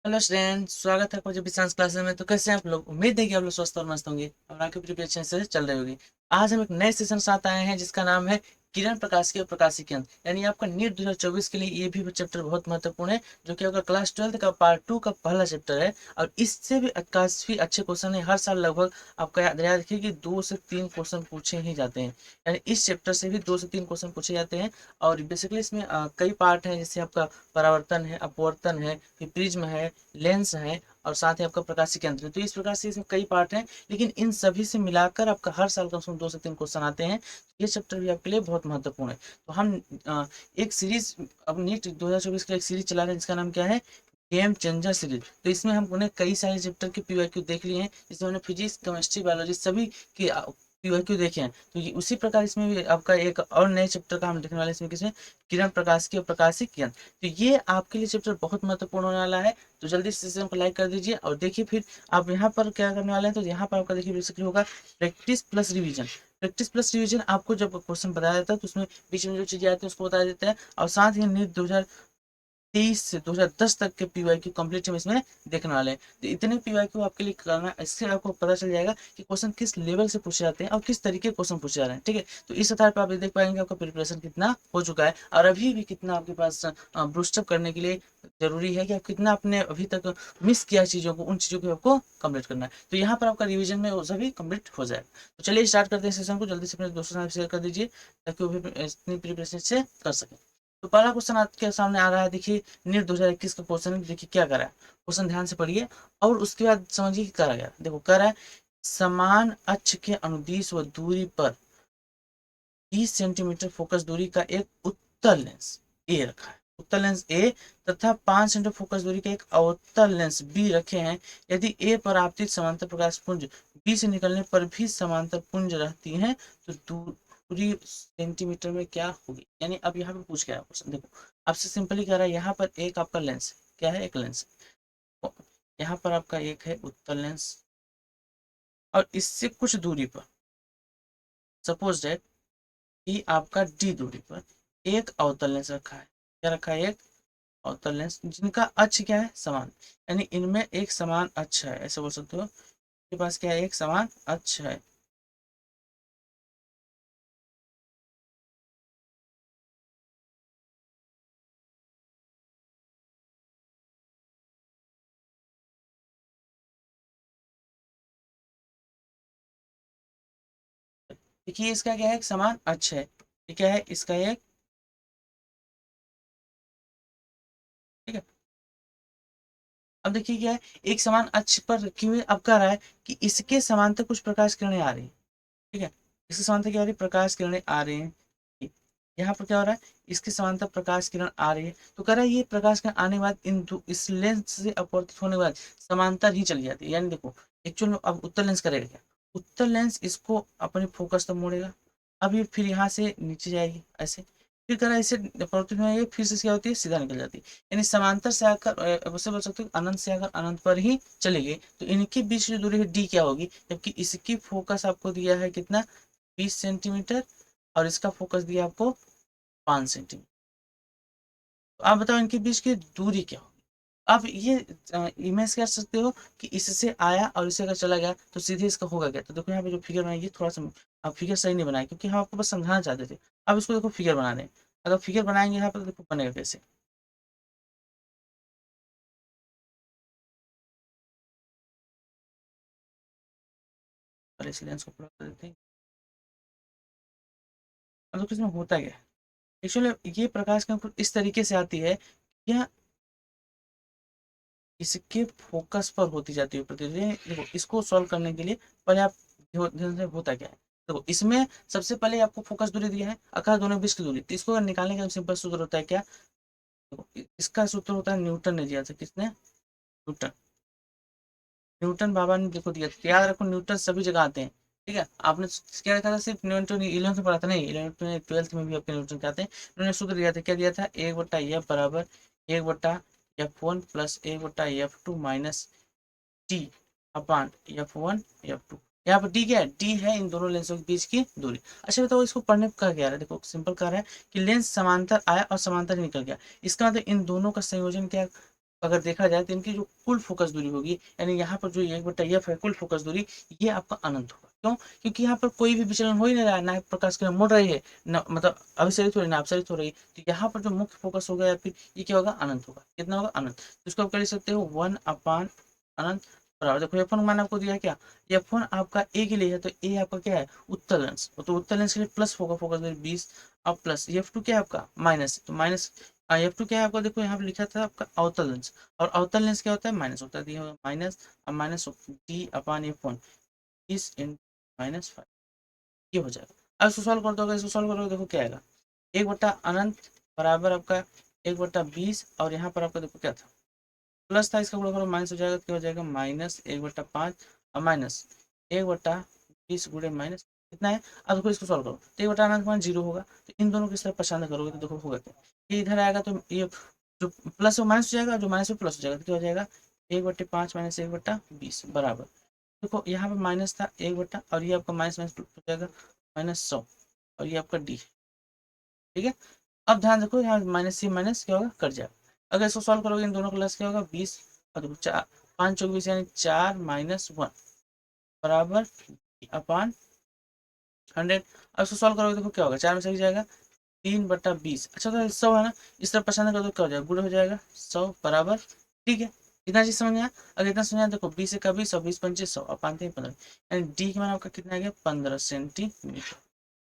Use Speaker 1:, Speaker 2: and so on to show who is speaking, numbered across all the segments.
Speaker 1: Hello student, स्वागत है आपका जब भी साइंस क्लासेस में। तो कैसे हैं आप लोग? उम्मीद है कि आप लोग स्वस्थ और मस्त होंगे और आपकी प्रिपरेशन से चल रही होगी। आज हम एक नए सेशन के साथ आए हैं जिसका नाम है किरण प्रकाश और प्रकाशिकी के अंत, यानी आपका नीट 2024 के लिए ये भी चैप्टर बहुत महत्वपूर्ण है, जो कि आपका क्लास 12 का पार्ट 2 का पहला चैप्टर है। और इससे भी काफी अच्छे क्वेश्चन है। हर साल लगभग आपका याद रखिए कि 2 से 3 क्वेश्चन पूछे ही जाते हैं, यानी इस चैप्टर से भी 2 से 3 क्वेश्चन पूछे जाते हैं। और बेसिकली इसमें कई पार्ट हैं, जैसे आपका परावर्तन है, अपवर्तन है, फिर प्रिज्म है, लेंस है, और साथ ही आपका प्रकाशिकी यंत्र है। तो इस प्रकार से इसमें कई पार्ट हैं, लेकिन इन सभी से मिलाकर आपका हर साल कम से कम 2 से 3 क्वेश्चन आते हैं। ये चैप्टर भी आपके लिए बहुत महत्वपूर्ण है। तो हम एक सीरीज, अब नीट 2024 का एक सीरीज चला रहे हैं जिसका नाम क्या है, गेम चेंजर सीरीज। तो इसमें हमने कई सारे चैप्टर के पीवाईक्यू देख लिए हैं, जिसमें हमने फिजिक्स, केमिस्ट्री, बायोलॉजी सभी की पीवाईक्यू देखे हैं। तो ये उसी प्रकार इसमें भी आपका एक और नए चैप्टर का हम देखने वाले हैं, इसमें किसमें, किरण प्रकाश की और प्रकाशिक यंत्र। तो ये आपके लिए चैप्टर बहुत महत्वपूर्ण होने वाला है। तो जल्दी से इसे को लाइक कर दीजिए और देखिए फिर आप यहाँ पर क्या करने वाले हैं। तो यहाँ पर आपका देखिए बेसिकली होगा practice plus revision. Practice plus revision आपको जब क्वेश्चन बताया जाता है तो उसमें बीच में जो चीजें आती है उसको बता देते हैं, और साथ ही नीट 2023 से 2010 तक के पीवाईक्यू कंप्लीट हम इसमें देखने वाले हैं। तो इतने पीवाईक्यू आपके लिए करना, इससे आपको पता चल जाएगा कि क्वेश्चन किस लेवल से पूछे जाते हैं और किस तरीके के क्वेश्चन पूछे जा रहे हैं। ठीक है, तो इस आधार पर आप ये देख पाएंगे आपका प्रिपरेशन कितना हो चुका है और अभी भी कितना आपके पास ब्रूस्टअप करने के लिए जरूरी है, कि आप कितना अपने अभी तक मिस किया चीजों को, उन चीजों को आपको कंप्लीट करना है। तो यहाँ पर आपका रिवीजन में वो सभी कंप्लीट हो जाए। तो चलिए स्टार्ट करते हैं सेशन को। जल्दी से अपने दोस्तों के साथ शेयर कर दीजिए ताकि वो भी इतनी प्रिपरेशन से कर सके। तो पहला क्वेश्चन आपके सामने आ रहा है, देखिए नीट 2021 का क्वेश्चन है। देखिए क्या करा है, क्वेश्चन ध्यान से पढ़िए और उसके बाद समझिए कि करा गया। देखो कह रहा है, समान अक्ष के अनुदिश व दूरी पर 30 सेंटीमीटर फोकस दूरी का एक उत्तल लेंस ए रखा है, उत्तल लेंस ए, तथा 5 सेंटीमीटर फोकस दूरी का एक अवतल लेंस बी रखे हैं। यदि ए पर आपतित समांतर प्रकाश पुंज बी से निकलने पर भी समांतर पुंज रहती हैं, तो दूरी सेंटीमीटर में क्या होगी। यानी अब यहाँ पे पूछ गया क्वेश्चन, देखो आपसे सिंपली कह रहा है, यहाँ पर एक आपका लेंस क्या है, एक लेंस, यहाँ पर आपका एक है उत्तल लेंस, और इससे कुछ दूरी पर, सपोज दैट कि आपका डी दूरी पर एक अवतल लेंस रखा है। क्या रखा है, एक अवतल लेंस, जिनका अक्ष क्या है, समान, यानी इनमें एक समान अक्ष है, ऐसे बोल सकते हो, आपके पास क्या है, एक समान अक्ष है। देखिए इसका क्या है, एक समान अक्ष है। ये क्या है, इसका एक, ठीक है। अब देखिए क्या है, एक समान अक्ष पर रखे हुए, अब कह रहा है कि इसके समांतर कुछ प्रकाश किरणें आ रही है। ठीक है, इसके समांतर क्या आ रही है, प्रकाश किरणें आ रही हैं। यहाँ पर क्या हो रहा है, इसके समांतर प्रकाश किरण आ रही है। तो कह रहा है ये प्रकाश किरण आने के बाद इस लेंस से अपवर्तित होने के बाद समांतर ही चली जाती है। यानी देखो एक्चुअल में अब उत्तल लेंस करेगा क्या, उत्तल लेंस इसको अपने फोकस तक मोड़ेगा। अब ये फिर यहाँ से नीचे जाएगी ऐसे, फिर कह रहा है इसे अपवर्तित होने ये फिर से क्या होती है, सीधा निकल जाती है। यानी समांतर से आकर वैसे बोल सकते हो अनंत से आकर अनंत पर ही चली गई। तो इनके बीच जो दूरी है डी क्या होगी, जबकि इसकी फोकस आपको दिया है कितना, 20 सेंटीमीटर, और इसका फोकस दिया आपको 5 सेंटीमीटर। तो आप बताओ इनके बीच की दूरी क्या होगी। आप ये इमेज कर सकते हो कि इससे आया और इससे अगर चला गया तो सीधे इसका होगा क्या। तो देखो यहाँ पे जो फिगर बनाई, ये थोड़ा सा आप फिगर सही नहीं बनाए, क्योंकि हम आपको बस समझाना चाहते थे। अब इसको देखो फिगर बना दें, अगर फिगर बनाएंगे यहाँ पर तो देखो बनेगा कैसे। पहले इस लेंस को पूरा कर देते हैं। अब देखो इसमें होता क्या है, एक्चुअली ये प्रकाश का इस तरीके से आती है, यह इसके फोकस पर होती जाती है प्रतिक्रिया। देखो इसको सॉल्व करने के लिए पहले आप ध्यान से, होता क्या है, देखो इसमें सबसे पहले आपको फोकस दूरी दिया है, आकार दोनों के बीच की दूरी, तो इसको अगर निकालने का सिंपल सूत्र होता है क्या, देखो इसका सूत्र होता है, न्यूटन ने दिया था, किसने, न्यूटन, न्यूटन बाबा ने देखो दिया था। याद रखो न्यूटन सभी जगह आते हैं। ठीक है, आपने क्या रखा था, सिर्फ न्यूटन 11th में पढ़ा था, नहीं 11th में 12th में भी आपके न्यूटन के आते हैं। उन्होंने सूत्र दिया था, क्या दिया था, 1/f बराबर 1/f1 plus 1/f2 minus T upon F1 F2। यहाँ पर डी क्या है, डी है इन दोनों लेंसों के बीच की दूरी। अच्छा बताओ इसको पढ़ने का क्या है, देखो सिंपल कह रहा है कि लेंस समांतर आया और समांतर ही निकल गया। इसका मतलब इन दोनों का संयोजन क्या अगर देखा जाए तो इनकी जो कुल फोकस दूरी होगी, यानी यहाँ पर जो 1/f है कुल फोकस दूरी, ये आपका अनंत होगा। क्यों? क्योंकि यहाँ पर कोई भी विचलन हो ही नहीं रहा है, ना प्रकाश किरण मुड़ रही है, न मतलब अभिसरित हो रही है, ना अपसरित हो रही है। तो यहाँ पर जो मुख्य फोकस होगा या फिर ये क्या होगा, अनंत होगा। कितना होगा, अनंत। तो इसको आप कर सकते हो 1 अनंत बराबर, देखो F1 मान आपको दिया है क्या, F1 आपका ए के लिए है, तो ए आपका क्या है, उत्तल लेंस, तो उत्तल लेंस के लिए प्लस होगा फोकस दूरी 20, अब प्लस F2 क्या है आपका माइनस, तो माइनस F2 क्या है आपका, देखो यहाँ पे लिखा था आपका अवतल लेंस, और अवतल लेंस क्या होता है, माइनस होता है, दिया माइनस, अब माइनस D/F1 इस इन -5, ये हो जाएगा। अब इसको सॉल्व कर दोगे, इसको सॉल्व करोगे, देखो क्या आएगा, 1/अनंत बराबर आपका 1/20, और यहाँ पर आपका देखो क्या था, प्लस था, इसका गुणा करो माइनस हो जाएगा, क्या हो जाएगा, -1/5 और माइनस 1/20 गुणे माइनस कितना है। अब देखो इसको सॉल्व करो, तो 1/अनंत मान 0 होगा, तो इन दोनों की तरफ पसंद करोगे तो देखो होगा क्या, ये इधर आएगा तो ये जो प्लस और माइनस हो जाएगा, जो माइनस में प्लस हो जाएगा, तो क्या हो जाएगा, 1/5 माइनस 1/20 बराबर, देखो यहाँ पे माइनस था 1 और ये आपका माइनस माइनस हो जाएगा -100, और ये आपका डी, ठीक है। अब ध्यान रखो यहाँ माइनस से माइनस क्या होगा, कट जाएगा। अगर इसको सॉल्व करोगे इन दोनों का लस क्या होगा, 20, और देखो 4 5 चौक 20 यानी 4 - 1 बराबर अपान 100। अब इसको सॉल्व करोगे देखो क्या होगा, 4 में से जाएगा 3/20, अच्छा तो 100 है ना, इस तरफ पसंद करो तो क्या हो जाएगा, गुणा हो जाएगा 100 बराबर, ठीक है। इतना चीज समझ में आया। अगर इतना समझ आया देखो 20 का 20 और 20 पंचे 100 और 5 3 15, यानी डी का मान आपका कितना आ गया, 15 सेंटीमीटर।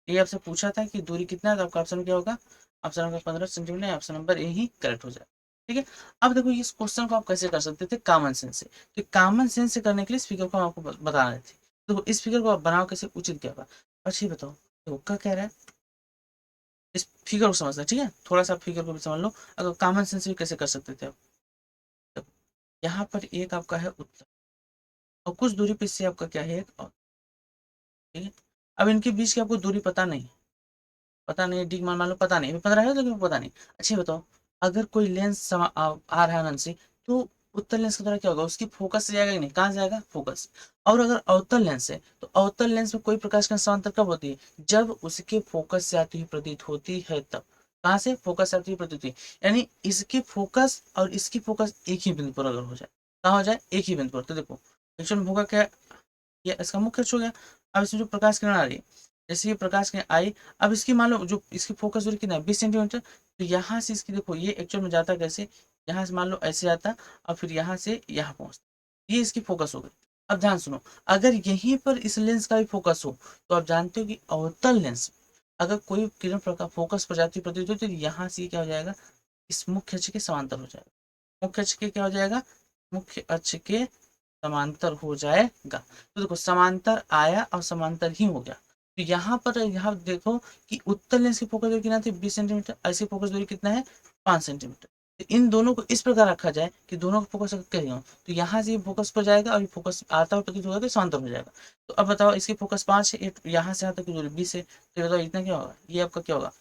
Speaker 1: ये आपसे पूछा था कि दूरी कितना है, तो आपका ऑप्शन क्या होगा, option number 15 centimetre, option number A he correct हो जाए, ठीक है। अब देखो इस क्वेश्चन को आप कैसे कर सकते थे, कॉमन सेंस से, तो कॉमन सेंस से करने के लिए इस फिगर को आपको बता रहे थे। देखो इस फिगर को आप बनाओ कैसे, उचित क्या होगा, अच्छी बताओ, देखो क्या कह रहा है, इस फिगर को समझना, ठीक है, थोड़ा सा फिगर को भी समझ लो, अगर कॉमन सेंस भी कैसे कर सकते थे आप। देखो यहाँ पर एक आपका है उत्तर, और कुछ दूरी पे इससे आपका क्या है, एक और, ठीक है। अब इनके बीच की आपको दूरी पता नहीं, पता नहीं डी मान मान लो पता नहीं, अभी 15 है लेकिन पता नहीं। अच्छा बताओ, अगर कोई लेंस आ रहा है अनंत से, तो उत्तल लेंस के द्वारा क्या होगा, उसकी फोकस से जाएगा कि नहीं, कहाँ से जाएगा, फोकस। और अगर अवतल लेंस है, तो अवतल लेंस में कोई प्रकाश का समांतर कब होती है, जब उसके फोकस से आती हुई प्रतीत होती है, तब कहाँ से फोकस से आती हुई प्रतीत होती है, यानी इसकी फोकस और इसकी फोकस एक ही बिंदु पर अगर हो जाए, कहाँ हो जाए, एक ही बिंदु पर, तो देखो एक्चुअल में होगा क्या, ये इसका मुख्य अक्ष हो गया। अब इसमें जो प्रकाश किरण आ रही है, जैसे ये प्रकाश किरण आई, अब इसकी मान लो जो इसकी फोकस दूरी कितना है, 20 सेंटीमीटर, तो यहाँ से इसकी देखो ये एक्चुअल में जाता कैसे, यहाँ से मान लो ऐसे आता, और फिर यहाँ से यहाँ पहुँचता, ये इसकी फोकस हो गई। अब ध्यान सुनो, अगर यहीं पर इस लेंस का भी फोकस हो, तो आप जानते हो कि अवतल लेंस अगर कोई किरण प्रकाश फोकस पर जाती प्रतीत हो, तो यहाँ से क्या हो जाएगा, इस मुख्य अक्ष के समांतर हो जाएगा, मुख्य अक्ष के क्या हो जाएगा, मुख्य अक्ष के समांतर हो जाएगा। तो देखो समांतर आया और समांतर ही हो गया, तो यहाँ पर यहाँ देखो कि उत्तल लेंस की फोकस दूरी कितना थी, 20 सेंटीमीटर, ऐसी फोकस दूरी कितना है, 5 सेंटीमीटर। तो इन दोनों को इस प्रकार रखा जाए कि दोनों का फोकस करेगा, तो यहाँ से फोकस पर जाएगा और फोकस आता हुआ प्रतीत होगा तो समांतर हो जाएगा। तो अब बताओ इसकी फोकस 5 है, यहाँ से आता की दूरी 20 है, तो बताओ इतना क्या होगा, ये आपका क्या होगा,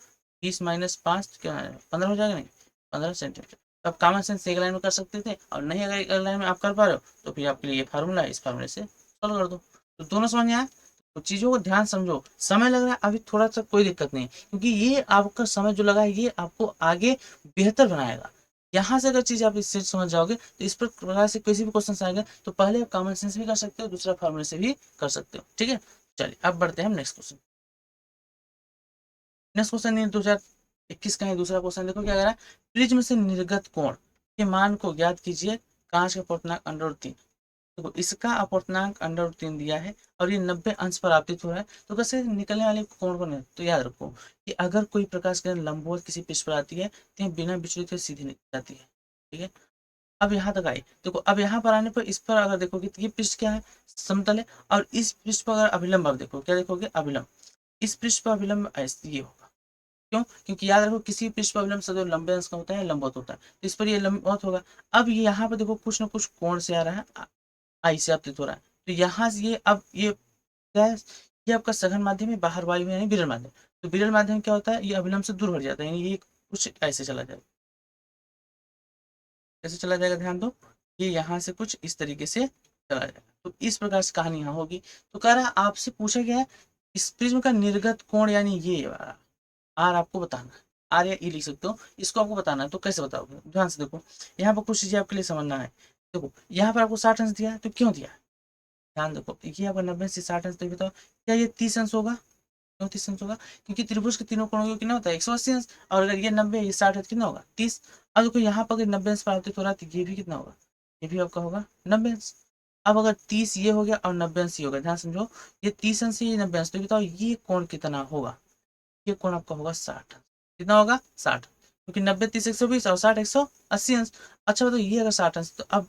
Speaker 1: 20 - 5 क्या है, 15 हो जाएगा, नहीं 15 सेंटीमीटर। तो आप कॉमन सेंस एक लाइन में कर सकते थे, और नहीं अगर एक लाइन में आप कर पा रहे हो, तो फिर आपके लिए ये फार्मूला है, इस फार्मूले से सॉल्व कर दो। तो दोनों समझ में आया, तो चीज़ों को ध्यान समझो, समय लग रहा है अभी थोड़ा सा कोई दिक्कत नहीं, क्योंकि ये आपका समय जो लगा है ये आपको आगे बेहतर बनाएगा। यहाँ से अगर चीज आप इससे समझ जाओगे, तो इस प्रकार से किसी भी क्वेश्चन आएगा, तो पहले आप कॉमन सेंस भी कर सकते हो, दूसरा फार्मूले से भी कर सकते हो, ठीक है। चलिए अब बढ़ते हैं हम नेक्स्ट क्वेश्चन। नेक्स्ट क्वेश्चन 2021 का है, दूसरा क्वेश्चन देखो क्या कह रहा है, प्रिज्म से निर्गत कोण के मान को ज्ञात कीजिए, कांच का अपूर्णांक √3। देखो इसका अपूर्णांक √3 दिया है, और ये 90 अंश पर आपतित हो रहा है, तो कैसे निकलने वाले कोण को नहीं, तो याद रखो कि अगर कोई प्रकाश किरण लंबवत किसी पृष्ठ पर आती है, तो ये बिना विचलित हुए सीधी निकल जाती है, ठीक है। अब यहाँ तक आई, देखो अब यहाँ पर आने पर इस पर अगर देखोगे तो ये पृष्ठ क्या है, समतल है, और इस पृष्ठ पर अगर अभिलंब आप देखो, क्या देखोगे, अभिलंब, इस पृष्ठ पर अभिलंब ऐसे ये होगा, क्यों, क्योंकि याद रखो किसी पृष्ठ पर अभिलंब सदैव लंबे अंश का होता है, लंबवत होता है, तो इस पर ये लंबवत होगा। अब ये यहाँ पर देखो कुछ ना कुछ कोण से आ रहा है, आई से आपतित हो रहा है, तो यहाँ से ये अब ये क्या है, ये आपका सघन माध्यम है, बाहर वायु है, यानी विरल माध्यम। तो विरल माध्यम क्या होता है, ये अभिलंब से दूर हट जाता है, यानी ये कुछ ऐसे चला जाएगा, कैसे चला जाएगा, ध्यान दो, ये यहाँ से कुछ इस तरीके से चला जाएगा, तो इस प्रकार से कहानी यहाँ होगी। तो कह रहा है आपसे पूछा गया है इस प्रिज्म का निर्गत कोण, यानी ये वाला आर आपको बताना है, आर या ई लिख सकते हो, इसको आपको बताना है। तो कैसे बताओगे, ध्यान से देखो, यहाँ पर कुछ चीजें आपके लिए समझना है। देखो यहाँ पर आपको 60 अंश दिया है, तो क्यों दिया है, ध्यान देखो, ये आपका 90 से 60 अंश, तो बताओ क्या ये 30 अंश होगा, क्यों 30 अंश होगा, क्योंकि त्रिभुज के तीनों कोणों का कितना होता है 180 अंश, और अगर ये 90 ये 60 है तो कितना होगा 30। अब देखो यहाँ पर अगर 90 अंश प्राप्त हो रहा है तो ये भी कितना होगा, ये भी आपका होगा 90 अंश। अब अगर 30 ये हो गया और 90 अंश ये होगा, ध्यान समझो, ये 30 अंश ये 90 अंश, तो बताओ ये कोण कितना होगा, ये कोण आपका होगा 60, कितना होगा 60, क्योंकि 90 30 120 और 60 180 अंश। अच्छा बताओ ये अगर 60 अंश, तो अब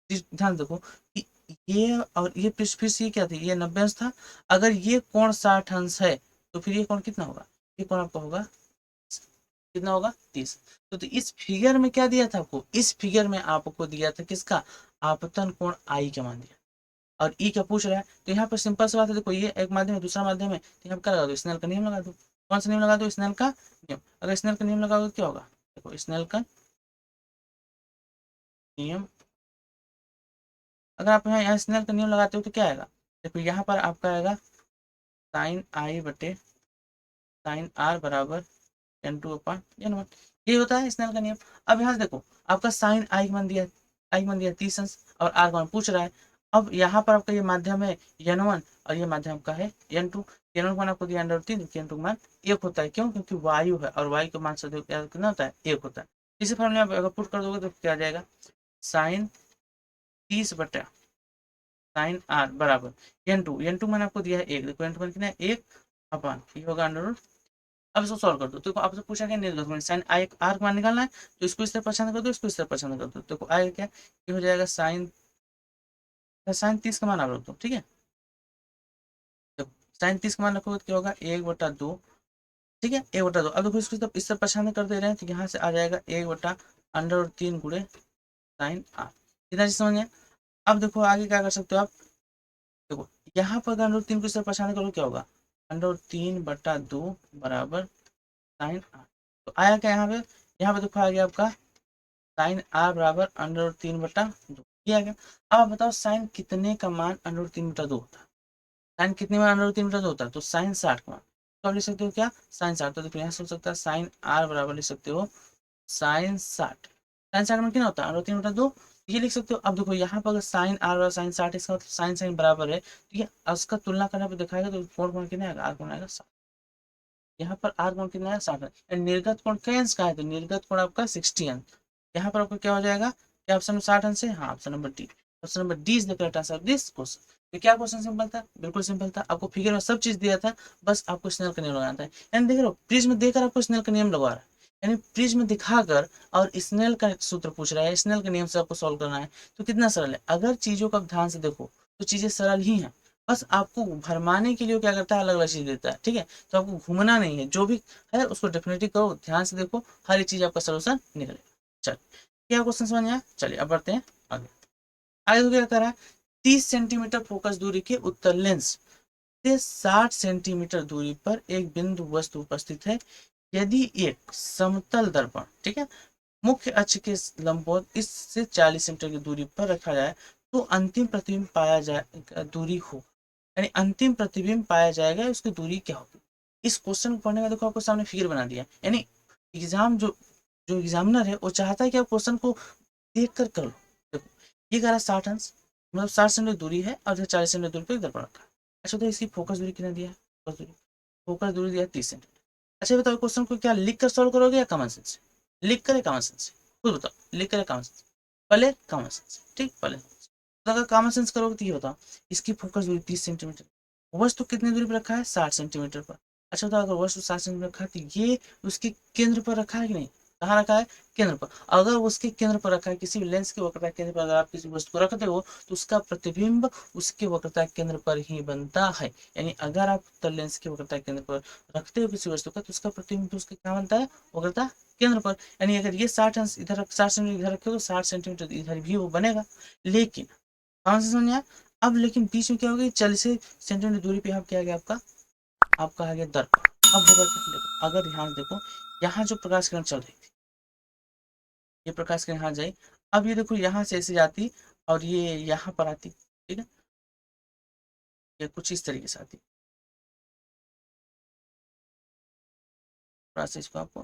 Speaker 1: ध्यान देखो कि ये और ये फिर से ये क्या थी, ये 90 अंश था, अगर ये कोण 60 अंश है तो फिर ये कोण कितना होगा, ये कोण आपका होगा कितना होगा 30। तो इस फिगर में क्या दिया था आपको, इस फिगर में आपको दिया था किसका, आपतन कोण आई का मान दिया, और ई क्या पूछ रहा है, तो यहाँ पर सिंपल सी बात है, देखो ये एक माध्यम है दूसरा माध्यम है, तो यहाँ पर क्या लगा दो, स्नेल का नियम लगा दो। कौन सा नियम लगा दो, स्नेल का नियम। अगर स्नेल का नियम लगाओगे तो क्या होगा, देखो स्नेल का नियम, अगर आप यहाँ स्नेल का नियम लगाते हो तो क्या आएगा, देखो यहाँ पर आपका आएगा साइन आई बटे साइन आर बराबर n2/n1, ये होता है स्नेल का नियम। अब यहाँ से देखो आपका साइन आई मान दिया 30 अंश, और आर मान पूछ रहा है। अब यहाँ पर आपका ये माध्यम है n1 और ये माध्यम का है n2, n1 मान आपको दिया √3, n2 मान 1 होता है, क्यों, क्योंकि वायु है और वायु का मान सदैव क्या कितना होता है 1 होता है। इसी फॉर्मूले में अगर पुट कर दोगे तो क्या आ जाएगा, साइन 30 बटा साइन आर बराबर n2 मैंने आपको दिया है 1, देखो n2 मान कितना है 1 अपॉन ये होगा √ अब इसको सॉल्व कर दो, तो आपसे पूछा क्या निर्गत मान साइन आई आर मान निकालना है, तो इसको इस तरह पसंद कर दो, इसको इस तरह पसंद कर दो, तो आएगा क्या, ये हो जाएगा साइन साइन 30 का मान आप रख दो, ठीक है, तो साइन 30 का मान रखोगे तो क्या होगा 1/2, ठीक है 1/2। अब देखो इसको इस तरह पसंद कर दे रहे हैं, तो यहाँ से आ जाएगा 1/√3 गुणे साइन आर, इतना चीज समझ में। अब देखो आगे क्या कर सकते हो आप, देखो यहाँ पर अगर √3 को इस तरह परेशान करो क्या होगा, √3/2 बराबर साइन आर, तो आया क्या यहाँ पे देखो आ गया आपका साइन आर बराबर √3/2, ये आ गया। अब आप बताओ साइन कितने का मान √3/2 होता है, साइन कितने मान √3/2 होता है, तो साइन 60 का मान, तो आप लिख सकते हो क्या साइन 60, तो देखो यहाँ सोच सकता है साइन आर बराबर लिख सकते हो साइन 60, साइन 60 में कितना होता है √3/2, ये लिख सकते हो। अब देखो यहाँ पर अगर साइन आर और साइन 60, इसका मतलब साइन साइन बराबर है, तो ये उसका तुलना करने पर दिखाएगा, तो कोण कोण कितना आएगा, आर कोण आएगा 60, यहाँ पर आर कोण कितना है 60, निर्गत कोण कई अंश का है, तो निर्गत कोण आपका 60 अंश, यहाँ पर आपको क्या हो जाएगा, क्या ऑप्शन में 60 अंश है, हाँ option number D, option number D is the correct answer of this question. तो क्या क्वेश्चन सिंपल था, बिल्कुल सिंपल था, आपको फिगर में सब चीज दिया था, बस आपको स्नेल का नियम लगाना था। यानी देख रहे हो प्रिज्म देकर आपको स्नेल का नियम लगवा रहा है, यानी प्रिज्म दिखाकर और स्नेल का सूत्र पूछ रहा है, स्नेल के नियम से आपको सॉल्व करना है, तो कितना सरल है। अगर चीजों को आप ध्यान से देखो तो चीजें सरल ही हैं, बस आपको भरमाने के लिए क्या करता है अलग अलग चीज देता है, ठीक है, तो आपको घूमना नहीं है, जो भी है उसको डेफिनेटली करो, ध्यान से देखो, हर एक चीज आपका सोल्यूशन निकलेगा। चलिए क्या क्वेश्चन समझ में आया, चलिए अब बढ़ते हैं आगे। आगे तो क्या कर रहा है, 30 सेंटीमीटर फोकस दूरी के उत्तर लेंस से 60 सेंटीमीटर दूरी पर एक बिंदु वस्तु उपस्थित है, यदि एक समतल दर्पण, ठीक है, मुख्य अक्ष के लंबवत इससे 40 सेंटीमीटर की दूरी पर रखा जाए तो अंतिम प्रतिबिंब पाया जाए दूरी हो, यानी अंतिम प्रतिबिंब पाया जाएगा उसकी दूरी क्या होगी। इस क्वेश्चन को पढ़ने का देखो आपको सामने फिगर बना दिया, यानी एग्जाम जो जो एग्जामिनर है वो चाहता है कि आप क्वेश्चन को देख कर लो। देखो ये कह रहा है 60 अंश, मतलब 60 सेंटीमीटर दूरी है और 40 सेंटीमीटर दूरी पर दर्पण रखा है। अच्छा तो इसकी फोकस दूरी कितना दिया है, फोकस दूरी दिया है 30 सेंटीमीटर। अच्छा बताओ क्वेश्चन को क्या लिख कर सॉल्व करोगे या कॉमन सेंस से, लिख कर या कॉमन सेंस से, खुद बताओ, लिख कर या कॉमन सेंस, पहले कॉमन सेंस, ठीक पहले, तो अगर कॉमन सेंस करोगे तो ये बताओ इसकी फोकस दूरी 30 सेंटीमीटर, वस्तु कितनी दूरी पर रखा है 60 सेंटीमीटर पर। अच्छा बताओ अगर वस्तु 60 सेंटीमीटर रखा है तो ये उसके केंद्र पर रखा है कि नहीं, कहाँ रखा है केंद्र पर, अगर उसके केंद्र पर रखा है, किसी भी लेंस के वक्रता केंद्र पर अगर आप किसी वस्तु को रखते हो तो उसका प्रतिबिंब उसके वक्रता केंद्र पर ही बनता है, यानी अगर आप उत्तल लेंस के वक्रता केंद्र पर रखते हो किसी वस्तु का तो उसका प्रतिबिंब उसका क्या बनता है वक्रता केंद्र पर, यानी अगर ये 60 अंश इधर 60 सेंटीमीटर इधर रखे हो तो 60 सेंटीमीटर इधर भी वो बनेगा। लेकिन कौन सा समझ आया, अब लेकिन बीच में क्या हो गया 40 सेंटीमीटर दूरी पे आप क्या आ गया आपका आ गया दर्पण। अब होगा क्या, देखो अगर ध्यान से देखो यहाँ जो प्रकाश किरण चल रही थी, ये प्रकाश किरण यहाँ जाए, अब ये देखो यहाँ से ऐसे जाती और ये यहाँ पर आती, ठीक है, ये कुछ इस तरीके से आती, थोड़ा सा इसको आपको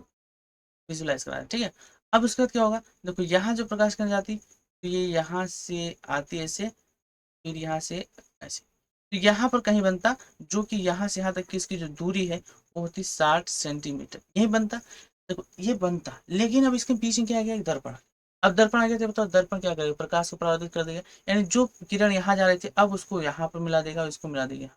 Speaker 1: विजुलाइज करा रहे हैं, ठीक है। अब उसके बाद क्या होगा, देखो यहाँ जो प्रकाश किरण जाती तो ये यहाँ से आती ऐसे, फिर यहाँ से ऐसे, तो यहाँ पर कहीं बनता, जो कि यहाँ से यहाँ तक की इसकी जो दूरी है वो होती 60 सेंटीमीटर, यही बनता। देखो ये बनता, लेकिन अब इसके बीच में क्या आ गया, एक दर्पण। अब दर्पण आ गया तो बताओ दर्पण क्या करेगा, प्रकाश को परावर्तित कर देगा, यानी जो किरण यहाँ जा रही थी अब उसको यहाँ पर मिला देगा, इसको मिला देगा,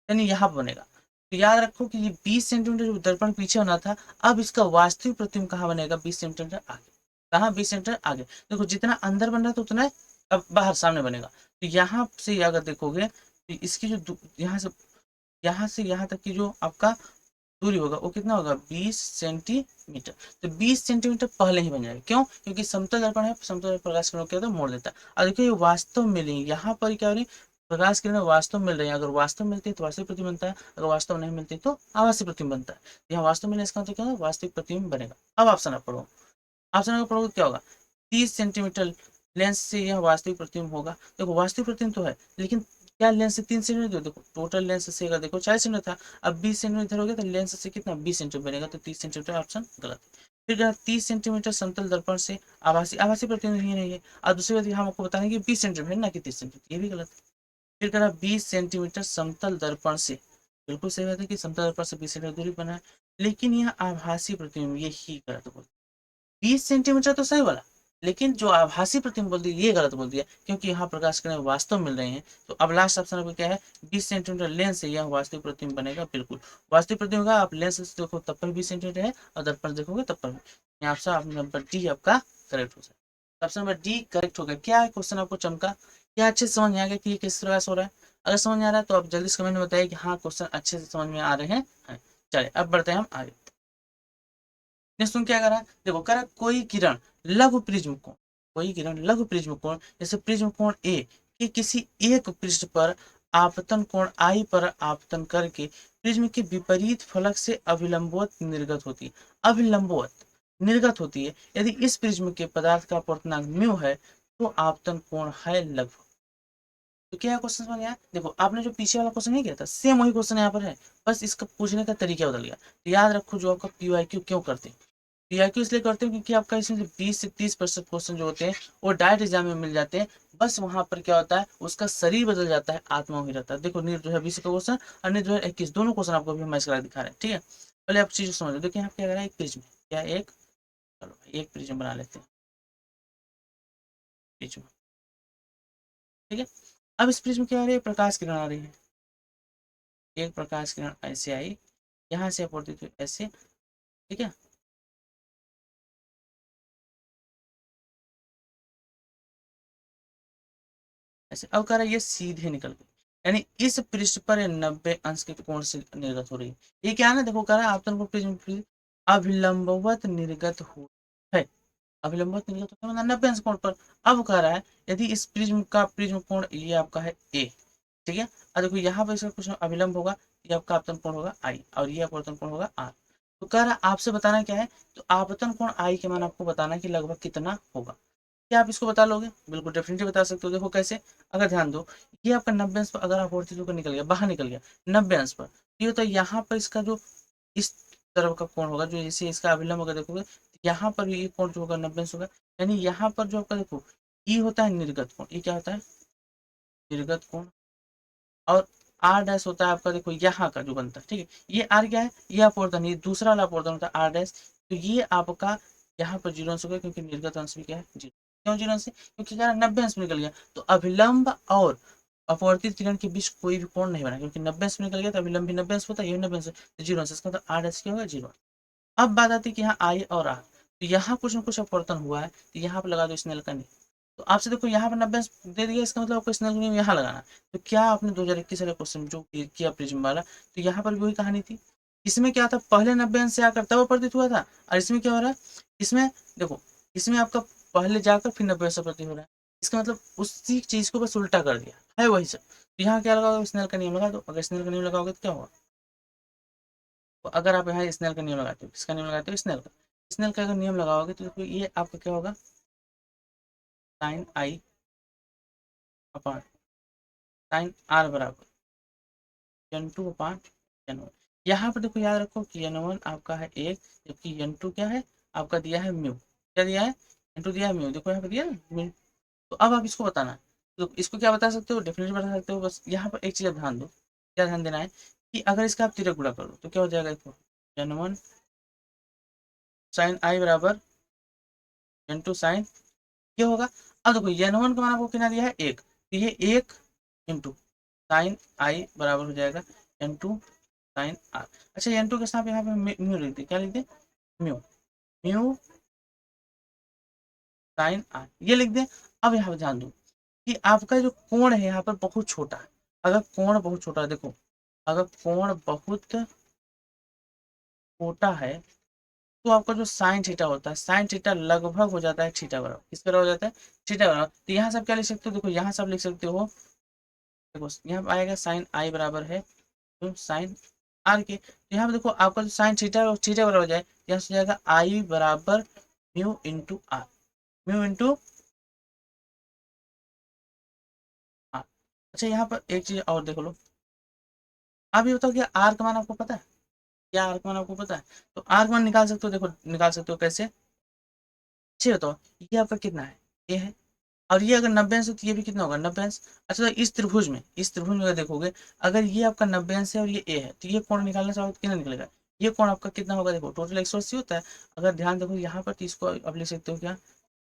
Speaker 1: यानी यहाँ पर बनेगा। तो याद रखो कि ये 20 सेंटीमीटर जो दर्पण पीछे होना था, अब इसका वास्तविक प्रतिबिंब कहाँ बनेगा, 20 सेंटीमीटर आगे। कहाँ, 20 सेंटीमीटर आगे। देखो जितना अंदर बन रहा है तो उतना अब बाहर सामने बनेगा। तो यहाँ से अगर देखोगे तो इसकी जो यहाँ से यहाँ तक की जो आपका दूरी होगा वो कितना होगा, 20 सेंटीमीटर। तो 20 सेंटीमीटर पहले ही बन जाएगा, क्यों, क्योंकि समतल दर्पण है, समतल दर्पण प्रकाश किरणों क्या होता है, मोड़ देता है। और देखिए ये वास्तव में नहीं, यहाँ पर क्या हो रही, प्रकाश किरण वास्तव मिल रही है, अगर वास्तव मिलती है तो वास्तविक प्रतिबिंब बनता है, अगर वास्तव नहीं मिलती तो आभासी प्रतिबिंब बनता है। यहाँ वास्तव मिलने इसका मतलब क्या होगा, वास्तविक प्रतिबिंब बनेगा। अब ऑप्शन आप पढ़ो, ऑप्शन अगर पढ़ोगे क्या होगा, 30 सेंटीमीटर लेंस से यह वास्तविक प्रतिबिंब होगा। देखो वास्तविक प्रतिबिंब तो है, लेकिन क्या लेंस से 3 सेंटीमीटर, देखो टोटल लेंस से अगर देखो 40 सेंटीमीटर था, अब 20 सेंटीमीटर हो गया तो लेंस से कितना 20 सेंटीमीटर बनेगा, तो 30 सेंटीमीटर ऑप्शन गलत। फिर कहा 30 सेंटीमीटर समतल दर्पण से आभासी, आभासी प्रतिबिंब ही नहीं है। और दूसरी बात हम आपको बताएंगे 20 सेंटीमीटर ना कि 30 सेंटीमीटर, ये भी गलत है। फिर कहा 20 सेंटीमीटर समतल दर्पण से, बिल्कुल सही बात है कि समतल दर्पण से 20 सेंटीमीटर दूरी बना है, लेकिन यह आभासी प्रतिबिंब, ये ही गलत बोल, 20 सेंटीमीटर तो सही वाला, लेकिन जो आभासी प्रतिबिंब बोल दिया ये गलत बोल दिया, क्योंकि यहाँ प्रकाश किरण वास्तव मिल रहे हैं। तो अब लास्ट ऑप्शन आपको क्या है, 20 सेंटीमीटर लेंस से यह वास्तविक प्रतिबिंब बनेगा, बिल्कुल वास्तविक प्रतिबिंब होगा। आप लेंस से देखो तब पर 20 सेंटीमीटर है, और दर्पण देखोगे तब पर भी। ऑप्शन नंबर डी आपका करेक्ट हो जाएगा, ऑप्शन नंबर डी करेक्ट हो गया। क्या क्वेश्चन आपको चमका, क्या अच्छे से समझ में आ गया कि ये किस तरह से हो रहा है। अगर समझ में आ रहा है तो आप जल्दी से कमेंट में बताइए कि हाँ क्वेश्चन अच्छे से समझ में आ रहे हैं। चलिए अब बढ़ते हैं हम आगे। नेक्स्ट क्या करा, देखो करा कोई किरण लघु प्रिज्म कोण, कोई किरण लघु प्रिज्म कोण जैसे प्रिज्म कोण ए के किसी एक पृष्ठ पर आपतन कोण आई पर आपतन करके प्रिज्म के विपरीत फलक से अभिलंबवत निर्गत होती है, अभिलंबवत निर्गत होती है। यदि इस प्रिज्म के पदार्थ का अपवर्तनांक म्यू है तो आपतन कोण है लगभग। तो क्या क्वेश्चन समझ आया, देखो आपने जो पीछे वाला क्वेश्चन नहीं किया था सेम वही क्वेश्चन यहाँ पर है, बस इसका पूछने का तरीका बदल गया। तो याद रखो जो आपका पीवाईक्यू क्यों करते हैं, पीआईक्यू इसलिए करते हैं क्योंकि आपका इसमें 20 से 30% क्वेश्चन जो होते हैं वो डायरेक्ट एग्जाम में मिल जाते हैं। बस वहां पर क्या होता है, उसका शरीर बदल जाता है, आत्मा वही रहता है। देखो नीट 2020 का क्वेश्चन और नीट 2021 दोनों क्वेश्चन आपको भी मैच करा दिखा रहे हैं, ठीक है। पहले आप चीज समझ लो, देखिए यहाँ क्या कर रहा है, एक प्रिज्म, क्या एक, चलो एक प्रिज्म बना लेते हैं, प्रिज्म, ठीक है। अब इस प्रिज्म क्या आ रही है, प्रकाश किरण आ रही है, एक प्रकाश किरण ऐसे आई, यहाँ से अपवर्तित हुई ऐसे, ठीक है। ऐसे अब कह रहा है ये सीधे निकल गई, यानी इस पृष्ठ पर 90 अंश के कोण से निर्गत हो रही है। ये क्या है ना, देखो कह रहा है आपतन को प्रिज्म अभिलंबवत निर्गत हो है, अभिलंबवत निर्गत होता है मतलब 90 अंश कोण पर। अब कह रहा है यदि इस प्रिज्म का प्रिज्म कोण ये आपका है ए, ठीक है। और देखो यहाँ पर इसका कुछ अभिलंब होगा, ये आपका आपतन कोण होगा आई, और ये अपवर्तन कोण होगा आर। तो कह रहा है आपसे बताना क्या है, तो आपतन कोण आई के मान आपको बताना कि लगभग कितना होगा। क्या आप इसको बता लोगे, बिल्कुल डेफिनेटली बता सकते हो। देखो कैसे, अगर ध्यान दो, ये आपका 90 अंश पर अगर आप और होकर निकल गया, बाहर निकल गया 90 अंश पर, ये होता है यहाँ पर इसका जो इस तरफ का कोण होगा, जो जैसे इसका अभिलंब होगा देखोगे, यहाँ पर भी ये कोण जो होगा 90 अंश होगा। यानी यहाँ पर जो आपका देखो ये होता है निर्गत कोण, ये क्या होता है निर्गत कोण, और आर डैश होता है आपका देखो यहाँ का जो बनता है, ठीक है। ये आर क्या है, ये अपवर्तन, ये दूसरा वाला अपवर्तन होता है आर डैश। तो ये आपका यहाँ पर 0 अंश होगा, क्योंकि निर्गत अंश भी क्या है 0। क्यों 0 अंश है, क्योंकि क्या 90 अंश में निकल गया, तो अभिलंब और अपवर्तित किरण के बीच कोई भी कोण नहीं बना, क्योंकि 90 अंश में निकल गया तो अभिलंब भी 90 अंश होता है, ये 90 अंश है, तो 0 अंश, इसका मतलब आर डैश क्या होगा 0। अब बात आती है कि यहाँ आई और आर, तो यहाँ कुछ ना कुछ अपवर्तन हुआ है, तो यहाँ पर लगा दो स्नेल का नियम। तो आपसे देखो यहाँ पर 90 दे दिया, इसका मतलब आपको स्नेल का नियम यहाँ लगाना। तो क्या आपने 2021 वाले क्वेश्चन जो किया प्रिज्म वाला, तो यहाँ पर भी वही कहानी थी। इसमें क्या था, पहले 90 अंश से आकर तब अपवर्तित हुआ था, और इसमें क्या हो रहा है, इसमें देखो इसमें आपका पहले जाकर फिर 90 अंश अपवर्तित हो रहा है। इसका मतलब उसी चीज को बस उल्टा कर दिया है, वही सब। तो यहाँ क्या लगाओगे, स्नेल का नियम लगा दो। अगर स्नेल का नियम लगाओगे तो क्या होगा, तो अगर आप यहाँ स्नेल का नियम लगाते हो, किसका नियम लगाते हो, स्नेल का, स्नेल का अगर नियम लगाओगे तो ये आपका क्या होगा, sine I upon sine R बराबर N two upon N one. यहाँ पर देखो याद रखो कि एन वन आपका है एक, जबकि एन टू क्या है आपका दिया है म्यू, क्या दिया है, इंटू दिया है म्यू, देखो यहाँ पे दिया है म्यू। तो अब आप इसको बताना, तो इसको क्या बता सकते हो, डेफिनेटली बता सकते हो। बस यहाँ पर एक चीज आप ध्यान दो, क्या ध्यान देना है कि अगर इसका आप तिरक गुणा करो तो क्या हो जाएगा, देखो n1 साइन आई बराबर n2 साइन ये होगा। अब देखो n1 का मान आपको कितना दिया है, एक, तो ये एक इंटू साइन आई बराबर हो जाएगा n2 साइन आर। अच्छा n2 के साथ यहाँ पे म्यू लिख दे, क्या लिख दे, म्यू, म्यू साइन आर ये लिख दे। अब यहाँ पे ध्यान दो कि आपका जो कोण है यहाँ पर बहुत छोटा है, अगर कोण बहुत छोटा है, देखो अगर कोण बहुत छोटा है तो आपका जो साइन थीटा होता है, साइन थीटा लगभग हो जाता है थीटा बराबर, किस बराबर हो जाता है, थीटा बराबर। तो यहाँ से आप क्या लिख सकते हो, देखो यहाँ से आप लिख सकते हो, देखो यहाँ पे आएगा साइन आई बराबर है तो साइन आर के, तो यहाँ पे देखो आपका जो साइन थीटा है वो थीटा बराबर हो जाए, यहाँ से जाएगा आई बराबर mu into R, mu into R. अच्छा यहाँ पर एक चीज और देख लो, आप ये बताओ कि आर का मान आपको पता है, क्या आर का मान आपको पता है, तो आर का मान निकाल सकते हो, देखो निकाल सकते हो कैसे, अच्छे बताओ, ये आपका कितना है, ये है, और ये अगर 90 अंश है तो ये भी कितना होगा, 90 अंश। अच्छा तो इस त्रिभुज में अगर देखोगे, अगर ये आपका 90 अंश है और ये ए है, तो ये कोण निकालना चाहो तो कितना निकलेगा, ये कोण आपका कितना होगा, देखो टोटल 180 होता है। अगर ध्यान देखो यहाँ पर, तो इसको अब लिख सकते हो क्या,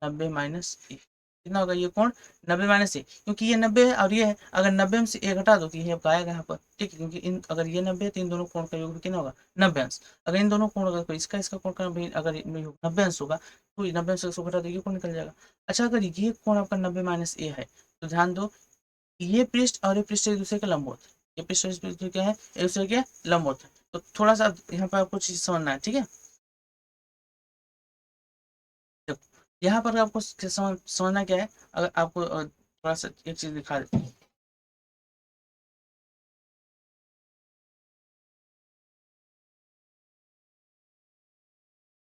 Speaker 1: 90 माइनस ए, कितना होगा ये कोण, 90 माइनस ए, क्योंकि ये 90 है और ये है, अगर 90 में से ए घटा दो तो ये आपका आएगा यहाँ पर, ठीक है, क्योंकि इन अगर ये 90 है तो इन दोनों कोण का योग कितना होगा, 90 अंश। अगर इन दोनों कोण अगर इसका इसका कोण का अगर 90 अंश होगा तो 90 अंश से घटा दो ये कोण निकल जाएगा। अच्छा अगर ये कोण आपका 90 माइनस ए है, तो ध्यान दो ये पृष्ठ और ये पृष्ठ एक दूसरे के लंबवत है, ये पृष्ठ और इस पृष्ठ क्या है, एक दूसरे के लंबवत है। तो थोड़ा सा यहाँ पर आपको चीज समझना है, ठीक है, देखो यहाँ पर आपको समझना क्या है, अगर आपको थोड़ा सा एक चीज दिखा देते हैं।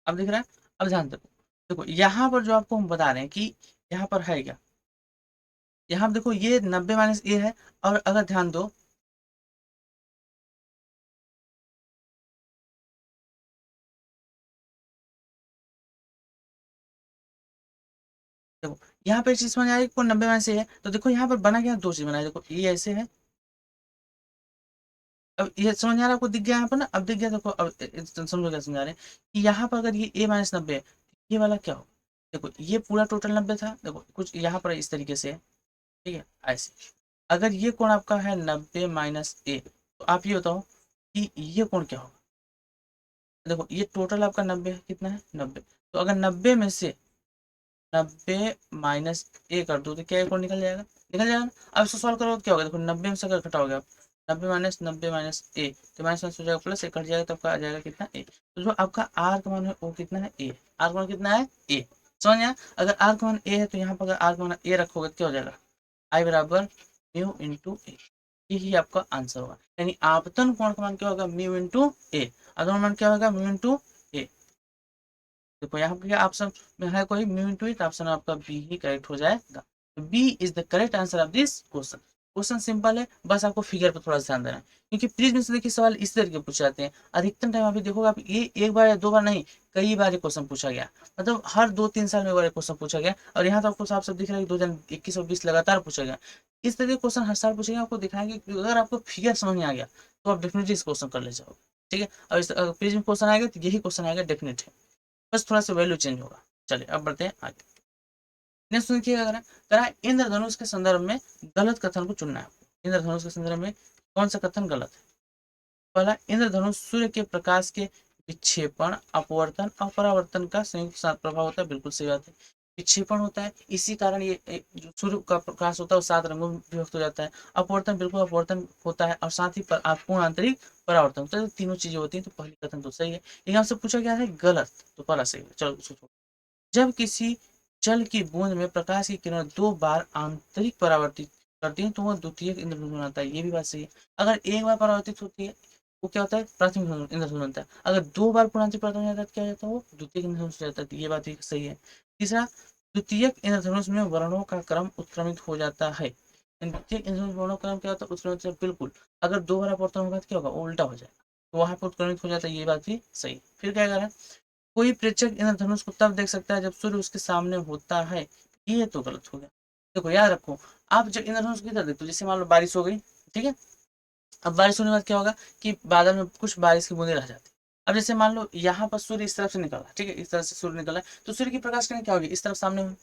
Speaker 1: अब दिख रहा है, अब ध्यान दो, देखो यहाँ पर जो आपको हम बता रहे हैं कि यहाँ पर है क्या, यहाँ पर देखो ये 90 माइनस ए है, और अगर ध्यान दो, देखो यहाँ पे एक चीज समझ आ रही है, कोण 90 माइनस ए है, तो देखो यहाँ पर बना क्या, दो चीज बना है, देखो ये ऐसे है, अब ये समझ आ रहा है आपको, दिख गया यहाँ पर ना, अब दिख गया, देखो अब समझो क्या समझा रहे हैं कि यहाँ पर अगर ये ए माइनस 90 है, ये वाला क्या हो, देखो ये पूरा टोटल 90 था, देखो कुछ यहाँ पर इस तरीके से है, ठीक है ऐसे। अगर ये कोण आपका है 90 माइनस ए, तो आप ये बताओ कि ये कोण क्या होगा, देखो ये टोटल आपका 90 है, कितना है 90, तो अगर 90 में से 90 माइनस ए कर दो तो क्या एक और निकल जाएगा, निकल जाएगा ना। अब इसको सॉल्व करो तो क्या होगा, देखो 90 में से अगर घटाओगे आप, 90 माइनस ए, तो माइनस माइनस हो जाएगा प्लस, एक कट जाएगा तो आपका आ जाएगा कितना ए, तो जो आपका आर का मान है वो कितना है ए, आर का मान कितना है ए, समझ आया। अगर आर का मान ए है तो यहाँ पर अगर आर का मान ए रखोगे तो क्या हो जाएगा, आई बराबर म्यू इंटू ए, यही आपका आंसर होगा, यानी आपतन कोण का मान क्या होगा, म्यू इंटू ए, अगर मान क्या होगा, म्यू इंटू ए। देखो यहाँ पे क्या ऑप्शन में है कोई म्यू इंटू इट, ऑप्शन आपका बी ही करेक्ट हो जाएगा, B is the correct answer of this question. Question simple है, बस आपको फिगर पर थोड़ा सा ध्यान देना है, क्योंकि प्रीवियस में से देखिए सवाल इस तरीके पूछे जाते हैं, अधिकतर टाइम अभी देखोगे आप, ये एक बार या दो बार नहीं, कई बार क्वेश्चन पूछा गया, मतलब हर 2-3 साल में एक बार क्वेश्चन पूछा गया, और यहाँ तो आपको साफ साफ दिख रहा है कि 2021 और 20 लगातार पूछा गया। इस तरह के क्वेश्चन हर साल पूछेंगे, आपको दिखाएंगे कि अगर आपको फिगर समझ में आ गया तो आप डेफिनेटली इस क्वेश्चन कर ले जाओगे, ठीक है। और इस प्रीवियस में क्वेश्चन आएगा तो यही क्वेश्चन आएगा, डेफिनेट है, बस थोड़ा सा वैल्यू चेंज होगा। चलिए अब बढ़ते हैं आगे, नेक्स्ट देखिए क्या करा, इंद्रधनुष के संदर्भ में गलत कथन को चुनना है। इंद्रधनुष के संदर्भ में कौन सा कथन गलत है, पहला, इंद्रधनुष सूर्य के प्रकाश के विक्षेपण, अपवर्तन और परावर्तन का संयुक्त साथ प्रभाव होता है, बिल्कुल सही बात है, विक्षेपण होता है, इसी कारण ये जो सूर्य का प्रकाश होता है वो 7 रंगों में विभक्त हो जाता है। अपवर्तन, बिल्कुल अपवर्तन होता है, और साथ ही पूर्ण आंतरिक परावर्तन होता है, तो तीनों चीजें होती हैं, तो पहली कथन तो सही है, लेकिन आपसे पूछा गया है गलत, तो पहला सही है। चलो सोचो, जब किसी जल की बूंद में प्रकाश की किरण 2 बार आंतरिक परावर्तित करती है तो वह द्वितीयक इंद्रधनुष बनाता है, ये भी बात सही है। अगर एक बार परावर्तित होती है वो क्या होता है, प्राथमिक इंद्रधनुष बनता है, अगर 2 बार पूर्णांतिक परावर्तन हो जाता है तो क्या हो जाता है, वो द्वितीयक इंद्रधनुष हो जाता है, तो ये बात भी सही है। तीसरा, द्वितीयक इंद्रधनुष में वर्णों का क्रम उत्क्रमित हो जाता है, द्वितीयक इंद्रधनुष वर्णों का क्रम क्या होता है, उत्क्रमित होता है, बिल्कुल, अगर 2 बार अपवर्तन होगा तो क्या होगा, वो उल्टा हो जाएगा, तो वहां पर उत्क्रमित हो जाता है, ये बात भी सही। फिर क्या करें, कोई प्रेक्षक इंद्रधनुष को तब देख सकता है जब सूर्य उसके सामने होता है। ये तो गलत हो गया। देखो याद रखो, आप जब इंद्रधनुष किधर देखते हो, जैसे मान लो बारिश हो गई, ठीक है, अब बारिश होने के बाद क्या होगा कि बादल में कुछ बारिश की बूंदें रह जाती। अब जैसे मान लो यहाँ पर सूर्य इस तरफ से निकला, ठीक है, इस तरह से सूर्य निकला, तो सूर्य की प्रकाश किरण क्या होगी, इस तरफ सामने होगी।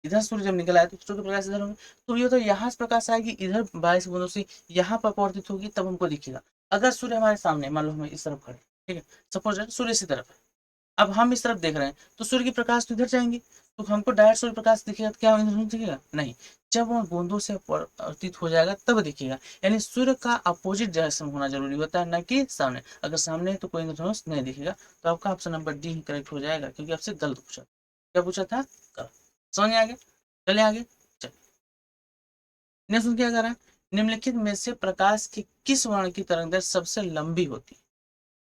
Speaker 1: इधर सूर्य जब निकला है तो सूर्य की प्रकाश इधर होगी, तो ये तो यहाँ से प्रकाश आएगी, इधर बारिश की बूंदों से यहाँ पर अपवर्तित होगी, तब हमको दिखेगा। अगर सूर्य हमारे सामने, मान लो हमें इस तरफ खड़े, ठीक है, सपोज सूर्य इसी तरफ है, अब हम इस तरफ देख रहे हैं तो सूर्य की प्रकाश तो इधर जाएंगी, तो हमको डायरेक्ट सूर्य प्रकाश दिखेगा तो क्या इंद्रधनुष दिखेगा, नहीं। जब वो बूंदों से अपवर्तित हो जाएगा तब दिखेगा। यानी सूर्य का अपोजिट डायरेक्शन होना जरूरी होता है, न कि सामने। अगर सामने है तो कोई इंद्रधनुष नहीं दिखेगा। तो आपका ऑप्शन नंबर डी ही करेक्ट हो जाएगा, क्योंकि आपसे गलत पूछा। क्या पूछा था, गलत। समझ में आ गया, चले आगे। चलिए नेक्स्ट क्या कर रहा है, निम्नलिखित में से प्रकाश की किस वर्ण की तरंगदैर्घ्य सबसे लंबी होती है।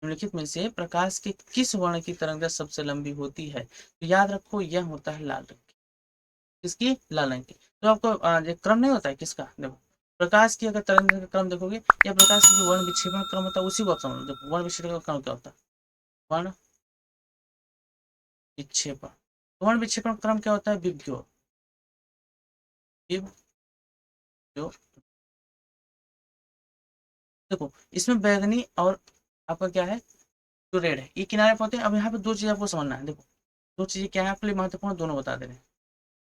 Speaker 1: निम्नलिखित में से प्रकाश के किस वर्ण की तरंगदैर्घ्य सबसे लंबी होती है, तो याद रखो यह होता है लाल रंग की। किसकी, लाल रंग की। तो आपको ये क्रम नहीं होता है किसका, देखो प्रकाश की अगर तरंगदैर्घ्य का क्रम देखोगे, या प्रकाश की जो वर्ण विक्षेपण क्रम होता है उसी को आप समझ लो। देखो वर्ण विक्षेपण का क्रम क्या होता है, वर्ण विक्षेपण, वर्ण विक्षेपण क्रम क्या होता है, विभ्योर, विभ्योर। देखो इसमें बैगनी और आपका क्या है, जो रेड है, ये किनारे पे होते हैं। अब यहाँ पे दो चीज आपको समझना है। देखो दो चीजें क्या है आपके लिए महत्वपूर्ण, दोनों बता दे रहे हैं।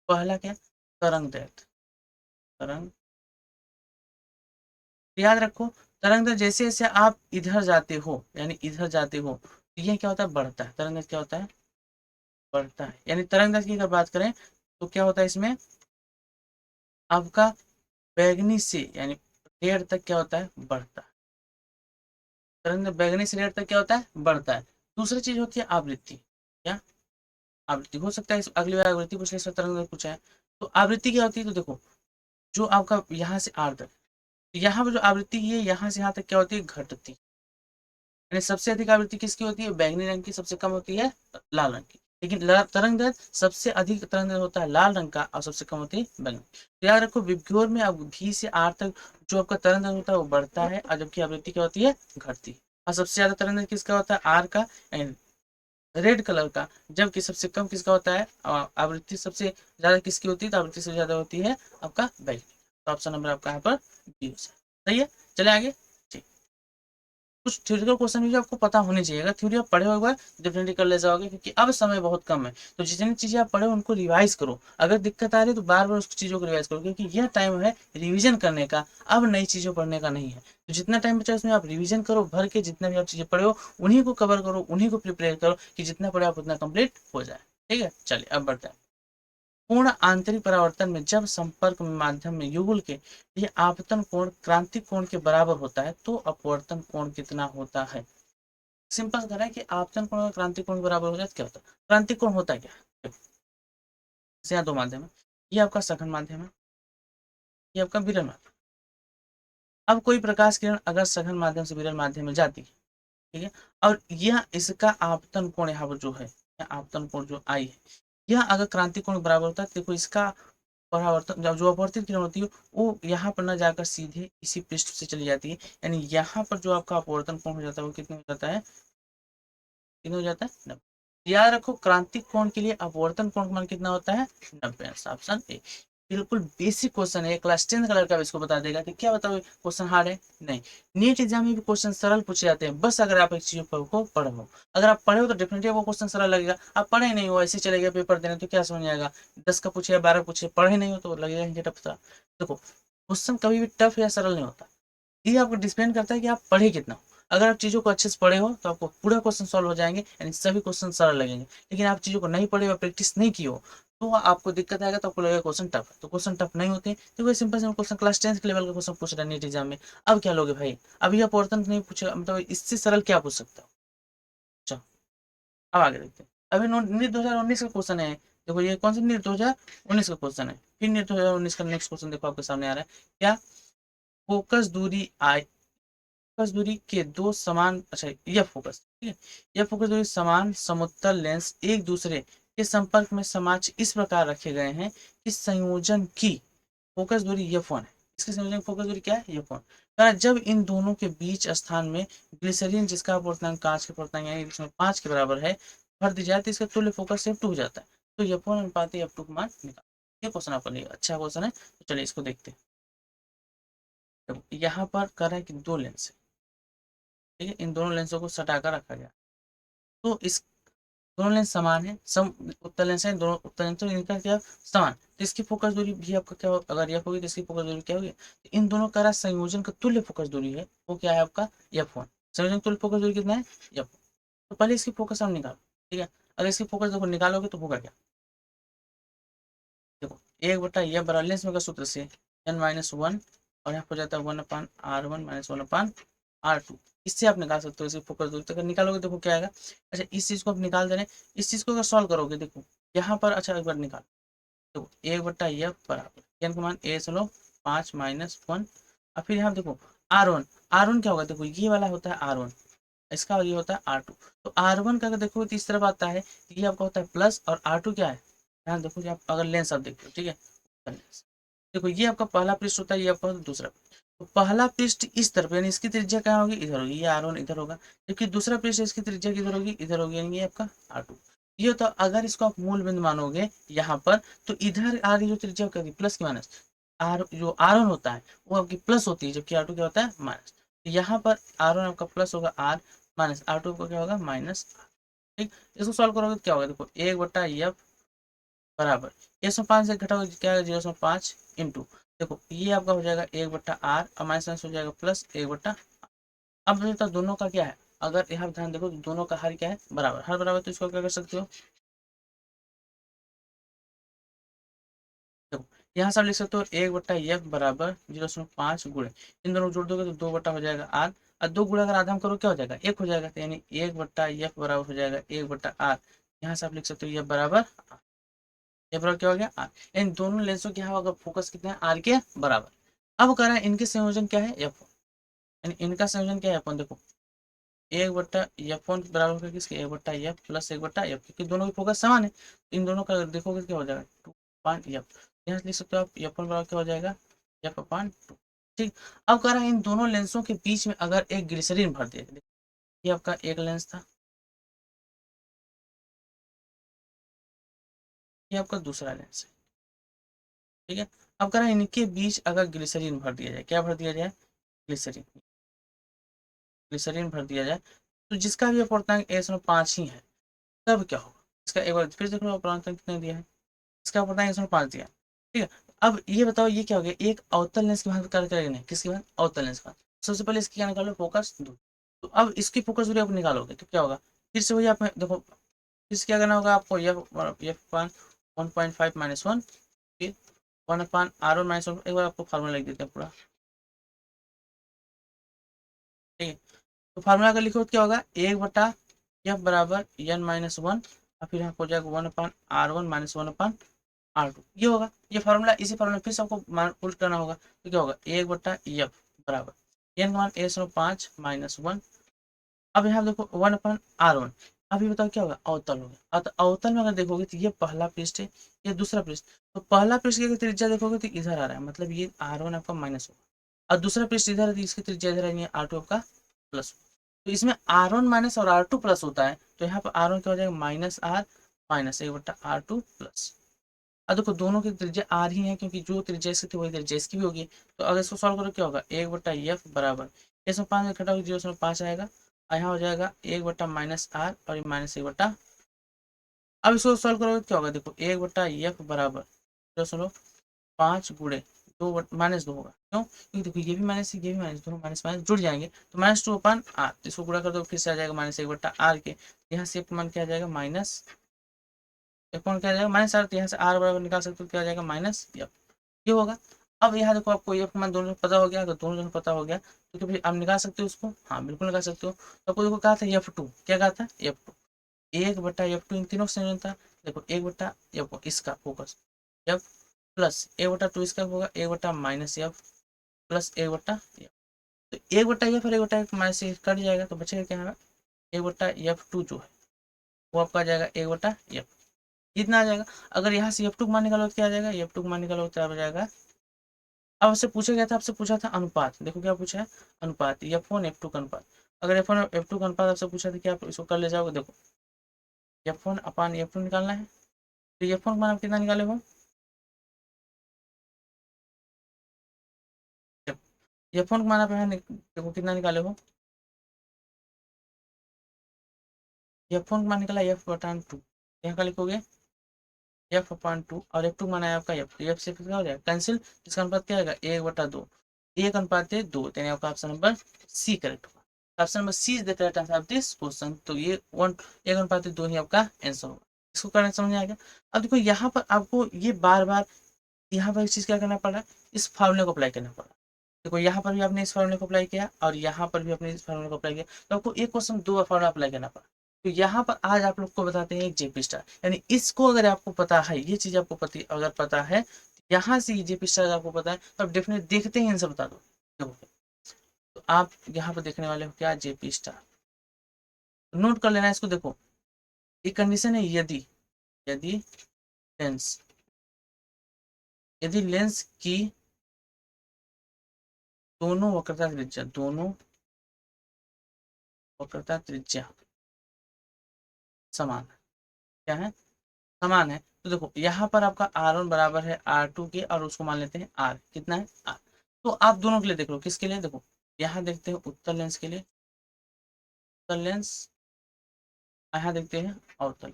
Speaker 1: पहला क्या, तरंग दैर्घ्य, तरंग, याद रखो तरंग दैर्घ्य जैसे जैसे आप इधर जाते हो, यानी इधर जाते हो, तो ये क्या होता है, बढ़ता है। तरंग दैर्घ्य क्या होता है, बढ़ता है। यानी तरंग दैर्घ्य की अगर बात करें तो क्या होता है इसमें, आपका बैगनी से यानी रेड तक क्या होता है, बढ़ता है। तरंग दैर्घ्य बैगनी से रेड तक क्या होता है, बढ़ता है। दूसरी चीज होती है आवृत्ति। क्या, आवृत्ति। हो सकता है अगली बार आवृत्ति पूछ ले, इस बार तरंग दैर्घ्य पूछा है। तो आवृत्ति क्या होती है, तो देखो जो आपका यहाँ से आर तक, यहाँ पर जो आवृत्ति है यहाँ से यहाँ तक क्या होती है, घटती। यानी सबसे अधिक आवृत्ति किसकी होती है, बैंगनी रंग की, सबसे कम होती है लाल रंग की। लेकिन तरंग दैर्घ्य सबसे अधिक तरंग दैर्घ्य होता है लाल रंग का, और सबसे कम होती है बैंगनी। तो याद रखो विभ्योर में अब भी से आर तक जो आपका तरंग दैर्घ्य होता है वो बढ़ता है, और जबकि आवृत्ति क्या होती है, घटती है। और सबसे ज्यादा तरंग दैर्घ्य किसका होता है, आर का, रेड कलर का। जबकि सबसे कम किसका होता है, आवृत्ति सबसे ज्यादा किसकी होती है, तो आवृत्ति सबसे ज्यादा होती है आपका बैंगनी। तो ऑप्शन नंबर आपका यहाँ पर बी हो जाए। सही है, चले आगे। ठीक, कुछ थ्योरेटिकल क्वेश्चन भी आपको पता होनी चाहिए। अगर थ्योरी आप पढ़े हुए डेफिनेटली कर ले जाओगे, क्योंकि अब समय बहुत कम है। तो जितनी चीजें आप पढ़े उनको रिवाइज करो। अगर दिक्कत आ रही है तो बार बार उस चीजों को रिवाइज करो, क्योंकि यह टाइम है रिवीजन करने का, अब नई चीजों पढ़ने का नहीं है। तो जितना टाइम बचा उसमें आप रिवीजन करो, भर के जितना भी आप चीजें पढ़े हो उन्हीं को कवर करो, उन्हीं को प्रिपेयर करो, कि जितना पढ़े आप उतना कंप्लीट हो जाए। ठीक है, चलिए अब बढ़ते हैं। पूर्ण आंतरिक परावर्तन में जब संपर्क में माध्यम में युगल के लिए आपतन कोण क्रांतिक कोण के बराबर होता है, तो अपवर्तन कोण कितना होता है। सिंपल कह रहा है कि आपतन कोण और क्रांतिक कोण के बराबर हो जाए तो क्या होता है। क्रांतिक कोण होता है क्या, जैसे यहाँ दो माध्यम है, ये आपका सघन माध्यम है, ये आपका विरल माध्यम। अब कोई प्रकाश किरण अगर सघन माध्यम से विरल माध्यम में जाती है, ठीक है, और यह इसका आपतन कोण यहाँ पर जो है, आपतन कोण जो आई है, यह अगर क्रांतिक कोण बराबर होता है, देखो इसका परावर्तन जब जो अपवर्तित किरण होती है वो यहाँ पर न जाकर सीधे इसी पृष्ठ से चली जाती है। यानी यहाँ पर जो आपका अपवर्तन कोण हो जाता है वो कितना हो जाता है, कितना हो जाता है, 90। याद रखो क्रांतिक कोण के लिए अपवर्तन कोण का मान कितना होता है, 90। ऑप्शन ए बिल्कुल बेसिक क्वेश्चन है, क्लास 10 का लड़का इसको बता देगा कि क्या बताओ क्वेश्चन हार्ड है, नहीं। नीट एग्जाम में भी क्वेश्चन सरल पूछे जाते हैं, बस अगर आप एक चीज को पढ़ो। अगर आप पढ़े हो तो डेफिनेटली वो क्वेश्चन सरल लगेगा। आप पढ़े नहीं हो, ऐसे चले गए पेपर देने, तो क्या समझ आएगा, 10 का पूछे या 12 पूछे, पढ़े नहीं हो तो लगेगा टफ था। देखो क्वेश्चन कभी भी टफ या सरल नहीं होता, ये आपको डिपेंड करता है कि आप पढ़े कितना हो। अगर आप चीज़ों को अच्छे से पढ़े हो तो आपको पूरा क्वेश्चन सॉल्व हो जाएंगे, यानी सभी क्वेश्चन सरल लगेंगे। लेकिन आप चीज़ों को नहीं पढ़े हो, प्रैक्टिस नहीं की हो, तो आपको दिक्कत आएगा, तो आपको लगेगा क्वेश्चन टफ है। तो क्वेश्चन टफ नहीं होते, तो वही सिंपल सिंपल क्वेश्चन क्लास 10 के लेवल का क्वेश्चन पूछ रहा है नीट एग्जाम में। अब क्या लोगे भाई, अभी आप औरतन नहीं पूछे, मतलब इससे सरल क्या पूछ सकता हो। चलो अब आगे देखते हैं। अभी नीट 2019 का क्वेश्चन है। देखो ये कौन सा नीट 2019 का क्वेश्चन है, फिर नीट 2019 का नेक्स्ट क्वेश्चन देखो आपके सामने आ रहा है। क्या, फोकस दूरी आई, फोकस दूरी के दो समान, अच्छा यह फोकस, ठीक है, यह फोकस दूरी समान समतल लेंस एक दूसरे के संपर्क में समाज इस प्रकार रखे गए हैं कि संयोजन की फोकस दूरी F1 है। इसके संयोजन की फोकस दूरी क्या है, F1। जब इन दोनों के बीच स्थान में ग्लिसरीन जिसका अपवर्तनांक कांच के अपवर्तनांक यानी इसमें 5 के बराबर है, भर दी जाए तो इसका तुल्य फोकस F2 हो जाता है। तो F1 अनुपात F2 का मान निकाल। ये क्वेश्चन आपका लिए अच्छा क्वेश्चन है, तो चलिए इसको देखते हैं। तो यहाँ पर कर रहा है कि दो लेंस है, ठीक है, इन दोनों लेंसों को सटाकर रखा गया। तो इस दोनों लेंस समान है, सम उत्तल लेंस है, दोनों उत्तल लेंस, तो इनका क्या समान, तो इसकी फोकस दूरी भी आपका क्या होगा, अगर F होगी तो इसकी फोकस दूरी क्या होगी, तो इन दोनों का संयोजन का तुल्य फोकस दूरी है वो क्या है आपका F1। संयोजन तुल्य फोकस दूरी कितना है F। तो पहले इसकी फोकस हम निकालो, ठीक है। अगर इसकी फोकस देखो निकालोगे तो होगा क्या, देखो एक बटा F बराबर लेंस में का सूत्र से n-1 और यहाँ पर जाता है 1/r1 - 1/r2। इससे आप निकाल सकते हो इसकी फोकस दूरी, तो अगर निकालोगे देखो क्या आएगा। अच्छा इस चीज को आप निकाल दे रहे हैं, इस चीज को अगर सॉल्व करोगे देखो यहाँ पर, अच्छा एक बार निकाल, देखो एक बटा F बराबर n का मान A/5 - 1 और फिर यहाँ देखो R1, R1 क्या होगा, देखो ये वाला होता है R1, इसका और ये होता है R2। तो R1 का अगर देखो तो इस तरफ आता है, तो ये आपका होता है प्लस, और R2 क्या है, यहाँ देखो जी आप अगर लेंस आप देखते हो, ठीक है, लेंस देखो ये आपका पहला पृष्ठ होता है, ये आपका दूसरा। तो पहला पृष्ठ इस तरफ यानी इसकी त्रिज्या क्या होगी, इधर होगी, ये R1 इधर होगा, जबकि दूसरा पृष्ठ इसकी त्रिज्या किधर होगी, इधर होगी, यानी ये आपका R2। ये तो अगर इसको आप मूल बिंदु मानोगे यहाँ पर, तो इधर आ रही जो त्रिज्या क्या होगी प्लस की माइनस, आर जो R1 होता है वो आपकी प्लस होती है, जबकि R2 क्या होता है माइनस। तो यहाँ पर R1 आपका प्लस होगा, R माइनस R2 को क्या होगा माइनस। ठीक, इसको सॉल्व करोगे तो क्या होगा, देखो एक बटा F बराबर 105 से घटाओ क्या है 0.5 इंटू, देखो ये आपका हो जाएगा एक बट्टा आर और माइनस माइनस हो जाएगा प्लस एक बट्टा। अब तो दोनों का क्या है, अगर यहाँ ध्यान देखो तो दोनों का हर क्या है बराबर, हर बराबर, तो इसको क्या कर सकते हो, देखो यहाँ से आप लिख सकते हो एक बट्टा F बराबर 0.5 गुणे, इन दोनों को जोड़ दोगे तो 2 बट्टा हो जाएगा आर, और 2 गुणा अगर आधा हम करो क्या हो जाएगा, एक हो जाएगा, तो यानी एक बट्टा F बराबर हो जाएगा एक बट्टा आर। यहाँ से आप लिख सकते हो F बराबर, ये बराबर क्या हो गया आर। इन दोनों लेंसों के यहाँ अगर फोकस कितना है आर के बराबर। अब कह रहा है इनके संयोजन क्या है F1, यानी इनका संयोजन क्या है F1, देखो एक बट्टा F1 बराबर होगा किसके, एक बट्टा F प्लस एक बट्टा F, क्योंकि दोनों की फोकस समान है, इन दोनों का देखोगे क्या हो जाएगा 2/F। यहाँ से लिख सकते हो आप F1 बराबर क्या हो जाएगा F/2। ठीक, अब कह रहा है इन दोनों लेंसों के बीच में अगर एक ग्लिसरीन भर दिया, ये आपका एक लेंस था, ये आपका दूसरा लेंस है, ठीक है। अब कह रहा है इनके बीच अगर ग्लिसरीन भर दिया जाए, क्या भर दिया जाए, ग्लिसरीन, ग्लिसरीन भर दिया जाए, तो जिसका भी अपूर्णांक 1.5 ही है, तब क्या होगा, इसका एक बार फिर देख लो अपूर्णांक कितने दिया है, इसका अपूर्णांक 1.5 दिया, ठीक है। अब ये बताओ ये क्या हो गया, एक अवतल लेंस की बात कार्य करेगा नहीं, किसकी बात, अवतल लेंस का। सबसे पहले इसकी क्या निकालो, फोकस दूरी। तो अब इसकी फोकस दूरी आप निकालोगे तो क्या होगा, फिर से वही आप देखो, फिर से क्या करना होगा आपको, एफ 1.5 - 1, फिर 1/R1 - 1, एक बार आपको फार्मूला लिख देते हैं पूरा, ठीक है। तो फार्मूला अगर लिखो तो क्या होगा, एक बटा एफ बराबर n-1 और फिर यहाँ हो जाएगा 1/R1 - 1/R2, ये होगा ये फार्मूला। इसी फार्मूला फिर से आपको उल्ट करना होगा, तो क्या होगा एक बटा एफ बराबर n का मान 1/5 - 1। अब यहाँ देखो 1/R1, अभी बताओ क्या होगा, अवतल हो गया। अवतल में अगर देखोगे तो ये पहला पृष्ठ है, ये दूसरा पृष्ठ, तो पहला पृष्ठ की अगर त्रिज्या देखोगे तो इधर आ रहा है, मतलब ये R1 आपका माइनस होगा, और दूसरा पृष्ठ इधर है तो इसकी त्रिज्या इधर है, R2 आपका प्लस। तो इसमें R1 माइनस और R2 प्लस होता है, तो यहाँ पर R1 क्या हो जाएगा माइनस आर माइनस एक बट्टा R2 प्लस। अब देखो दोनों की त्रिज्या आर ही है, क्योंकि जो त्रिज्या इसकी थी वही त्रिज्या इसकी भी होगी। तो अगर इसको सॉल्व करो क्या होगा, एक बट्टा एफ बराबर इसमें 5 में घटा 0.5 आएगा, और यहाँ हो जाएगा एक बट्टा माइनस आर और ये माइनस एक बट्टा। अब इसको सॉल्व करोगे तो क्या होगा, देखो एक बट्टा एफ बराबर 0.5 गुणे दो माइनस दो होगा, क्यों, क्योंकि देखो ये भी माइनस ये भी माइनस, दोनों माइनस माइनस जुड़ जाएंगे, तो -2/r, तो इसको गुणा कर दो फिर से आ जाएगा माइनस एक बट्टा आर के, यहाँ से मान क्या आ जाएगा माइनस एक पॉइंट क्या आ जाएगा माइनस आर, तो यहाँ से आर बराबर निकाल सकते हो क्या आ जाएगा माइनस एफ, ये होगा। अब यहाँ देखो आपको एफ मान दोनों पता हो गया, तो दोनों जन पता हो गया, तो फिर आप निकाल सकते हो उसको, हाँ बिल्कुल निकाल सकते हो। तो आपको देखो कहा था F2, क्या कहा था F2, एक बट्टा F2 इन तीनों का संयोजन था, देखो एक बट्टा F इसका फोकस F प्लस एक बट्टा टू इसका होगा एक बट्टा माइनस F प्लस एक बट्टा F। तो एक बट्टा F और एक बट्टा माइनस से कट जाएगा, तो बचेगा क्या है एक बट्टा F2 जो है वो आपका आ जाएगा एक बट्टा F, कितना आ जाएगा। अगर यहाँ से F2 का मान निकालो तो क्या आ जाएगा, F2 का मान निकालो तो क्या हो जाएगा। अब आपसे पूछा गया था, आपसे पूछा था अनुपात, देखो क्या पूछा है अनुपात F1 F2 का अनुपात। अगर F1 F2 का अनुपात आपसे पूछा था कि आप इसको कर ले जाओगे, देखो F1 अपान F2 निकालना है। तो F1 का मान आप कितना निकाले हो, F1 का मान आप यहाँ देखो कितना निकाले हो, F1 का मान निकाला F बटान 2, यहाँ का लिखोगे F/2 और F2 माना है आपका F, तो F से कितना हो जाएगा कैंसिल, इसका अनुपात क्या आएगा 1/2, 1:2, यानी आपका ऑप्शन नंबर सी करेक्ट होगा। Option number C is the correct answer of this question. तो ये 1:2 ही आपका आंसर होगा। इसको करना समझ में आ गया। अब देखो यहाँ पर आपको ये बार बार यहाँ पर एक चीज क्या करना पड़ रहा है, इस फॉर्मूले को अप्लाई करना पड़ रहा है। देखो यहाँ पर भी आपने इस फॉर्मूले को अप्लाई किया और यहाँ पर भी आपने इस फॉर्मूले को अप्लाई किया, तो आपको एक क्वेश्चन दो बार फॉर्मूला अप्लाई करना पड़ा। तो यहाँ पर आज आप लोग को बताते हैं एक जेपी स्टार, यानी इसको अगर आपको पता है, ये चीज आपको अगर पता है, यहाँ से ये जेपी स्टार आपको पता है, तो आप डेफिनेट देखते ही आंसर बता दो। देखो तो आप यहाँ पर देखने वाले हो क्या, जेपी स्टार, नोट कर लेना इसको। देखो एक कंडीशन है, यदि यदि लेंस यदि लेंस की दोनों वक्रता त्रिज्या समान है, क्या है, समान है। तो देखो यहाँ पर आपका R1 बराबर है R2 के, और उसको मान लेते हैं R, कितना है R। तो आप दोनों के लिए देख लो, किसके लिए, देखो यहाँ देखते हैं उत्तल लेंस के लिए, उत्तल लेंस, यहाँ देखते हैं अवतल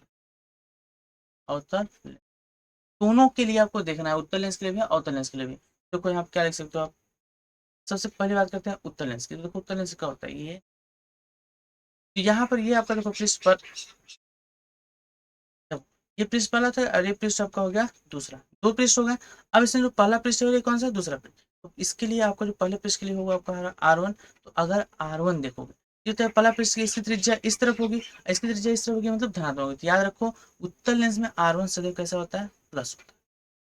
Speaker 1: अवतल लेंस। दोनों के लिए आपको देखना है, उत्तल लेंस के लिए भी अवतल लेंस के लिए भी। देखो यहाँ क्या लिख सकते हो आप, सबसे पहली बात करते हैं उत्तल लेंस की। तो देखो उत्तल लेंस क्या होता है, ये तो यहाँ पर ये आपका देखो पृष्ठ पर, ये पृष्ठ पहला था और ये पृष्ठ आपका हो गया दूसरा, दो पृष्ठ हो गए। अब इसमें जो पहला पृष्ठ है कौन सा, दूसरा पृष्ठ। तो इसके लिए आपका जो पहले पृष्ठ के लिए होगा आपका R1। तो अगर R1 देखोगे, ये तो पहला पृष्ठ की इसकी त्रिज्या इस तरफ होगी, इसकी त्रिज्या इस तरफ होगी, मतलब धनात्मक होगी। तो याद रखो उत्तल लेंस में R1 सदैव कैसा होता है, प्लस होता है।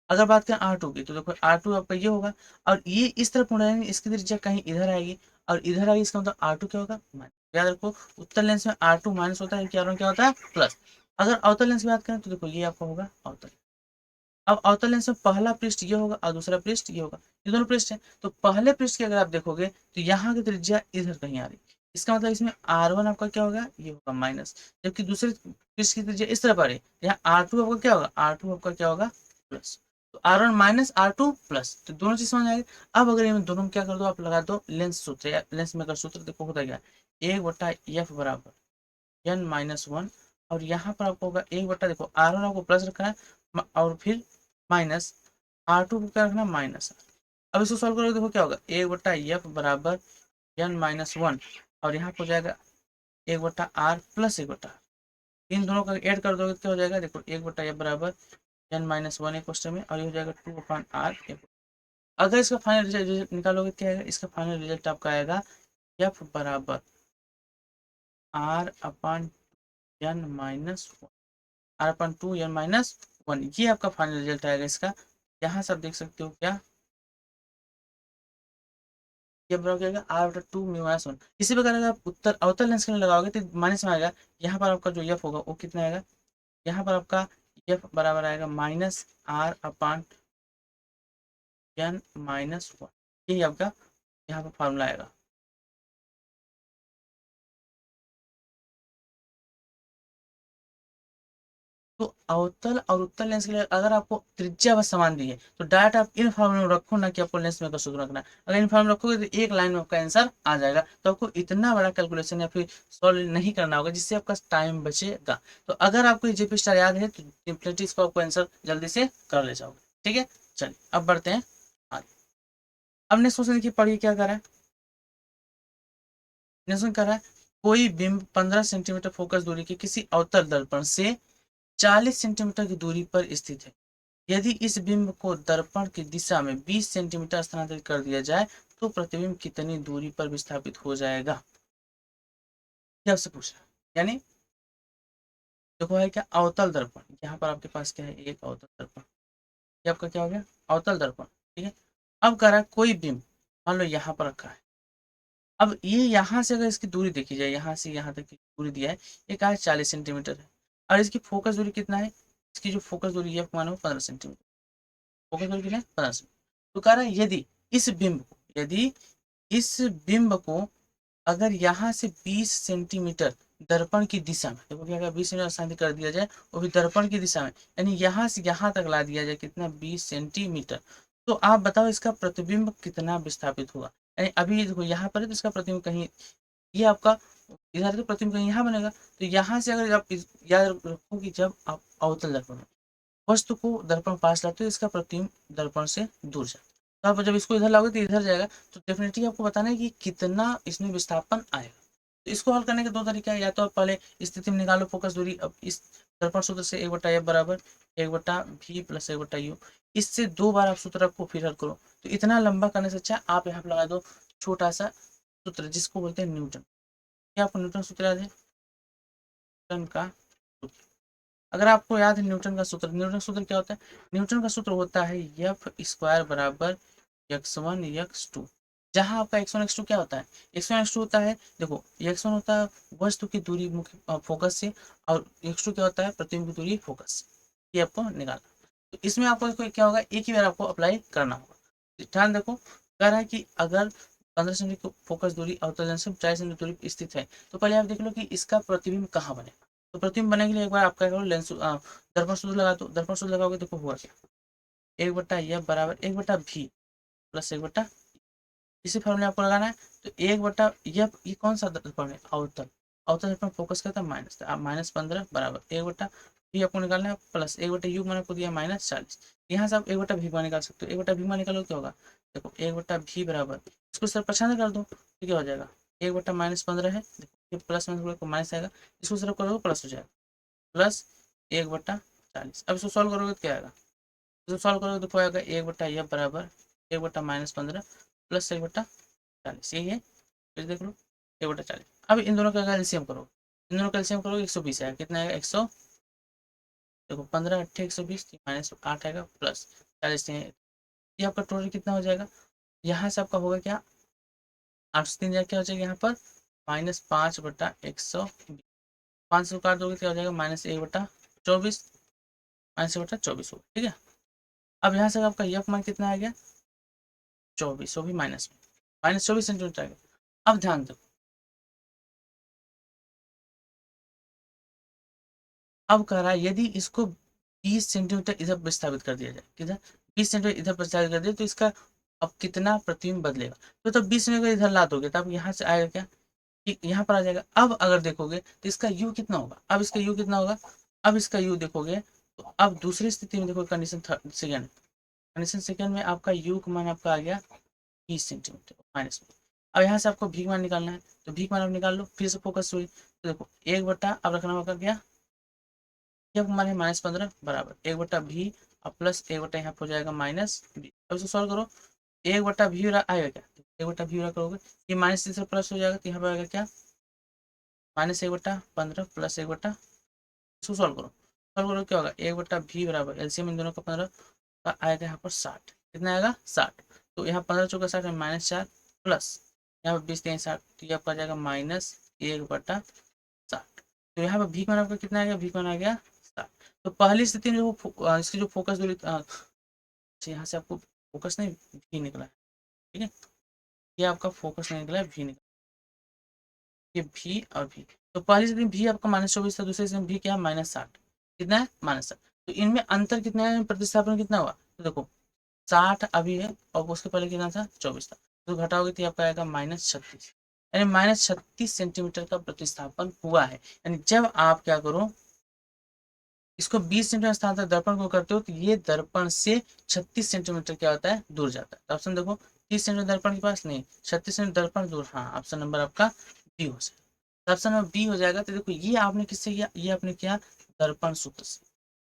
Speaker 1: अगर बात करें R2 की, तो देखो R2 आपका ये होगा, और ये इस तरफ मुड़ा है, इसकी त्रिज्या कहीं इधर आएगी और इधर आएगी, इसका मतलब R2 क्या होगा, माइनस। याद रखो उत्तल लेंस में R2 माइनस होता है, R1 क्या होता है, प्लस। अगर अवतल लेंस की बात करें तो देखो ये आपका होगा अवतल। अब अवतल लेंस में पहला पृष्ठ ये होगा और दूसरा पृष्ठ ये होगा, ये दोनों पृष्ठ है। तो पहले पृष्ठ की अगर आप देखोगे तो यहाँ की त्रिज्या इधर कहीं आ रही, इसका मतलब इसमें R1 आपका क्या होगा, ये होगा माइनस, जबकि दूसरे पृष्ठ की त्रिज्या इस तरफ आ रही है, यहाँ R2 आपका क्या होगा, R2 आपका क्या होगा, प्लस। तो R1 माइनस R2 प्लस, तो दोनों चीज समझ आएगी। अब अगर इन दोनों में क्या कर दो, आप लगा दो लेंस सूत्र, या लेंस मेकर सूत्र। देखो होता क्या, 1/f बराबर n-1, और यहाँ पर आपको होगा 1/, देखो R1 आपको प्लस रखना है, और फिर माइनस R2 को क्या रखना, माइनस। अब इसको सॉल्व करोगे, देखो क्या होगा, 1/f बराबर n-1, और यहाँ पर हो जाएगा 1/r प्लस 1/r। इन दोनों का ऐड कर दोगे तो क्या हो जाएगा, देखो 1/f बराबर n-1 एक क्वेश्चन में, और ये हो जाएगा 2/r। अगर इसका फाइनल रिजल्ट निकालोगे क्या आएगा, इसका फाइनल रिजल्ट आपका आएगा f बराबर r/n-1, r/2n-1, ये आपका फाइनल रिजल्ट आएगा इसका। यहाँ से आप देख सकते हो क्या, ये बराबर क्या आएगा, r/2 - 1। इसी प्रकार अगर आप उत्तर अवतल लेंस के लिए लगाओगे तो माइनस में आएगा। यहाँ पर आपका जो f होगा वो कितना आएगा, यहाँ पर आपका f बराबर आएगा -r/n-1, यही आपका यहाँ पर फॉर्मूला आएगा। तो अवतल और उत्तल लेंस के लिए अगर आपको त्रिज्या बस समान दी है, तो डायरेक्ट आप इन फॉर्मूले में रखो ना कि आपको लेंस मेकर सूत्र रखना है। अगर इन फॉर्मूले रखोगे तो एक लाइन में आपका आंसर आ जाएगा, तो आपको इतना बड़ा कैलकुलेशन या फिर सॉल्व नहीं करना होगा, जिससे आपका टाइम बचेगा। तो अगर आपको जेपी स्टार याद है तो सिंपलिटी इसको आपको आंसर जल्दी से कर ले जाओगे। ठीक है, चलिए अब बढ़ते हैं आगे। अब नेक्स्ट क्वेश्चन देखिए, पढ़िए क्या कर रहा है। नेक्स्ट कर रहा है, कोई बिंब 15 सेंटीमीटर फोकस दूरी के किसी अवतल दर्पण से 40 सेंटीमीटर की दूरी पर स्थित है। यदि इस बिंब को दर्पण की दिशा में 20 सेंटीमीटर स्थानांतरित कर दिया जाए तो प्रतिबिंब कितनी दूरी पर विस्थापित हो जाएगा, ये आपसे पूछ रहा है। यानी देखो है क्या, अवतल दर्पण, यहाँ पर आपके पास क्या है, एक अवतल दर्पण, ये आपका क्या हो गया, अवतल दर्पण। ठीक है, अब कह रहा है कोई बिंब मान लो यहाँ पर रखा है। अब ये यहाँ से अगर इसकी दूरी देखी जाए, यहाँ से यहाँ तक की दूरी दिया है, ये कहा है 40 सेंटीमीटर है, और इसकी फोकस दूरी कितना है, इसकी जो फोकस दूरी है मानो 15 सेंटीमीटर, फोकस दूरी कितना है 15 सेंटीमीटर। तो कह रहा है यदि इस बिंब को अगर यहाँ से 20 सेंटीमीटर दर्पण की दिशा में, देखो क्या 20 सेंटीमीटर स्थानांतरित कर दिया जाए, वो भी दर्पण की दिशा में, यानी यहाँ से यहाँ तक ला दिया जाए, कितना 20 सेंटीमीटर। तो आप बताओ इसका प्रतिबिंब कितना विस्थापित हुआ। यानी अभी देखो यहाँ पर है तो इसका प्रतिबिंब कहीं, ये आपका इधर, तो प्रतिबिंब कहीं यहाँ बनेगा। तो यहाँ से अगर आप याद रखो कि जब आप अवतल दर्पण में वस्तु को दर्पण पास लाते हो, इसका प्रतिबिंब दर्पण से दूर जाए। तो आप जब इसको इधर लाओगे तो इधर जाएगा, तो डेफिनेटली आपको बताना है कि कितना इसमें विस्थापन आएगा। तो इसको हल करने के दो तरीका है, या तो आप पहले स्थिति में निकालो फोकस दूरी। अब इस दर्पण सूत्र से 1/f बराबर 1/v प्लस 1/u, इससे 2 बार आप सूत्र रखो फिर हल करो। तो इतना लंबा करने से अच्छा आप यहाँ पर लगा दो छोटा सा सूत्र, जिसको बोलते हैं न्यूटन। क्या आपको न्यूटन सूत्र याद है? न्यूटन का सूत्र, अगर आपको याद है न्यूटन का सूत्र, न्यूटन सूत्र क्या होता है? न्यूटन का सूत्र होता है एफ स्क्वायर बराबर x1 x2। जहां आपका x1 x2 क्या होता है? x1 x2 होता है, देखो x1 होता है वस्तु की दूरी मुख्य फोकस से, और x2 क्या होता है? प्रतिबिंब की दूरी फोकस से। ये आपको निकालना। तो इसमें आपको इसको क्या होगा, एक ही बार आपको अप्लाई करना होगा। ध्यान देखो, कह रहा है कि अगर 15 सेंटीमीटर फोकस दूरी अवतल से 40 सेंटीमीटर दूरी स्थित है, तो पहले आप देख लो कि इसका प्रतिबिंब कहाँ बनेगा। तो प्रतिबिंब बनाने के लिए एक बार आप क्या करो, लेंस दर्पण सूत्र लगा दो। दर्पण सूत्र लगाओगे देखो हुआ क्या, 1/f बराबर 1/v प्लस 1/, इसी फॉर्मूले आपको लगाना है। तो 1/f, ये कौन सा दर्पण है? अवतल। अवतल दर्पण फोकस करता है माइनस, तो आप -15 बराबर 1/v आपको निकालना है प्लस 1/u मैंने आपको दिया -40। यहाँ से आप 1/v मान निकाल सकते हो। 1/v मान निकालो क्या होगा, देखो 1/v बराबर, इसको सर पछाना कर दो तो क्या हो जाएगा, 1/-15 है, देखो प्लस में माइनस आएगा, इसको सिर्फ करोगे प्लस हो जाएगा, प्लस 1/40। अब इसको सॉल्व करोगे तो क्या आएगा, इसको सॉल्व करोगे तो क्या आएगा, 1/f बराबर 1/-15 प्लस 1/40, यही है। फिर देख लो 1/40। अब इन दोनों का एलसीएम करो, इन दोनों का एलसीएम करोगे 120 आएगा, कितना आएगा 100, देखो 15 8 120, -8 आएगा प्लस 40, ये आपका टोटल कितना हो जाएगा। यहाँ से आपका होगा क्या, 803 क्या हो जाएगा यहाँ पर, -5/120, 5 से काट दोगे क्या हो जाएगा, -1/24, -1/24 होगा, ठीक है। अब यहाँ से आपका यफ मान कितना आ गया, 24, वो भी माइनस में, -24 सेंटीमीटर आ गया। अब ध्यान दो, अब कह रहा है यदि इसको 20 सेंटीमीटर इधर विस्थापित कर दिया जाए, किधर 20 सेंटीमीटर इधर विस्थापित कर दिया, तो इसका अब कितना प्रतिबिंब बदलेगा। तो 20 सेंटीमीटर इधर ला दोगे तो अब यहाँ से आएगा क्या, यहाँ पर आ जाएगा। अब अगर देखोगे तो इसका यू कितना होगा, अब इसका यू कितना होगा, अब इसका यू देखोगे तो अब दूसरी स्थिति में देखो, कंडीशन सेकेंड, कंडीशन सेकेंड में आपका यू का मान आपका आ गया 20 सेंटीमीटर माइनस में। अब यहाँ से आपको भीख मान निकालना है, तो भीख मान आप निकाल लो, फिर से फोकस हुई तो देखो 1/, अब रखना होगा क्या, यह मान है -15 बराबर 1/v प्लस 1/, यहाँ पर हो जाएगा -v। अब इसको सॉल्व करो, 1/v आएगा क्या, 1/v करोगे, ये माइनस से प्लस हो जाएगा, तो यहाँ पर आएगा क्या, -1/15 प्लस 1/, इसको सॉल्व करो, सॉल्व करो क्या होगा, 1/v बराबर एलसीएम इन दोनों का 15 का आएगा यहाँ पर 60, कितना आएगा 60। तो यहाँ 15 चौका 60 में -4 प्लस यहाँ पर 20 3 60, तो ये आपका आ जाएगा -1/60। तो यहाँ पर भीख मान आपका कितना आ गया, भीख मान आ गया 60। तो पहली स्थिति में जो इसकी जो फोकस दूरी, यहाँ से आपको फोकस नहीं भी निकला है, ठीक है, ये आपका फोकस नहीं निकला है, भी निकला, ये भी और भी। तो पहली स्थिति में भी आपका -24 था, दूसरी स्थिति में भी क्या, -60, कितना है -60। तो इनमें अंतर कितना है, प्रतिस्थापन कितना हुआ, तो देखो 60 अभी है और उसके पहले कितना था, 24 था, तो घटाओगे तो आपका आएगा -36, यानी -36 सेंटीमीटर का प्रतिस्थापन हुआ है। यानी जब आप क्या करो, इसको 20 सेंटीमीटर स्थान तक दर्पण को करते हो, तो ये दर्पण से 36 सेंटीमीटर क्या होता है, दूर जाता है। तो ऑप्शन देखो 30 सेंटीमीटर दर्पण के पास नहीं, 36 सेंटीमीटर दर्पण दूर, हाँ ऑप्शन नंबर आपका बी हो जाएगा। ऑप्शन नंबर बी हो जाएगा। तो देखो ये आपने किससे किया, ये आपने किया दर्पण सूत्र से,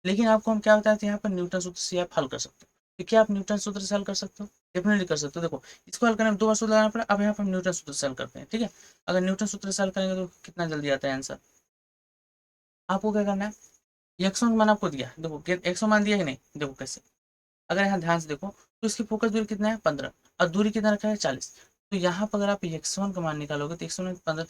Speaker 1: लेकिन आपको हम क्या बताते हैं, यहाँ पर न्यूटन सूत्र से आप हल कर सकते हो। तो क्या आप न्यूटन सूत्र से हल कर सकते हो, डेफिनेटली कर सकते हो। देखो इसको हल करने में 2 बार सूत्र लगाना पड़ा, अब यहाँ पर हम न्यूटन सूत्र से हल करते हैं, ठीक है। अगर न्यूटन सूत्र से हल करेंगे तो कितना जल्दी आता है आंसर। आपको क्या करना है, x1 मान आपको दिया, देखो x1 मान दिया कि नहीं, देखो कैसे, अगर यहाँ ध्यान से देखो तो इसकी फोकस दूरी कितना है 15, और दूरी कितना रखा है 40। तो यहाँ पर अगर आप x1 का मान निकालोगे तो x1 15,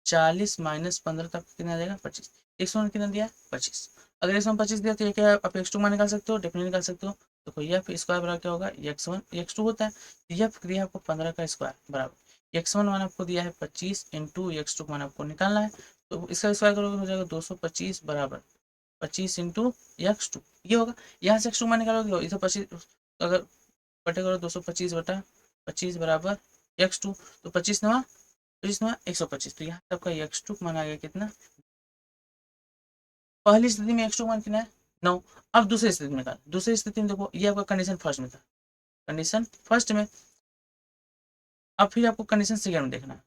Speaker 1: 40 -15 तक कितना आ जाएगा 25, x1 कितना दिया 25। अगर x1 25 दिया तो ये क्या है, आप x2 मान निकाल सकते हो, डेफिनेटली निकाल सकते हो। देखो ये स्क्वायर बराबर क्या होगा, x1 x2 होता है, ये दिया आपको 15 का स्क्वायर बराबर x1 मान आपको दिया है 25 इंटू x2 मान आपको निकालना है, तो इसका स्क्वायर करोगे हो जाएगा 225 बराबर 25 इंटू x2, ये होगा। यहाँ से x2 मान निकालोगे इधर 25 अगर बटे करो 225 बटा 25 बराबर x2, तो 25 नवा 125, तो यहाँ से आपका x2 मान आ गया कितना, पहली स्थिति में x2 मान कितना है 9। अब दूसरी स्थिति में निकाल, दूसरी स्थिति में देखो ये आपका कंडीशन फर्स्ट में था, कंडीशन फर्स्ट में, अब फिर आपको कंडीशन सेकंड में देखना है।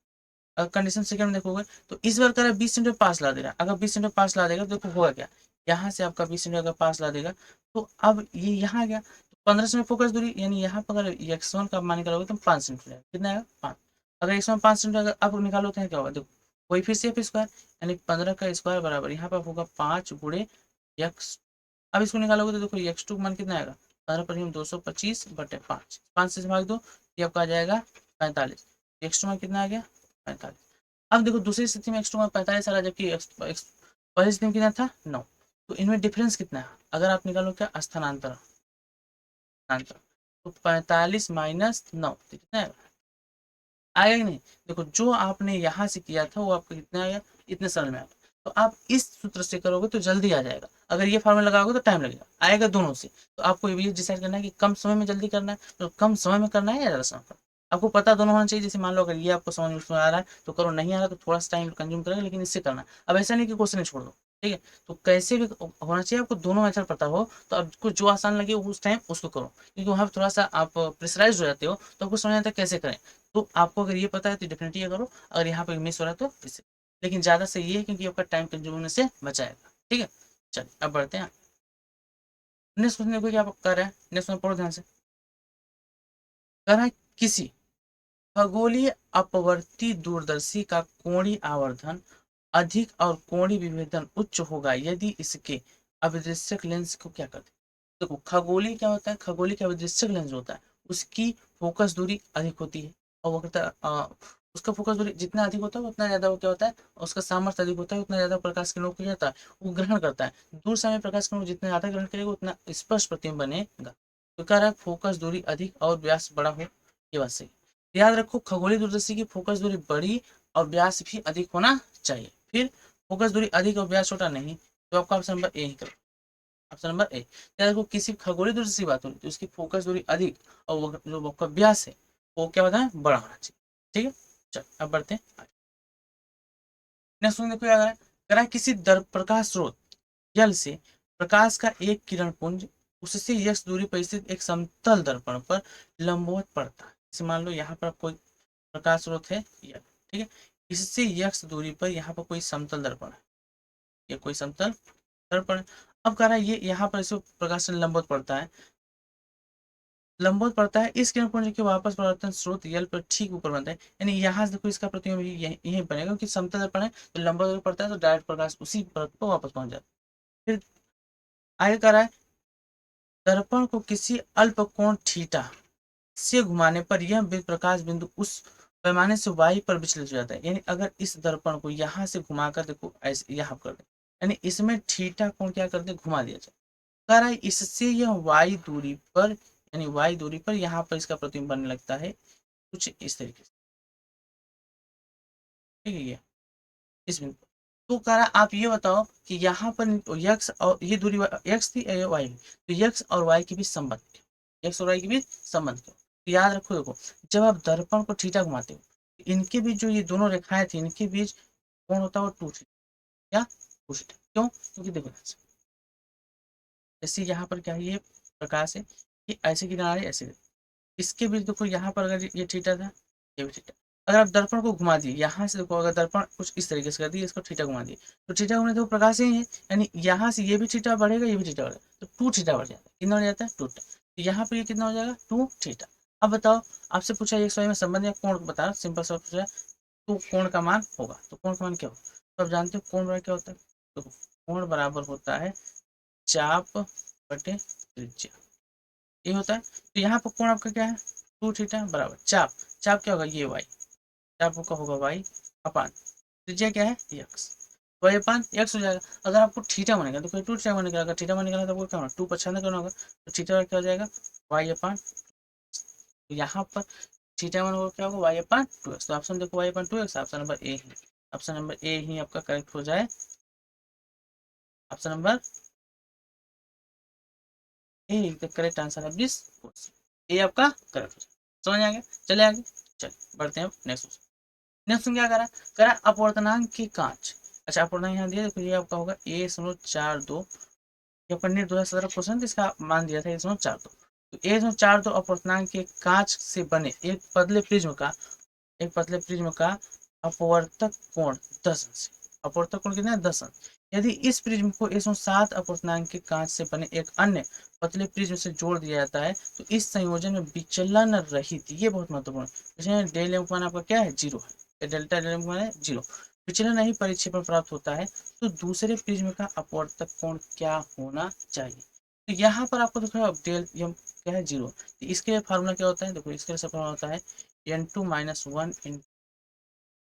Speaker 1: अगर कंडीशन सेकंड में देखोगे तो इस बार करें 20 सेंटीमीटर पास ला दे रहा है, अगर 20 सेंटीमीटर पास ला देगा तो देखो होगा क्या, यहाँ से आपका 20 सेंटीमीटर अगर पास ला देगा तो अब ये यहाँ गया तो 15 से फोकस दूरी, यानी यहाँ पर अगर x1 का मान निकालोगे तो 5 सेंटीमीटर, कितना आएगा 5। अगर x1 5 सेंटीमीटर अगर आप निकालो तो क्या होगा, देखो वही फिर से स्क्वायर, यानी 15 का स्क्वायर बराबर यहाँ पर होगा 5 गुणे x। अब इसको निकालोगे तो देखो x2 मान कितना आएगा, 15 पर 225 बटे 5, 5 से भाग दो ये आपका आ जाएगा 45, x2 मान कितना आ गया 45। अब देखो दूसरी स्थिति में x2 में 45 आ रहा है, जबकि पहली स्थिति में कितना था 9, तो इनमें डिफरेंस कितना है, अगर आप निकालो क्या स्थानांतर, तो 45 माइनस 9 कितना है आएगा कि नहीं। देखो जो आपने यहाँ से किया था वो आपको कितना आएगा, इतने सरल में आएगा, तो आप इस सूत्र से करोगे तो जल्दी आ जाएगा, अगर ये फार्मूला लगाओगे तो टाइम लगेगा, आएगा दोनों से। तो आपको ये डिसाइड करना है कि कम समय में जल्दी करना है, तो कम समय में करना है या ज़्यादा समय पर, आपको पता दोनों होना चाहिए। जैसे मान लो अगर ये आपको समझ में आ रहा है तो करो, नहीं आ रहा तो थोड़ा सा टाइम कंज्यूम करेगा, लेकिन इससे करना। अब ऐसा नहीं कि क्वेश्चन छोड़ दो, ठीक है, तो कैसे भी होना चाहिए आपको दोनों मेथड पता हो, तो आपको जो आसान लगे उस टाइम उसको करो, क्योंकि वहाँ थोड़ा सा आप प्रेशराइज हो जाते हो तो आपको समझ आता है कैसे करें। तो आपको अगर ये पता है तो डेफिनेटली ये करो, अगर यहाँ पर मिस हो रहा है तो इससे, लेकिन ज़्यादा सही है क्योंकि आपका टाइम कंज्यूम होने से बचाएगा। ठीक है, चलिए अब बढ़ते हैं। नेक्स्ट क्वेश्चन देखो क्या कर रहा है, नेक्स्ट क्वेश्चन पढ़ो ध्यान से। कह रहा है किसी खगोलीय अपवर्ती दूरदर्शी का कोणीय आवर्धन अधिक और कोणीय विभेदन उच्च होगा यदि इसके अभिदृश्यक लेंस को क्या करते। देखो खगोलीय क्या होता है, खगोलीय का अभिदृश्यक लेंस होता है उसकी फोकस दूरी अधिक होती है, और वो कहता है उसका फोकस दूरी जितना अधिक होता है उतना ज्यादा वो क्या होता है, उसका सामर्थ्य अधिक होता है, उतना ज्यादा प्रकाश किरणों को जाता है वो ग्रहण करता है। दूर समय प्रकाश किरणों जितना ज्यादा ग्रहण करेगा उतना स्पष्ट प्रतिबिंब बनेगा। तो कह रहा है फोकस दूरी अधिक और व्यास बड़ा हो, ये बात सही। याद रखो खगोलीय दूरदर्शी की फोकस दूरी बड़ी और व्यास भी अधिक होना चाहिए। फिर फोकस दूरी अधिक और व्यास छोटा नहीं, तो आपका ऑप्शन नंबर ए ही करो, ऑप्शन नंबर ए। याद रखो किसी खगोलीय दूरदर्शी की बात हो तो उसकी फोकस दूरी अधिक और जो आपका व्यास है वो क्या होता है बड़ा होना चाहिए। ठीक है, चल अब बढ़ते हैं। नेक्स्ट देखो याद है, करा किसी प्रकाश स्रोत जल से प्रकाश का एक किरण पुंज उससे यक्ष दूरी पर स्थित एक समतल दर्पण पर लंबवत पड़ता है। जैसे मान लो यहाँ पर कोई प्रकाश स्रोत है यह, ठीक है, इससे यक्ष दूरी पर यहाँ पर कोई समतल दर्पण है, ये कोई समतल दर्पण है। अब कह रहा है ये यहाँ पर इसे प्रकाश से लंबवत पड़ता है, लंबवत पड़ता है, इस किरण पुंज के वापस परावर्तन स्रोत यल पर ठीक ऊपर बनता है, यानी यहाँ से देखो इसका प्रतिबिंब यही बनेगा क्योंकि समतल दर्पण है तो लंबवत पड़ता है तो डायरेक्ट प्रकाश उसी परत पर वापस पहुंच जाता है। फिर आगे कह रहा है दर्पण को किसी अल्प कोण थीटा से घुमाने पर यह प्रकाश बिंदु उस पैमाने से वाई पर विचलित हो जाता है। यानी अगर इस दर्पण को यहाँ से घुमाकर देखो ऐसे यहाँ कर दे, यानी इसमें थीटा कोण क्या कर दे घुमा दिया जाए, कह रहा है इससे यह वाई दूरी पर, यानी वाई दूरी पर यहाँ पर इसका प्रतिबिंब बनने लगता है कुछ इस तरीके से। ठीक है, ये इस बिंदु, तो कह रहा आप ये बताओ कि यहाँ पर यक्स और ये दूरी यक्स थी वाई, तो यक्स और वाई के बीच संबंध क्या, यक्स और वाई के बीच संबंध क्या। तो याद रखो देखो जब आप दर्पण को थीटा घुमाते हो इनके बीच जो ये दोनों रेखाएं थी इनके बीच कौन होता है वो टू थीटा, क्या टू थीटा, क्यों, क्योंकि देखो जैसे यहाँ पर क्या है ये प्रकाश है, ये ऐसे किनारे ऐसे, इसके बीच देखो यहाँ पर अगर ये थीटा था ये भी थीटा, अगर आप दर्पण को घुमा दिए यहाँ से देखो अगर दर्पण कुछ इस तरीके से कर दिए इसको थीटा घुमा दिए तो थीटा घुमाने तो प्रकाश ही है, यानी यहाँ से ये भी थीटा बढ़ेगा ये भी थीटा बढ़ेगा तो टू थीटा बढ़ जाता है, कितना बढ़ जाता है टू थीटा, तो यहाँ पर ये कितना हो जाएगा टू थीटा। अब बताओ आपसे पूछा एक सवाल में संबंध या कोण बता, सिंपल सा पूछा तो कोण का मान होगा, तो कोण का मान क्या होगा, तो आप जानते हो कोण बराबर क्या होता है, तो कोण बराबर होता है चाप बटे त्रिज्या, ये होता है। तो यहाँ पर कोण आपका क्या है टू थीटा बराबर चाप, चाप क्या होगा ये वाई, चाप का होगा वाई अपान त्रिज्या क्या है एक्स, वाई अपान एक्स हो जाएगा। अगर आपको थीटा बनेगा तो कोई टू थीटा बनेगा, अगर थीटा बनेगा तो आपको क्या होना टू पर छाना करना होगा, तो थीटा क्या हो जाएगा वाई अपान, तो यहाँ पर थीटा वन होगा क्या होगा वाई अपान टू एक्स, तो ऑप्शन देखो y upon two x, option number A है। ऑप्शन नंबर ए ही आपका करेक्ट हो जाए। Option number A the correct answer of this question, A आपका करेक्ट हो जाए। समझ आ गया? चले आगे, चलिए बढ़ते हैं नेक्स्ट क्वेश्चन। नेक्स्ट क्या करा, करा अपवर्तनांक की कांच। अच्छा अपवर्तनांक यहाँ दिया, देखो ये आपका होगा ए समझो 4 2, ये अपन ने 2017 क्वेश्चन इसका मान दिया था 1.42। तो 1.42 अपवर्तनांक के कांच से बने एक पतले प्रिज्म का, एक पतले प्रिज्म का अपवर्तक कोण 10 अंश, अपवर्तक कोण कितना है 10 अंश। यदि इस प्रिज्म को 107 अपवर्तनांक के कांच से बने एक अन्य पतले प्रिज्म से जोड़ दिया जाता है तो इस संयोजन में विचलन रहित, ये बहुत महत्वपूर्ण है, इसमें डेल एम मान आपका क्या है 0 है, डेल्टा डेल एम मान है 0, विचलन नहीं परिक्षेपण प्राप्त होता है तो दूसरे प्रिज्म का अपवर्तक कोण क्या होना चाहिए। तो यहाँ पर आपको देखो डेल एम क्या है 0, तो इसके लिए फार्मूला क्या होता है, देखो इसके लिए फार्मूला होता है n2 माइनस 1 इन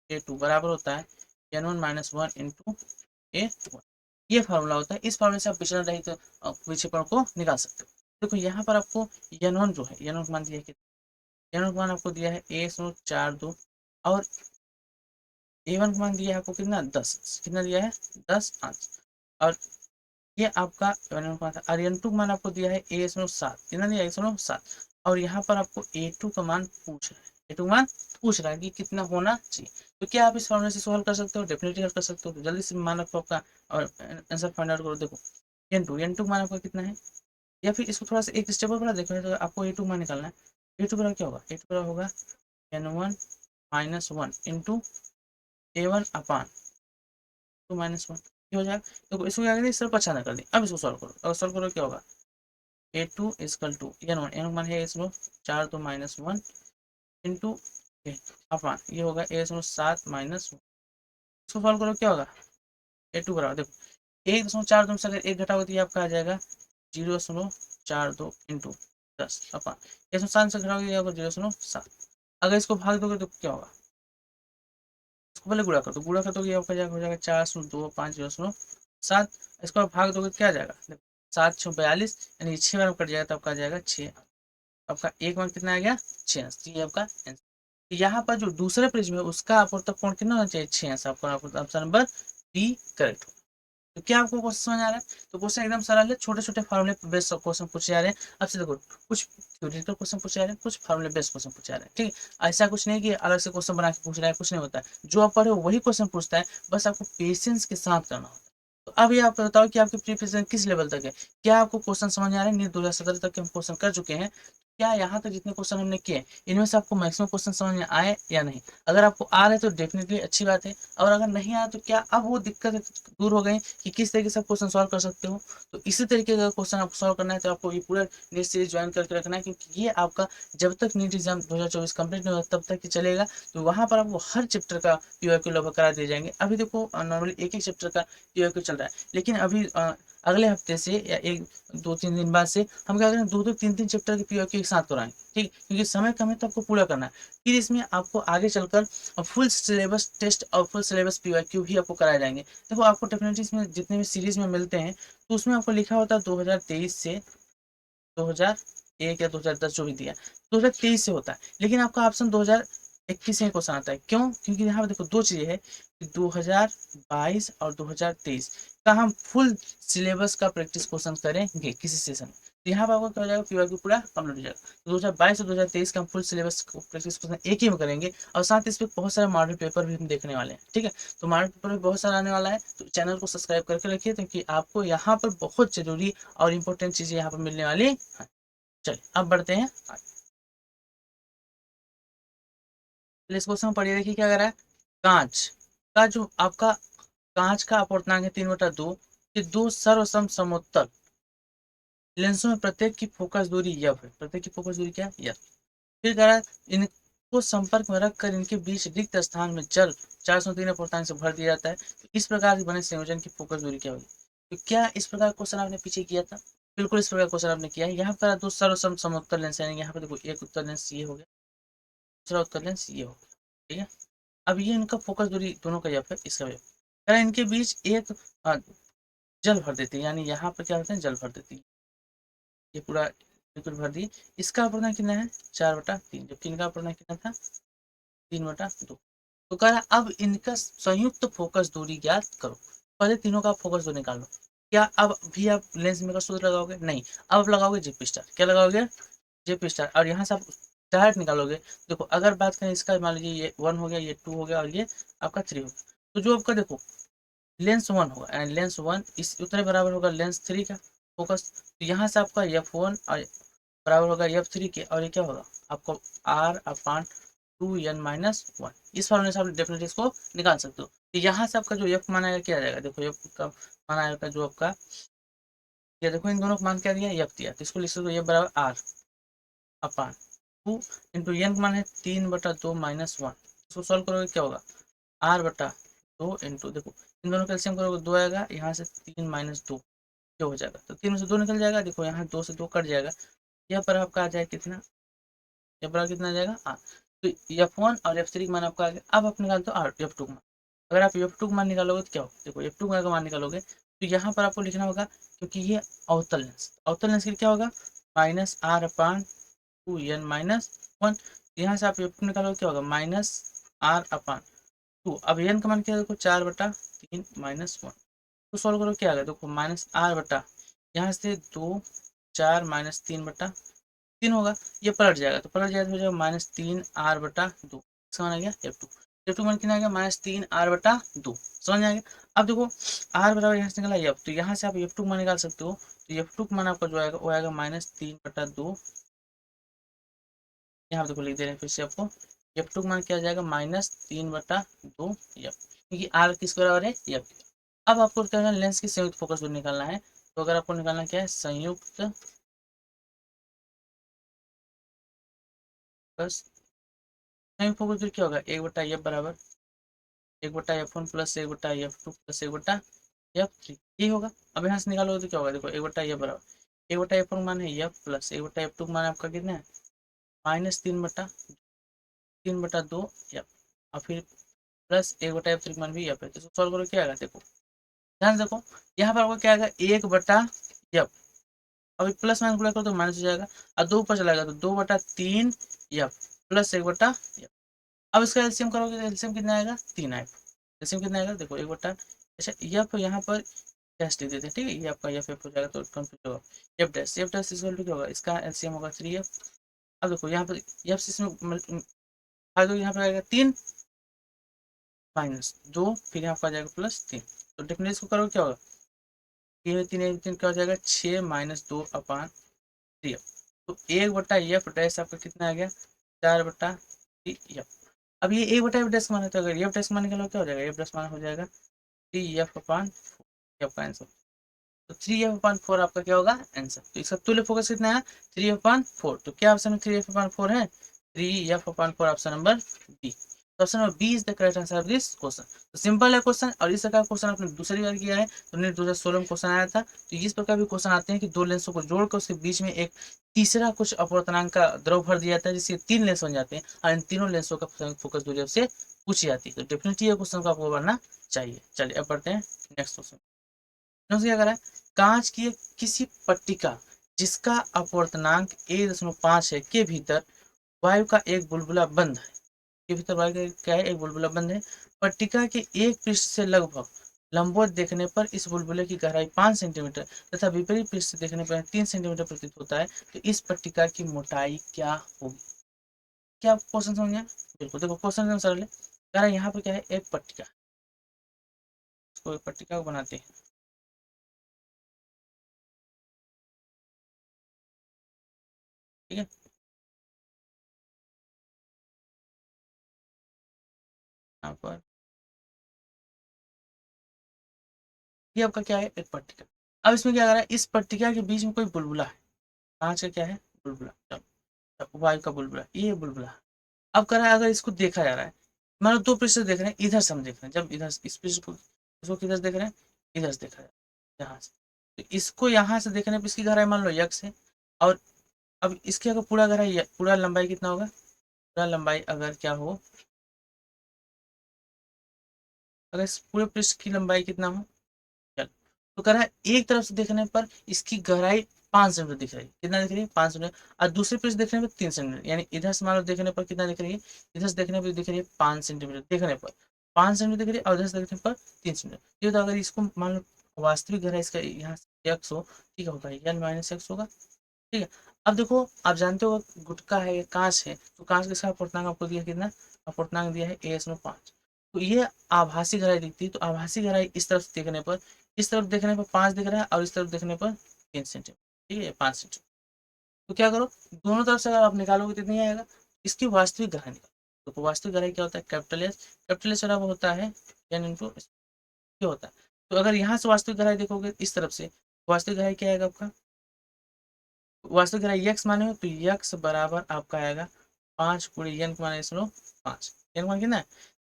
Speaker 1: a2 बराबर होता है n1 माइनस 1 इंटू a1, ये फार्मूला होता है। इस फार्मूले से आप विचलन रहित विक्षेपण को निकाल सकते हो। देखो यहाँ पर आपको n1 जो है, n1 मान दिया है, n1 मान आपको दिया है a/4 2 और a1 मान दिया है आपको कितना 10, कितना दिया है 10 अंश, और ये आपका और n2 मान आपको दिया है a/7, कितना दिया है 1/7, और यहाँ पर आपको a2 का मान पूछ रहा है, a2 मान पूछ रहा है कि कितना होना चाहिए। तो क्या आप इस फॉर्मूले से सॉल्व कर सकते हो, डेफिनेटली हल कर सकते हो। तो जल्दी से मान आपको आपका और आंसर फाइंड आउट करो। देखो n2 मान आपका कितना है, या फिर इसको थोड़ा सा एक स्टेप और बढ़ा देखो, तो आपको a2 मान निकालना है। a2 बराबर क्या होगा, a2 बराबर होगा n1 माइनस 1 इंटू a1 अपान 2 - 1, ये हो जाएगा। तो इसको क्या करें, सिर्फ अच्छा ना कर दी। अब इसको सॉल्व करो, अगर सॉल्व करो क्या होगा a2 इजकल टू n1 मान है इसमें 4 2 माइनस 1 इंटू अपान ये होगा a/7 - 1, इसको सॉल्व करो क्या होगा a2 बराबर, देखो 1.42 से अगर एक घटाओगे तो ये आपका आ जाएगा 0.42 इंटू 10 अपान 107 से घटाओगे ये आपका 0.7। अगर इसको भाग दोगे तो क्या होगा, इसको पहले गुणा कर दो, गुणा कर दो ये आपका हो जाएगा 4/2 5 0.7, इसको आप भाग दोगे क्या आ जाएगा, 7 6 42, यानी 6 बार कट जाएगा तो आपका आ जाएगा 6, आपका एक मान कितना आ गया 6 अंश, ये आपका आंसर। यहाँ पर जो दूसरे प्रिज्म है उसका अपवर्तक कोण कितना होना चाहिए 6 अंश, आपका ऑप्शन नंबर बी करेक्ट। तो क्या आपको क्वेश्चन समझ आ रहा है, तो क्वेश्चन एकदम सरल है, छोटे छोटे फार्मूले बेस्ड क्वेश्चन पूछे जा रहे हैं। अब से देखो कुछ थ्योरेटिकल क्वेश्चन पूछे जा रहे हैं, कुछ फार्मूले बेस्ड क्वेश्चन पूछे जा रहे हैं, ठीक है। ऐसा कुछ नहीं कि अलग से क्वेश्चन बना के पूछ रहा है, कुछ नहीं होता है, जो आप पढ़े हो वही क्वेश्चन पूछता है, बस आपको पेशेंस के साथ करना होता है। तो अब ये आप बताओ कि आपकी प्रिपरेशन किस लेवल तक है, क्या आपको क्वेश्चन समझ आ रहे हैं, नीट 2017 तक के हम क्वेश्चन कर चुके हैं, क्या यहाँ तक जितने क्वेश्चन हमने किए इनमें से आपको मैक्सिमम क्वेश्चन समझ में आए या नहीं। अगर आपको आ रहे तो डेफिनेटली अच्छी बात है, और अगर नहीं आया तो क्या अब वो दिक्कत दूर हो गई कि किस तरीके से आप क्वेश्चन सॉल्व कर सकते हो। तो इसी तरीके का क्वेश्चन आपको सॉल्व करना है तो आपको ये पूरा नीट सीरीज ज्वाइन करके रखना है, क्योंकि ये आपका जब तक नीट एग्जाम 2024 कंप्लीट नहीं होगा तब तक ही चलेगा। तो वहाँ पर आपको हर चैप्टर का पीवाईक्यू लगभग करा दिए जाएंगे। अभी देखो नॉर्मली एक एक चैप्टर का पीवाईक्यू चल रहा है, लेकिन अभी अगले हफ्ते से या 1 2 3 दिन बाद से हम क्या करें 2 2 3 3 चैप्टर के पीवाईक्यू एक साथ कराएंगे, ठीक, क्योंकि समय कम है तो आपको पूरा करना है। फिर इसमें आपको आगे चलकर फुल सिलेबस टेस्ट और फुल सिलेबस पीवाईक्यू भी आपको कराए जाएंगे। देखो आपको डेफिनेटली इसमें जितने भी सीरीज में मिलते हैं तो उसमें आपको लिखा होता है 2023 से 2001 या 2010 जो भी दिया 2023 से होता है, लेकिन आपका ऑप्शन 2021 से क्वेश्चन आता है। क्यों, क्योंकि यहाँ पर देखो दो चीजें है, 2022 और 2023 का हम फुल सिलेबस का प्रैक्टिस क्वेश्चन करेंगे किसी सेशन में, तो यहाँ पर आपको क्या हो जाएगा पीवाईक्यू पूरा कंप्लीट हो जाएगा। तो 2022 और 2023 का हम फुल सिलेबस प्रैक्टिस क्वेश्चन एक ही में करेंगे, और साथ ही इस पर बहुत सारे मॉडल पेपर भी हम देखने वाले हैं, ठीक है। तो मॉडल पेपर भी बहुत सारा आने वाला है, तो चैनल को सब्सक्राइब करके रखिए, क्योंकि आपको यहाँ पर बहुत जरूरी और इम्पोर्टेंट चीजें यहाँ पर मिलने वाली है। चलिए अब बढ़ते हैं आगे। इस क्वेश्चन में पढ़िए, देखिए क्या कर रहा है, कांच का जो आपका कांच का अपवर्तनांक है 3/2 कि दो सर्वसम समोत्तर लेंसों में प्रत्येक की फोकस दूरी यफ है, प्रत्येक की फोकस दूरी क्या है यफ। फिर कह रहा है इनको संपर्क में रखकर इनके बीच रिक्त स्थान में जल 403 अपवर्तनांक से भर दिया जाता है, तो इस प्रकार से बने संयोजन की फोकस दूरी क्या होगी। तो क्या इस प्रकार क्वेश्चन आपने पीछे किया था, बिल्कुल इस प्रकार क्वेश्चन आपने किया है। यहाँ पर दो सर्वसम समोत्तर लेंस है, यहाँ पे देखो एक उत्तर लेंस ये हो गया, दूसरा उत्तर लेंस ये हो गया, ठीक है। अब ये इनका फोकस दूरी दोनों का यफ है, इसका भी कह रहा है इनके बीच एक जल भर देती है, यानी यहाँ पर क्या होता है जल भर देती है, ये पूरा बिल्कुल भर दी। इसका अपवर्तनांक कितना है 4/3, जबकि इनका अपवर्तनांक कितना था 3/2। तो कह रहा है अब इनका संयुक्त फोकस दूरी ज्ञात करो। पहले तीनों का फोकस दूरी निकालो। क्या अब भी आप लेंस मेकर सूत्र लगाओगे? नहीं, अब आप लगाओगे जेपी स्टार। क्या लगाओगे? JP star. और यहाँ से आप डायरेक्ट निकालोगे। देखो अगर बात करें इसका, मान लीजिए ये 1 हो गया, ये 2 हो गया और ये आपका 3 हो गया। तो जो आपका देखो लेंस 1 होगा एंड लेंस 1 इस उतने बराबर होगा लेंस 3 का फोकस। तो यहाँ से आपका F1 और बराबर होगा F3 के, और ये क्या होगा आपको R अपान 2n-1। इस फॉर्मूले से आप डेफिनेटली इसको निकाल सकते हो। तो यहाँ से आपका जो F माना है क्या आ जाएगा? देखो F का माना है जो आपका, ये देखो इन दोनों को मान क्या दिया? F दिया। तो इसको लिख सकते हो F बराबर R अपान 2 इंटू एन का मान है 3/2-1। इसको सॉल्व करोगे क्या होगा? R बटा 2 इंटू, देखो इन दोनों का एलसीएम करोगे 2 आएगा, यहाँ से 3-2 क्या हो जाएगा? तो 3 में से 2 निकल जाएगा। देखो यहाँ 2 से 2 कट जाएगा। यहाँ पर आपका आ जाएगा कितना? यहाँ पर कितना आ जाएगा? आर। तो F1 और F3 का मान आपका आ गया। अब आप निकाल दो F2 का मान। अगर आप F2 का मान निकालोगे तो क्या होगा? देखो F2 का मान निकालोगे तो यहाँ पर आपको लिखना होगा, क्योंकि ये अवतल लेंस के लिए क्या होगा? -R/2n-1। यहाँ से आप F2 निकालोगे क्या होगा? -R/2। अब n का मान क्या है? देखो 4/3-1। तो सॉल्व करो क्या आ गया? देखो -R बटा, यहाँ से 2 4 -3/3 होगा। ये पलट जाएगा, तो पलट जाएगा तो हो जाएगा -3R/2। समझ आ गया? F2 मान कितना आ गया? -3R/2। समझ आ गया? अब देखो R बराबर यहाँ से निकला F, तो यहाँ से आप F2 मान निकाल सकते हो। तो F2 मान आपका जो आएगा वो आएगा -3/2। यहाँ देखो लिख दे रहे हैं फिर से आपको। F2 मान क्या आ जाएगा? -3/2 F, क्योंकि R किस बराबर है? F। अब आपको क्या है? लेंस की संयुक्त फोकस दूरी निकालना है। तो अगर आपको निकालना क्या है? संयुक्त फोकस। संयुक्त फोकस दूरी क्या होगा? 1/F बराबर 1/F1 plus 1/F2 plus 1/F3 यही होगा। अब यहाँ से निकालोगे तो क्या होगा? देखो 1/F बराबर 1/F1 मान है F प्लस 1/F2 मान आपका कितना है? -3/2 F, और फिर प्लस 1/F3 मान भी F है। तो सॉल्व करो क्या आएगा? देखो ध्यान से देखो, यहाँ पर आपको क्या आएगा? 1/F। अभी प्लस माइनस गुणा करो तो माइनस हो जाएगा, और 2 ऊपर चला गया तो 2/3 F प्लस 1/F। अब इसका एलसीएम करोगे तो एलसीएम कितना आएगा? 3 आएगा। एलसीएम कितना आएगा? देखो 1/, अच्छा F यहाँ पर डैश दे देते हैं, ठीक है? ये आपका F हो जाएगा तो कंफ्यूज होगा। F डैश इक्वल टू क्या होगा? इसका एलसीएम होगा 3F। अब देखो यहाँ पर F से इसमें भाग दो, यहाँ पर आएगा 3 -2, फिर यहाँ पर आ जाएगा +3। तो डेफिनेटली इसको करोगे क्या होगा? 3 क्या हो जाएगा? 6 -2/3F। तो 1/F डैश आपका कितना आ गया? 4/3F। अब ये 1/F डैश का मान है, तो अगर F डैश का मान निकालो क्या हो जाएगा? F डैश मान हो जाएगा 3F/4 आपका आंसर। तो 3F/4 आपका क्या होगा? आंसर। तो इसका तुल्य फोकस कितना है? 3F/4। तो क्या ऑप्शन में 3F/4 है? 3F/4 option number B. Option number B is the correct answer of this question. तो सिंपल है क्वेश्चन, और इस प्रकार क्वेश्चन आपने दूसरी बार किया है तो नेट 2016 में क्वेश्चन आया था। तो इस प्रकार भी क्वेश्चन आते हैं कि दो लेंसों को जोड़कर उसके बीच में एक तीसरा कुछ अपवर्तनांक का द्रव भर दिया जाता है, जिससे 3 लेंस बन जाते हैं, और इन तीनों लेंसों का फोकस दूरी से पूछी जाती है। तो डेफिनेटली ये क्वेश्चन को आपको बनना चाहिए। चलिए अब पढ़ते हैं नेक्स्ट क्वेश्चन। क्या करा है? कांच की किसी पट्टिका जिसका अपवर्तनांक 1.5 है के भीतर वायु का एक बुलबुला बंद है। के भीतर वायु का क्या है? एक बुलबुला बंद है। पट्टिका के एक पृष्ठ से लगभग लंबवत देखने पर इस बुलबुले की गहराई 5 सेंटीमीटर तथा विपरीत पृष्ठ से देखने पर 3 सेंटीमीटर प्रतीत होता है। तो इस पट्टिका की मोटाई क्या होगी? क्या क्वेश्चन समझ गया? बिल्कुल, देखो क्वेश्चन एकदम सरल है। कह रहा है यहाँ पर क्या है? एक पट्टिका, इसको एक पट्टिका को बनाते हैं, ठीक है? यहाँ पर ये आपका क्या है? एक पट्टिका। अब इसमें क्या कर रहा है? इस पट्टिका के बीच में कोई बुलबुला है। कांच का क्या है? बुलबुला। चलो वायु का बुलबुला, ये बुलबुला। अब कर रहा है, अगर इसको देखा जा रहा है, मान लो दो पृष्ठ से देख रहे हैं, इधर से हम देख रहे हैं, जब इधर इस पृष्ठ को इसको किधर से देख रहे हैं? इधर से देखा जाए, यहाँ से। तो इसको यहाँ से देखने पर इसकी गहराई मान लो x है, और अब इसकी अगर पूरा गहराई, पूरा लंबाई कितना होगा? पूरा लंबाई अगर क्या हो, अगर इस पूरे पृष्ठ की लंबाई कितना हो, चल तो कह रहा है एक तरफ से देखने पर इसकी गहराई 5 सेंटीमीटर दिख रही है। कितना दिख रही है? 5 सेंटीमीटर। और दूसरी पेज देखने पर 3 सेंटीमीटर, यानी इधर से मान लो देखने पर कितना दिख रही है? इधर से देखने पर दिख रही है 5 सेंटीमीटर, देखने पर 5 सेंटीमीटर दिख रही है, और इधर से देखने पर 3 सेंटीमीटर। ये तो अगर इसको मान लो वास्तविक गहराई इसका यहाँ एक्स हो, ठीक होगा एन माइनस एक्स होगा, ठीक है। अब देखो आप जानते हो गुटका है, कांच है, तो कांच किसका अपूर्णांक आपको दिया कितना? अपूर्णांक दिया है a/5। तो ये आभासी गहराई दिखती है, तो आभासी गहराई इस तरफ देखने पर, इस तरफ देखने पर 5 दिख रहा है, और इस तरफ देखने पर 3 सेंटीमीटर, ठीक है, 5 सेंटीमीटर। तो क्या करो, दोनों तरफ से अगर आप निकालोगे तो नहीं आएगा, इसकी वास्तविक गहराई निकालो। तो वास्तविक गहराई क्या होता है? कैपिटल एस, कैपिटल एस बराबर होता है एन इंटू क्या होता है। तो अगर यहाँ से वास्तविक गहराई देखोगे इस तरफ से, वास्तविक गहराई क्या आएगा आपका? वास्तविक गहराई x माने हो तो x बराबर आपका आएगा 5 गुणे n को माने 1/5। n मान कितना है?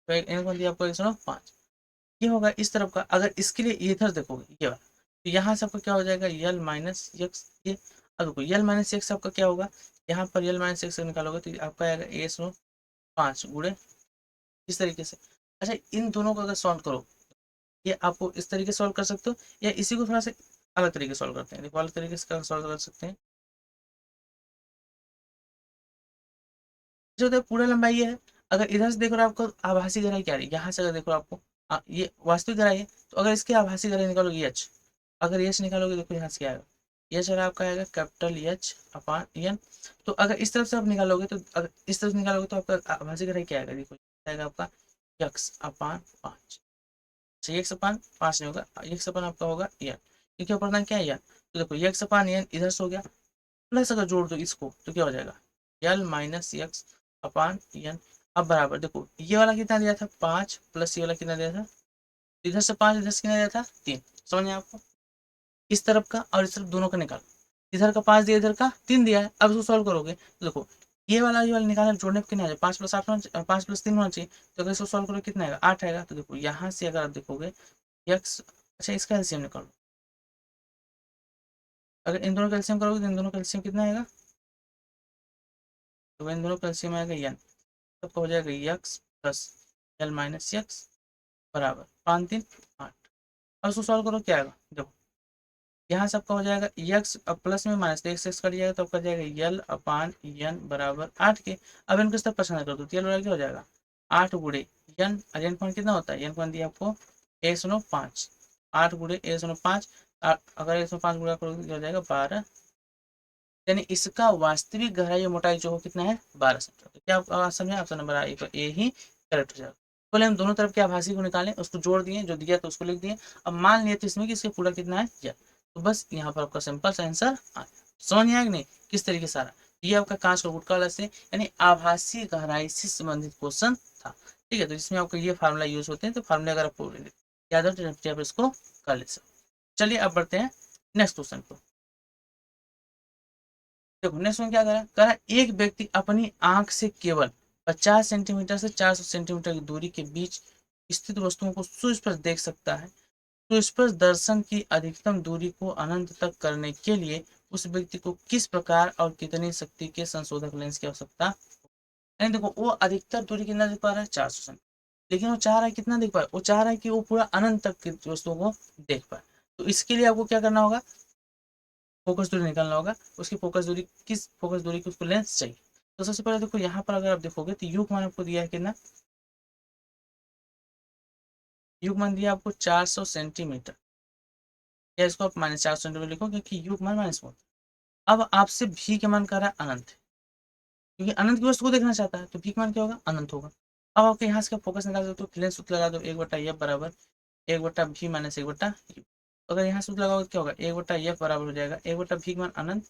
Speaker 1: तो n मान दिया आपको 1/5। ये होगा इस तरफ का। अगर इसके लिए इधर देखोगे ये वाला, तो यहाँ से आपका क्या हो जाएगा? l minus x. ये अब देखो l माइनस एक्स आपका क्या होगा? यहाँ पर l माइनस एक्स निकालोगे तो आपका आएगा 1/5 गुणे इस तरीके से। अच्छा, इन दोनों को अगर सॉल्व करो, ये आपको इस तरीके से सॉल्व कर सकते हो, या इसी को थोड़ा सा अलग तरीके से सॉल्व करते हैं। देखो अलग तरीके से सॉल्व कर सकते हैं। जो होता है पूरा लंबाई ये है। अगर इधर से देखो आपको आभासी गहराई क्या है, यहाँ से अगर देखो आपको ये वास्तविक गहराई है, तो अगर इसकी आभासी गहराई निकालोगे एच, अगर एच निकालोगे देखो यहाँ से क्या आएगा? एच आपका आएगा कैपिटल एच अपान एन। तो अगर इस तरफ से आप निकालोगे, तो अगर इस तरफ से निकालोगे तो आपका आभासी गहराई क्या आएगा? देखो आएगा आपका x/5। x/5 नहीं होगा, x/, आपका होगा एन, क्योंकि अपूर्णांक क्या है एन। तो देखो x/n इधर से हो गया, प्लस अगर जोड़ दो इसको तो क्या हो जाएगा? l माइनस एक्स अपान एन। अब बराबर देखो ये वाला कितना दिया था? 5 प्लस ये वाला कितना दिया था? इधर से 5, इधर से कितना दिया था? 3। समझ में आपको? इस तरफ का और इस तरफ दोनों का निकालो। इधर का 5 दिया, इधर का 3 दिया है। अब इसको सॉल्व करोगे तो देखो ये वाला निकालना, जोड़ने पर कितना आ जाए? 5 प्लस 8 5 प्लस 3 होना चाहिए। तो अगर इसको सॉल्व करोगे कितना आएगा? 8 आएगा। तो देखो यहाँ से अगर आप देखोगे एक्स, अच्छा इसका एलसीएम निकालो। अगर इन दोनों का एलसीएम करोगे तो इन दोनों का एलसीएम कितना आएगा? तो इन दोनों का एलसीएम आएगा एन, तब हो जाएगा x plus L minus x बराबर 5 3 8। अब उसको सॉल्व करो क्या आएगा? देखो यहाँ से आपका हो जाएगा एक्स, अब प्लस में माइनस एक्स एक्स कट जाएगा, तो आपका जाएगा एल अपान एन बराबर 8 के। अब इनको इस तरफ पसंद कर दो तो एल बराबर क्या हो जाएगा? 8 गुड़े एन, और एन पॉइंट कितना होता है? एन पॉइंट दिया आपको 1/5। 8 गुड़े 1/5, अगर 1/5 गुणा करोगे तो हो जाएगा 12, यानी इसका वास्तविक गहराई या मोटाई जो हो कितना है? 12 सेंटीमीटर। तो क्या आप समझे? Option number A he correct हो जाएगा। पहले हम दोनों तरफ के आभासी को निकालें, उसको जोड़ दिए, जो दिया तो उसको लिख दिए। अब मान लिए तो इसमें कि इसका पूरा कितना है या, तो बस यहाँ पर आपका सिंपल सा आंसर आ समझ में आया कि नहीं किस तरीके से आ रहा? ये आपका कांच का गुटका से यानी आभासी गहराई से संबंधित क्वेश्चन था, ठीक है। तो इसमें आपको ये फार्मूला यूज होते हैं, तो फार्मूला अगर आपको याद हो तो आप इसको कर ले सकते। चलिए अब बढ़ते हैं नेक्स्ट क्वेश्चन को। देखो नेक्स्ट में क्या करा, एक व्यक्ति अपनी आंख से केवल 50 सेंटीमीटर से 400 सेंटीमीटर की दूरी के बीच स्थित वस्तुओं को सुस्पष्ट देख सकता है। सुस्पष्ट दर्शन की अधिकतम दूरी को अनंत तक करने के लिए उस व्यक्ति को किस प्रकार और कितनी शक्ति के संशोधक लेंस की आवश्यकता? यानी देखो वो अधिकतर दूरी कितना देख पा रहा है? 400 सेंटीमीटर, लेकिन वो चाह रहा है कितना देख पाए? वो चाह रहा है कि वो पूरा अनंत तक की वस्तुओं को देख पाए। तो इसके लिए आपको क्या करना होगा? फोकस दूरी निकालना होगा। उसकी फोकस दूरी, किस फोकस दूरी की उसको लेंस चाहिए। तो सबसे पहले देखो यहाँ पर अगर आप देखोगे तो युग मान आपको दिया है कितना? युग मान दिया आपको 400 सेंटीमीटर, या इसको आप -400 सेंटीमीटर लिखो क्योंकि युग मान -1। अब आपसे भी के मान कर रहा है अनंत, क्योंकि अनंत की वस्तु को देखना चाहता है, तो भी का मान क्या होगा? अनंत होगा। अब आपके यहाँ से फोकस निकाल सकते हो, लेंस सूत्र लगा दो 1/f बराबर 1/v माइनस 1/u। अगर यहाँ सूत्र लगाओगे क्या होगा? 1/f बराबर हो जाएगा 1/v मान अनंत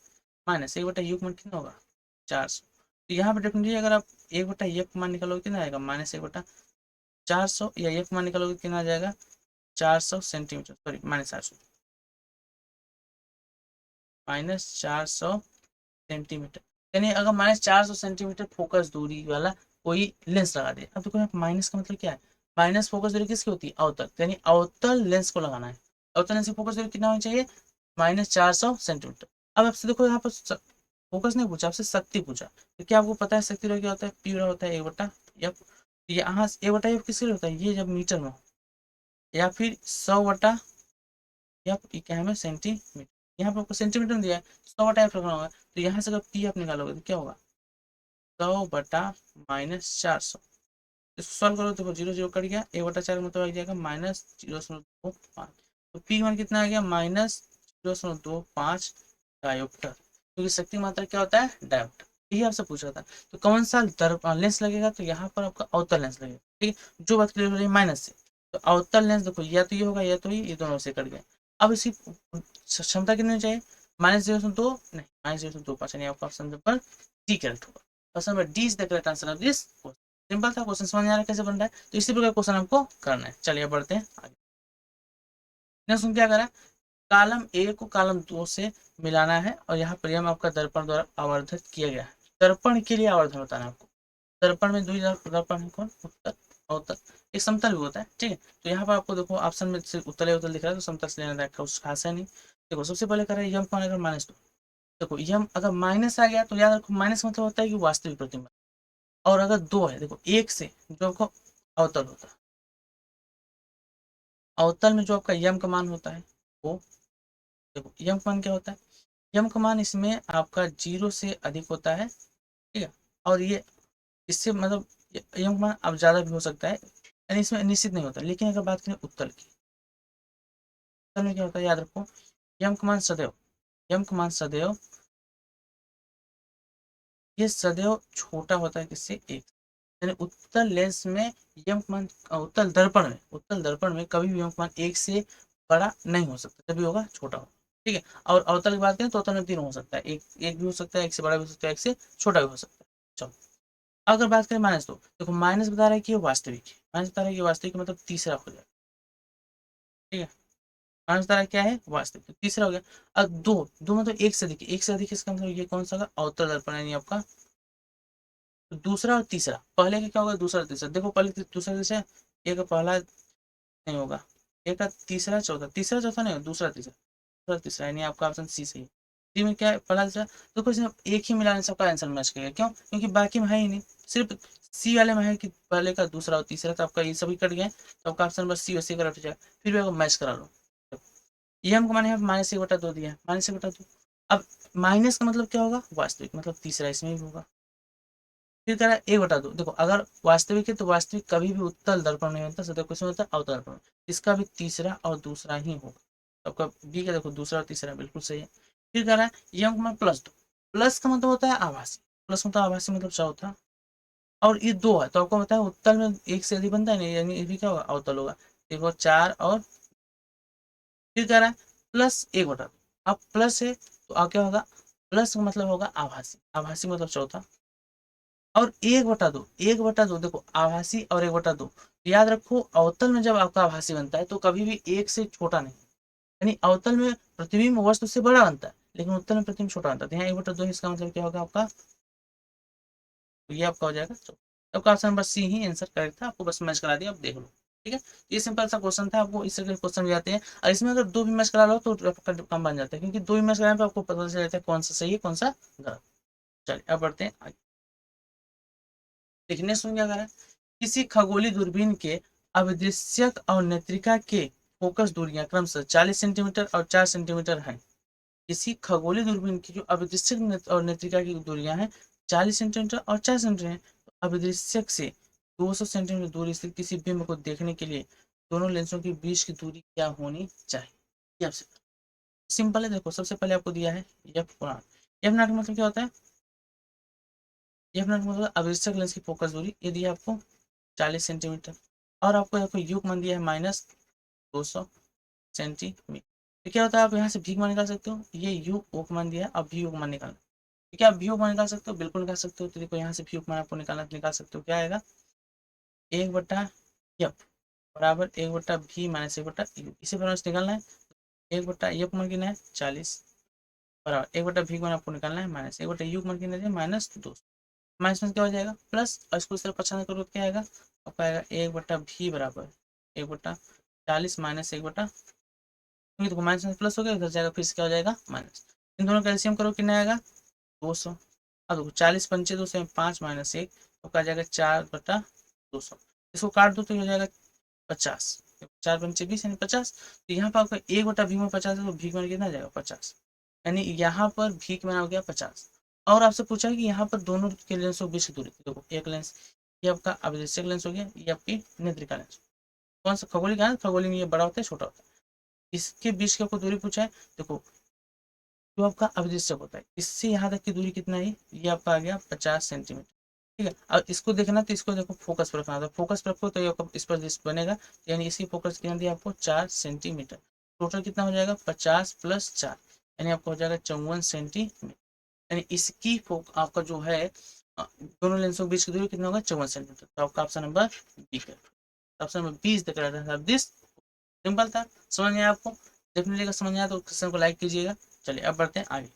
Speaker 1: माइनस 1/u मान कितना होगा? 400। तो यहाँ पर डेफिनेटली अगर आप 1/f मान निकालोगे कितना आएगा? -1/400, या f मान निकालोगे कितना आ जाएगा? 400 सेंटीमीटर, सॉरी -400, -400 सेंटीमीटर। यानी अगर -400 सेंटीमीटर फोकस दूरी वाला कोई लेंस लगा दे। अब देखो यहाँ माइनस का मतलब क्या है? माइनस फोकस दूरी किसकी होती है? अवतल, यानी अवतल लेंस को लगाना है। अवतल लेंस की फोकस दूरी कितना होनी चाहिए? -400 सेंटीमीटर। अब आपसे देखो यहाँ पर फोकस नहीं पूछा, आपसे शक्ति पूछा। तो क्या आपको पता है शक्ति क्या होता है? पी होता है 1/f। यहाँ 1/f किसके लिए होता है? ये जब मीटर में हो, या फिर 100/f, ये क्या है? सेंटीमीटर। यहाँ पर आपको सेंटीमीटर में दिया है, 100 बटा f रखना होगा। तो यहाँ से अगर पी आप निकालोगे तो क्या होगा, 100/-400। इसको सॉल्व करो तो 0 0 कट गया, 1/4 मतलब आ जाएगा -0.25। तो पी वन कितना आ गया, -0.25 डायोप्टर, क्योंकि शक्ति मात्रा क्या होता है, डायोप्टर। यही आपसे पूछा था। तो कौन सा लेंस लगेगा, तो यहाँ पर आपका अवतल लेंस लगेगा। ठीक है, जो बात क्लियर हो रही है माइनस से, तो अवतल लेंस देखो या तो ये होगा या तो ये दोनों से कट गया। अब इसकी क्षमता कितनी चाहिए, -0.2 नहीं, -0.25, यानी आपका ऑप्शन नंबर डी करेक्ट होगा। Option number D is the correct answer of this. Simple था क्वेश्चन, समझ में आ रहा है कैसे बन रहा है। तो इसी प्रकार क्वेश्चन हमको करना है। चलिए बढ़ते हैं आगे। नेक्स्ट क्या करा, कॉलम ए को कॉलम 2 से मिलाना है और यहाँ पर हम आपका दर्पण द्वारा आवर्धित किया गया है। दर्पण के लिए आवर्धन बताना है आपको। दर्पण में दुई दर्पण है, कौन, उत्तल अवतल, एक समतल भी होता है। ठीक है, तो यहाँ पर आपको देखो ऑप्शन में सिर्फ उत्तल उत्तल दिख रहा है, तो समतल से लेना रखा उस खास है नहीं। देखो सबसे पहले करें यम कौन अगर -2, देखो यम अगर माइनस आ गया तो याद रखो माइनस मतलब होता है कि वास्तविक प्रतिमा, और अगर 2 है, देखो 1 से जो आपको अवतल होता है, अवतल में जो आपका यम का मान होता है वो, देखो यम का मान क्या होता है, यम का मान इसमें आपका 0 से अधिक होता है। ठीक है, और ये इससे मतलब यम का मान अब ज़्यादा भी हो सकता है, यानी इसमें निश्चित नहीं होता। लेकिन अगर बात करें उत्तल की, उत्तल में क्या होता है याद रखो, यम का मान सदैव, यम का मान सदैव, ये सदैव छोटा होता है किससे, एक। यानी उत्तल लेंस में यम का मान, उत्तल दर्पण में, उत्तल दर्पण में कभी भी यम का मान 1 से बड़ा नहीं हो सकता, जब भी होगा छोटा होगा। ठीक है, और अवतल की बात करें तो अवतल में 3 हो सकता है, एक एक भी हो सकता है, एक से बड़ा भी हो सकता है, एक से छोटा भी हो सकता है। चलो अगर बात करें -2, देखो माइनस बता रहा है कि ये वास्तविक है, माइनस बता रहा है कि वास्तविक मतलब तीसरा हो जाएगा। ठीक है, माइनस बता रहा है क्या है, वास्तविक, तो तीसरा हो गया। अब दो, दो मतलब एक से अधिक, एक से अधिक इसका मतलब ये कौन सा होगा, अवतल दर्पण, यानी आपका तो दूसरा और तीसरा। पहले का क्या होगा, दूसरा और तीसरा, देखो पहले दूसरा तीसरा, एक पहला नहीं होगा, एक का तीसरा चौथा, तीसरा चौथा नहीं होगा, दूसरा तीसरा, दूसरा तीसरा, यानी आपका ऑप्शन सी सही है। डी में क्या है, पहला तीसरा, तो कुछ एक ही मिलाने से आपका आंसर मैच करेगा, क्यों, क्योंकि बाकी में है ही नहीं, सिर्फ सी वाले में है कि पहले का दूसरा और तीसरा, तो आपका ये सभी कट गए, तो आपका ऑप्शन नंबर सी और सी करेक्ट हो जाएगा। फिर भी आपको मैच करा लो, ये हमको माने -1/2 दिया है, -1/2। अब माइनस का मतलब क्या होगा, वास्तविक, मतलब तीसरा इसमें भी होगा। फिर कह रहा है 1/2, देखो अगर वास्तविक है तो वास्तविक कभी भी उत्तल दर्पण नहीं होता, सदैव किसमें होता है, अवतल दर्पण। इसका भी तीसरा और दूसरा ही होगा, तो आपका बी का देखो दूसरा और तीसरा बिल्कुल सही है। फिर कह रहा है ये अंक में +2, प्लस का मतलब होता है आभासी, प्लस मतलब आभासी मतलब चौथा, और ये 2 है तो आपको बताया उत्तल में एक से अधिक बनता है नहीं, यानी ये भी क्या होगा, अवतल होगा। देखो 4 और फिर कह रहा है +1/2, अब प्लस है तो क्या होगा, प्लस का मतलब होगा आभासी, आभासी मतलब चौथा, और 1/2, 1/2 देखो आभासी और 1/2, याद रखो अवतल में जब आपका आभासी बनता है तो कभी भी एक से छोटा नहीं, यानी अवतल में प्रतिबिंब वस्तु से बड़ा बनता है, लेकिन उत्तल में प्रतिबिंब छोटा बनता है। तो यहाँ 1/2, इसका मतलब क्या होगा आपका, तो ये आपका हो जाएगा। आपका ऑप्शन नंबर सी ही आंसर करेक्ट था, आपको बस मैच करा दिया, आप देख लो। ठीक है, ये सिंपल सा क्वेश्चन था, आपको इस तरह के क्वेश्चन भी आते हैं, और इसमें अगर 2 भी मैच करा लो तो आपका कम बन जाता है, क्योंकि 2 भी मैच कराने पे आपको पता चल जाता है कौन सा सही है कौन सा गलत। चलिए अब बढ़ते हैं आगे। देखने सुन क्या करा, किसी खगोलीय दूरबीन के अभिदृश्यक और नेत्रिका के फोकस दूरियां क्रमशः 40 सेंटीमीटर और 4 सेंटीमीटर हैं। किसी खगोलीय दूरबीन की जो अभिदृश्यक और नेत्रिका की दूरियां हैं 40 सेंटीमीटर और 4 सेंटीमीटर हैं, तो अभिदृश्यक से 200 सेंटीमीटर दूरी स्थित किसी बिंब को देखने के लिए दोनों लेंसों के बीच की दूरी क्या होनी चाहिए, ये आपसे सिंपल है। देखो सबसे पहले आपको दिया है F0, F0 मतलब क्या होता है, F0 मतलब अभिदृश्यक लेंस की फोकस दूरी, ये दिया आपको 40 सेंटीमीटर, और आपको यहाँ युग्म मान दिया है -200 सेंटीमीटर। तो क्या होता है, आप यहाँ से भीख मान निकाल सकते हो, ये यू मान मान दिया है, अब भी मान निकालना। तो क्या आप भी मान निकाल सकते हो, बिल्कुल निकाल सकते हो। तो देखो यहाँ से भी मान आपको निकालना, निकाल सकते हो, क्या आएगा 1/F बराबर 1/V-1/U, इसी प्रकार से निकालना है। 1/F मान कितना है 40 बराबर 1/V मान आपको निकालना है -1/U मान कितना है -200, माइनस में क्या हो जाएगा प्लस, और इसको इस तरह पछाना करो तो क्या आएगा, आपका आएगा 1/V बराबर 1/40 -1, क्योंकि देखो माइनस में प्लस हो गया, इधर जाएगा फिर से क्या हो जाएगा माइनस, इन दोनों का एलसीएम करो कितना आएगा 200। अब देखो 40 पंचे 2 से 5 -1, तो क्या जाएगा 4/200, इसको काट दो तो हो जाएगा 50, 4 पंचे 20 यानी 50। तो यहाँ पर आपका 1/V में 50 है तो V में कितना जाएगा 50। यानी यहाँ पर भी की मान हो गया 50। और आपसे पूछा है कि यहाँ पर दोनों के लेंस को बीच की दूरी, देखो एक लेंस ये आपका अभिदृश्यक लेंस हो गया, ये आपकी नेत्रिका लेंस। कौन सा खगोलिक है, खगोलिक में ये बड़ा होता है छोटा होता है। इसके बीच की आपको दूरी पूछा है, देखो जो आपका अभिदृश्यक होता है इससे यहाँ तक की दूरी कितना है, ये आपका आ गया 50 सेंटीमीटर। ठीक है, अब इसको देखना तो इसको देखो फोकस पर रखना, तो फोकस पर रखो तो ये इस पर बनेगा, यानी इसकी फोकस कितना दिया आपको 4 सेंटीमीटर। टोटल कितना हो जाएगा 50 + 4, यानी आपको हो जाएगा 54 सेंटीमीटर। यानी इसकी आपका जो है दोनों लेंसों के बीच की दूरी कितना होगा 54 सेंटीमीटर। तो आपका ऑप्शन नंबर बी है। ऑप्शन नंबर 20 दिख रहा था दिस। सिंपल था, समझ में आया आपको? डेफिनेटली अगर समझ में आया तो क्वेश्चन को लाइक कीजिएगा। चलिए अब बढ़ते हैं आगे।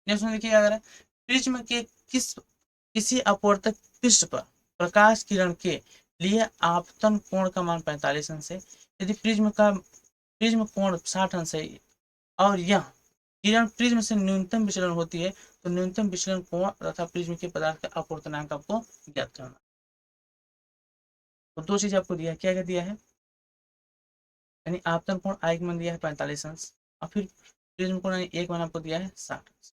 Speaker 1: नेक्स्ट में देखिए क्या कर रहा है, प्रिज्म के किसी अपवर्तक पृष्ठ पर प्रकाश किरण के लिए आपतन कोण का मान 45 अंश है। यदि प्रिज्म कोण 60 अंश है और यह किरण प्रिज्म से न्यूनतम विचलन होती है, तो न्यूनतम विचलन कोण तथा प्रिज्म के पदार्थ का अपवर्तनांक आपको ज्ञात करना। तो दो चीज आपको दिया है, क्या क्या दिया है, यानी आपतन कोण आई मान दिया है 45 अंश और फिर प्रिज्म कोण यानी एक मान आपको दिया है 60 अंश।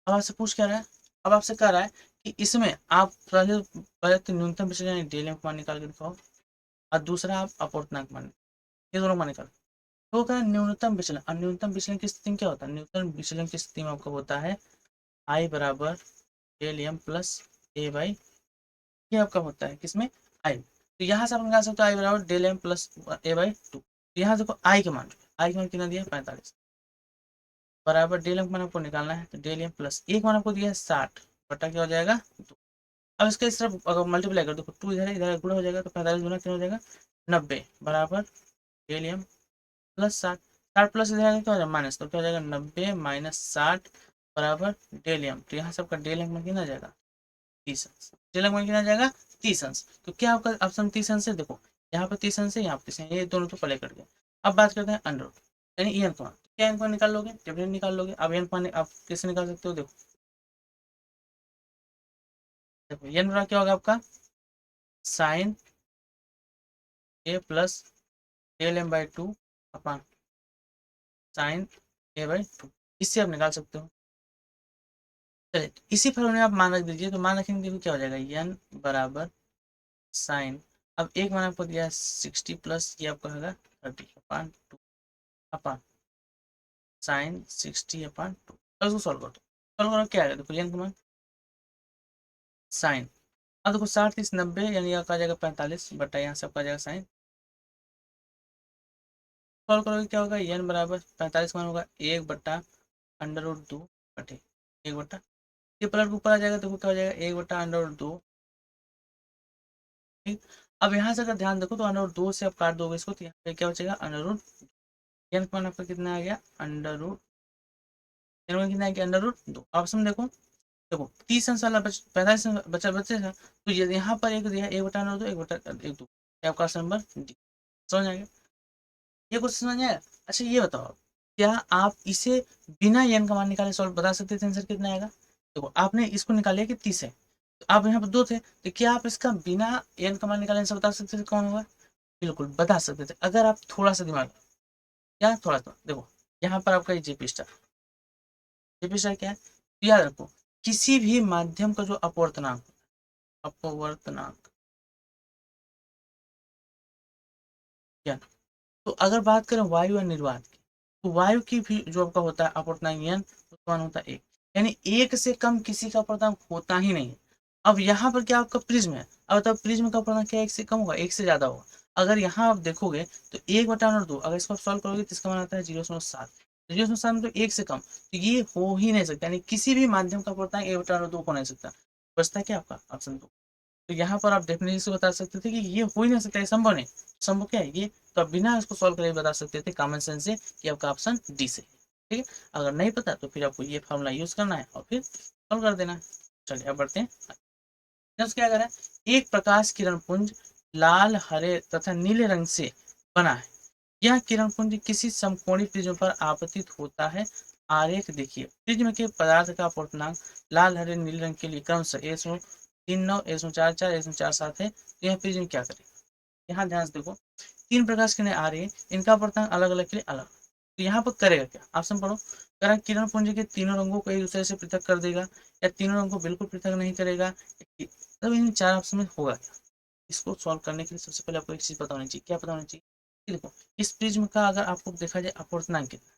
Speaker 1: अब आपसे पूछ क्या रहा है, अब आपसे कह रहा है कि इसमें आप पहले तो न्यूनतम विचलन यानी डेल मान निकाल के दिखाओ और दूसरा आप अपवर्तनांक मान, ये दोनों मान निकाल। तो क्या न्यूनतम विचलन, और न्यूनतम विचलन की स्थिति में क्या होता है, न्यूनतम विचलन की स्थिति में आपका होता है आई बराबर del M plus A by, ये आपका होता है किसमें आई। तो यहाँ से आप निकाल सकते हो आई बराबर del M plus A by 2। यहाँ देखो आई के मान, आई के मान कितना दिया है 45 बराबर डेल एम मान आपको निकालना है, तो डेल एम प्लस एक मान आपको दिया है 60 बटा क्या हो जाएगा 2। अब इसके इस तरफ अगर मल्टीप्लाई कर दो, 2 इधर इधर गुणा हो जाएगा, तो 45 गुना कितना हो जाएगा 90 बराबर डेल एम प्लस 60। 60 प्लस इधर क्या हो जाएगा माइनस, तो क्या हो जाएगा 90 माइनस 60 बराबर डेल एम। तो यहाँ से आपका डेल एम में कितना जाएगा 30 अंश, डेल एम में कितना जाएगा 30 अंश। तो क्या आपका ऑप्शन 30 अंश है, देखो यहाँ पर 30 अंश है, यहाँ पर 30 अंश, ये दोनों तो पले कट गए। अब बात करते हैं अंडर रूट यानी एन का मान, क्या एन का मान निकाल लोगे, डेफिनेट निकाल लोगे। अब एन का मान आप कैसे निकाल सकते हो, देखो देखो एन बराबर क्या होगा आपका sine A plus del M by 2 upon sine A by 2, इससे आप निकाल सकते हो। चलिए तो इसी फॉर्मूले में आप मान रख दीजिए, तो मान रखेंगे देखो क्या हो जाएगा एन बराबर साइन, अब एक मान आपको दिया है 60 प्लस ये आपका होगा 30 अपॉन 2 अपॉन साइन 60 अपॉन 2। अब इसको सॉल्व कर दो, सॉल्व करो क्या आएगा, देखो एन का मान साइन, अब देखो 60 30 90 यानी आपका आ जाएगा 45 बटा यहाँ से आपका आ जाएगा साइन। सॉल्व करोगे क्या होगा, एन बराबर 45 मान होगा 1 बटा अंडर रूट 2 बटे 1 बटा, ये पलट ऊपर आ जाएगा, देखो क्या हो जाएगा 1 बटा अंडर रूट 2। ठीक, अब यहाँ से अगर ध्यान देखो तो अंडर रूट 2 से आप काट दोगे इसको, तो यहाँ पे क्या बचेगा अंडर रूट, एन का मान आपका कितना आ गया अंडर रूट, एन का कितना आ गया अंडर रूट 2। ऑप्शन देखो, देखो 30 अंश वाला 45 बचा बचेगा, तो ये यहाँ पर एक दिया 1 बटा अंडर रूट 2 1 बटा 1 2, ये आपका ऑप्शन नंबर डी। समझ आ गया, ये कुछ समझ आया। अच्छा ये बताओ, क्या आप इसे बिना एन का मान निकाले सॉल्व बता सकते थे आंसर कितना आएगा। देखो आपने इसको निकाला कि 30 है, तो आप यहाँ पर 2 थे, तो क्या आप इसका बिना एन का मान निकाले आंसर बता सकते थे कौन होगा, बिल्कुल बता सकते थे अगर आप थोड़ा सा दिमाग, क्या थोड़ा सा देखो यहाँ पर आपका जेपी स्टार, जेपी स्टार क्या है, तो याद रखो किसी भी माध्यम का जो अपवर्तनांक, अपवर्तनांक क्या, तो अगर बात करें वायु या निर्वात की, तो वायु की भी जो आपका होता है अपवर्तनांक एन, उसका मान होता है 1, यानी 1 से कम किसी का अपवर्तनांक होता ही नहीं है। अब यहाँ पर क्या आपका प्रिज्म है, अब तब प्रिज्म का अपवर्तनांक क्या 1 से कम होगा 1 से ज्यादा होगा। अगर यहाँ आप देखोगे तो 1 बटा 2 अगर इसको सॉल्व करोगे तो इसका मान आता है 0.7, 0.7 मतलब 1 से कम, तो ये हो ही नहीं सकता, यानी किसी भी माध्यम का अपवर्तनांक 1 बटा 2 हो नहीं सकता। बचता है क्या आपका ऑप्शन 2। तो यहाँ पर आप डेफिनेटली से बता सकते थे कि ये हो ही नहीं सकता, संभव नहीं, संभव क्या है ये, तो आप बिना इसको सॉल्व करके बता सकते थे कॉमन सेंस से कि आपका ऑप्शन डी से। ठीक है, अगर नहीं पता तो फिर आपको ये फॉर्मूला यूज करना है और फिर सॉल्व कर देना है। चलिए अब बढ़ते हैं, क्या करें, एक प्रकाश किरण पुंज लाल हरे तथा नीले रंग से बना है, यह किरण पुंज किसी समकोणीय प्रिज्म पर आपतित होता है। आरेख देखिए, प्रिज्म के पदार्थ का अपवर्तनांक लाल हरे नीले रंग के लिए क्रमशः 1.39 1.44 1.47 है, तो यह प्रिज्म क्या करेगा। यहाँ ध्यान से देखो 3 प्रकाश किरणें आ रही है, इनका अपवर्तनांक अलग अलग के लिए अलग, तो यहाँ पर करेगा क्या, ऑप्शन पढ़ो। कह किरण पुंज के तीनों रंगों को एक दूसरे से पृथक कर देगा, या तीनों रंगों को बिल्कुल पृथक नहीं करेगा, तब इन चार ऑप्शन में होगा क्या। इसको सॉल्व करने के लिए सबसे पहले आपको एक चीज पता होनी चाहिए, क्या पता होनी चाहिए कि देखो इस प्रिज्म का अगर आपको देखा जाए अपवर्तनांक कितना,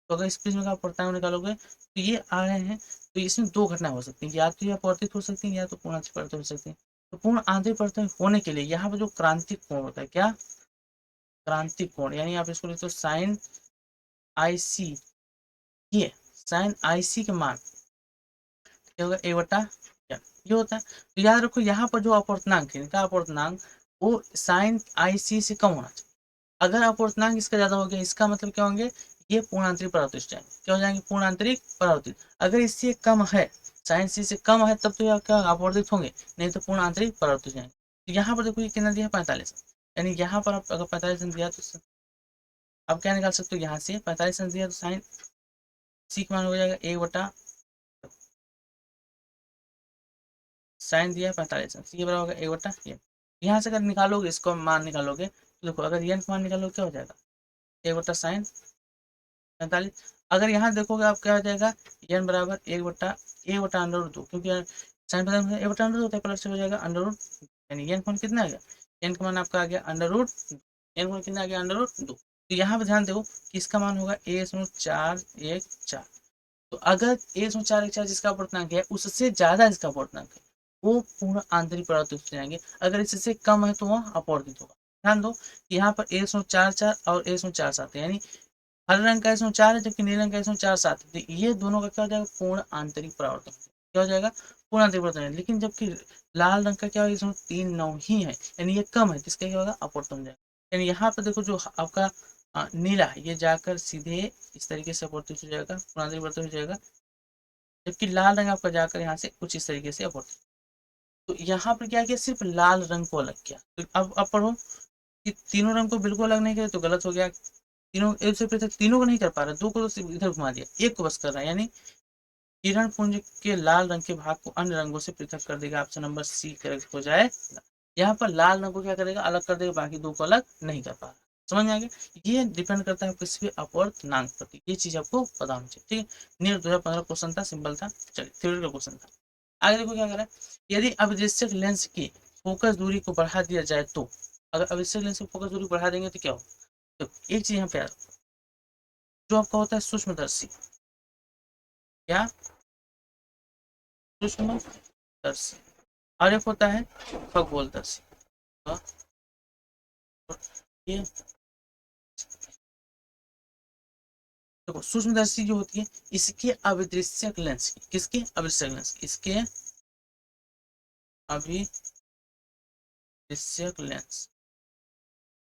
Speaker 1: तो अगर इस प्रिज्म का अपवर्तनांक निकालोगे तो ये आ रहे हैं, तो इसमें दो घटना हो सकती है, या तो ये अपवर्तित हो सकती है या तो पूर्ण आंतरिक हो सकती है। तो पूर्ण आंतरिक परिवर्तन होने के लिए यहाँ पर जो क्रांतिक कोण होता है, क्या क्रांतिक कोण, यानी आप इसको लिखते हो साइन आई सी, ये साइन आई सी के मान क्या होगा ए बटा ये होता है। तो याद रखो यहाँ पर जो अपवर्तनांक है, इनका अपवर्तनांक वो साइन आई सी से कम होना चाहिए। अगर अपवर्तनांक इसका ज्यादा हो गया, इसका मतलब क्या होंगे, ये पूर्णांतरिक परावर्तित जाएंगे, क्या हो जाएंगे, पूर्णांतरिक परावर्तित। अगर इससे कम है, साइन सी से कम है, तब तो यह क्या अपवर्तित होंगे, नहीं तो पूर्ण आंतरिक परावर्तित जाएंगे। तो यहाँ पर देखो ये कितना दिया है 45, यानी यहाँ पर आप अगर 45 दिया तो आप क्या निकाल सकते हो, यहाँ से 45 दिया तो साइन सी का मान हो जाएगा एक बटा साइन दिया है 45, सी बराबर होगा एक बटा ये। यहाँ से अगर निकालोगे, इसको मान निकालोगे तो देखो अगर एन का मान निकालोगे क्या हो जाएगा, एक बटा साइन 45। अगर यहाँ देखोगे आप क्या हो जाएगा, एन बराबर एक बटा अंडर रूट दो, क्योंकि साइन पता एक बटा अंडर होता है, प्लस से हो जाएगा अंडर रूट, यानी एन का मान कितना आ गया, एन का मान आपका आ गया अंडर रूट, एन का मान कितना आ गया अंडर रूट 2। तो यहाँ पर ध्यान दो कि इसका मान होगा ए 4 1 4। तो अगर ए 4 1 4 जिसका अपवर्तनांक है उससे ज्यादा इसका अपवर्तनांक है, वो पूर्ण आंतरिक परावर्तित हो जाएंगे, अगर इससे कम है तो वह अपवर्तित होगा। ध्यान दो कि यहाँ पर ए 4 4 और ए 4 7 है, यानी हरे रंग का इसमें 4 है जबकि नीले रंग का इसमें 4 7 है, तो ये दोनों का क्या हो जाएगा, पूर्ण आंतरिक परावर्तन, क्या हो जाएगा, पूर्ण आंतरिक परावर्तन। लेकिन जबकि लाल रंग का क्या होगा, इसमें 3 9 ही है, यानी ये कम है, किसका क्या होगा, अपवर्तन हो जाएगा। यानी यहाँ पर देखो जो आपका नीला है ये जाकर सीधे इस तरीके से अपवर्तित हो जाएगा, पूर्ण आंतरिक परावर्तन हो जाएगा, जबकि लाल रंग आपका जाकर यहाँ से कुछ इस तरीके से अपवर्तित। तो यहाँ पर क्या किया, सिर्फ लाल रंग को अलग किया। तो अब पढ़ो कि तीनों रंग को बिल्कुल अलग नहीं किया तो गलत हो गया, तीनों एक से पृथक तीनों को नहीं कर पा रहा, दो को तो सिर्फ इधर घुमा दिया, एक को बस कर रहा है, यानी किरण पुंज के लाल रंग के भाग को अन्य रंगों से पृथक कर देगा, ऑप्शन नंबर सी करेक्ट हो जाए। यहाँ पर लाल रंग को क्या करेगा, अलग कर देगा, बाकी दो को अलग नहीं कर पा रहा। समझ में आ गया, ये डिपेंड करता है किसी भी अपवर्तनांक पर, ये चीज आपको पता होनी चाहिए, ठीक है। नीट 2015 क्वेश्चन था, सिंपल था, चलिए थ्योरी का क्वेश्चन था। आगे देखो क्या करा, यदि अविदृश्यक लेंस की फोकस दूरी को बढ़ा दिया जाए तो, अगर अविदृश्यक लेंस की फोकस दूरी बढ़ा देंगे तो क्या हो, तो एक चीज यहाँ पे जो आपका होता है सूक्ष्मदर्शी, क्या सूक्ष्मदर्शी, और एक होता है खगोलदर्शी। ये देखो सूक्ष्मदर्शी जो होती है इसके अविदृश्यक लेंस की, किसके अविदृश्यक लेंस, इसके अविदृश्यक लेंस,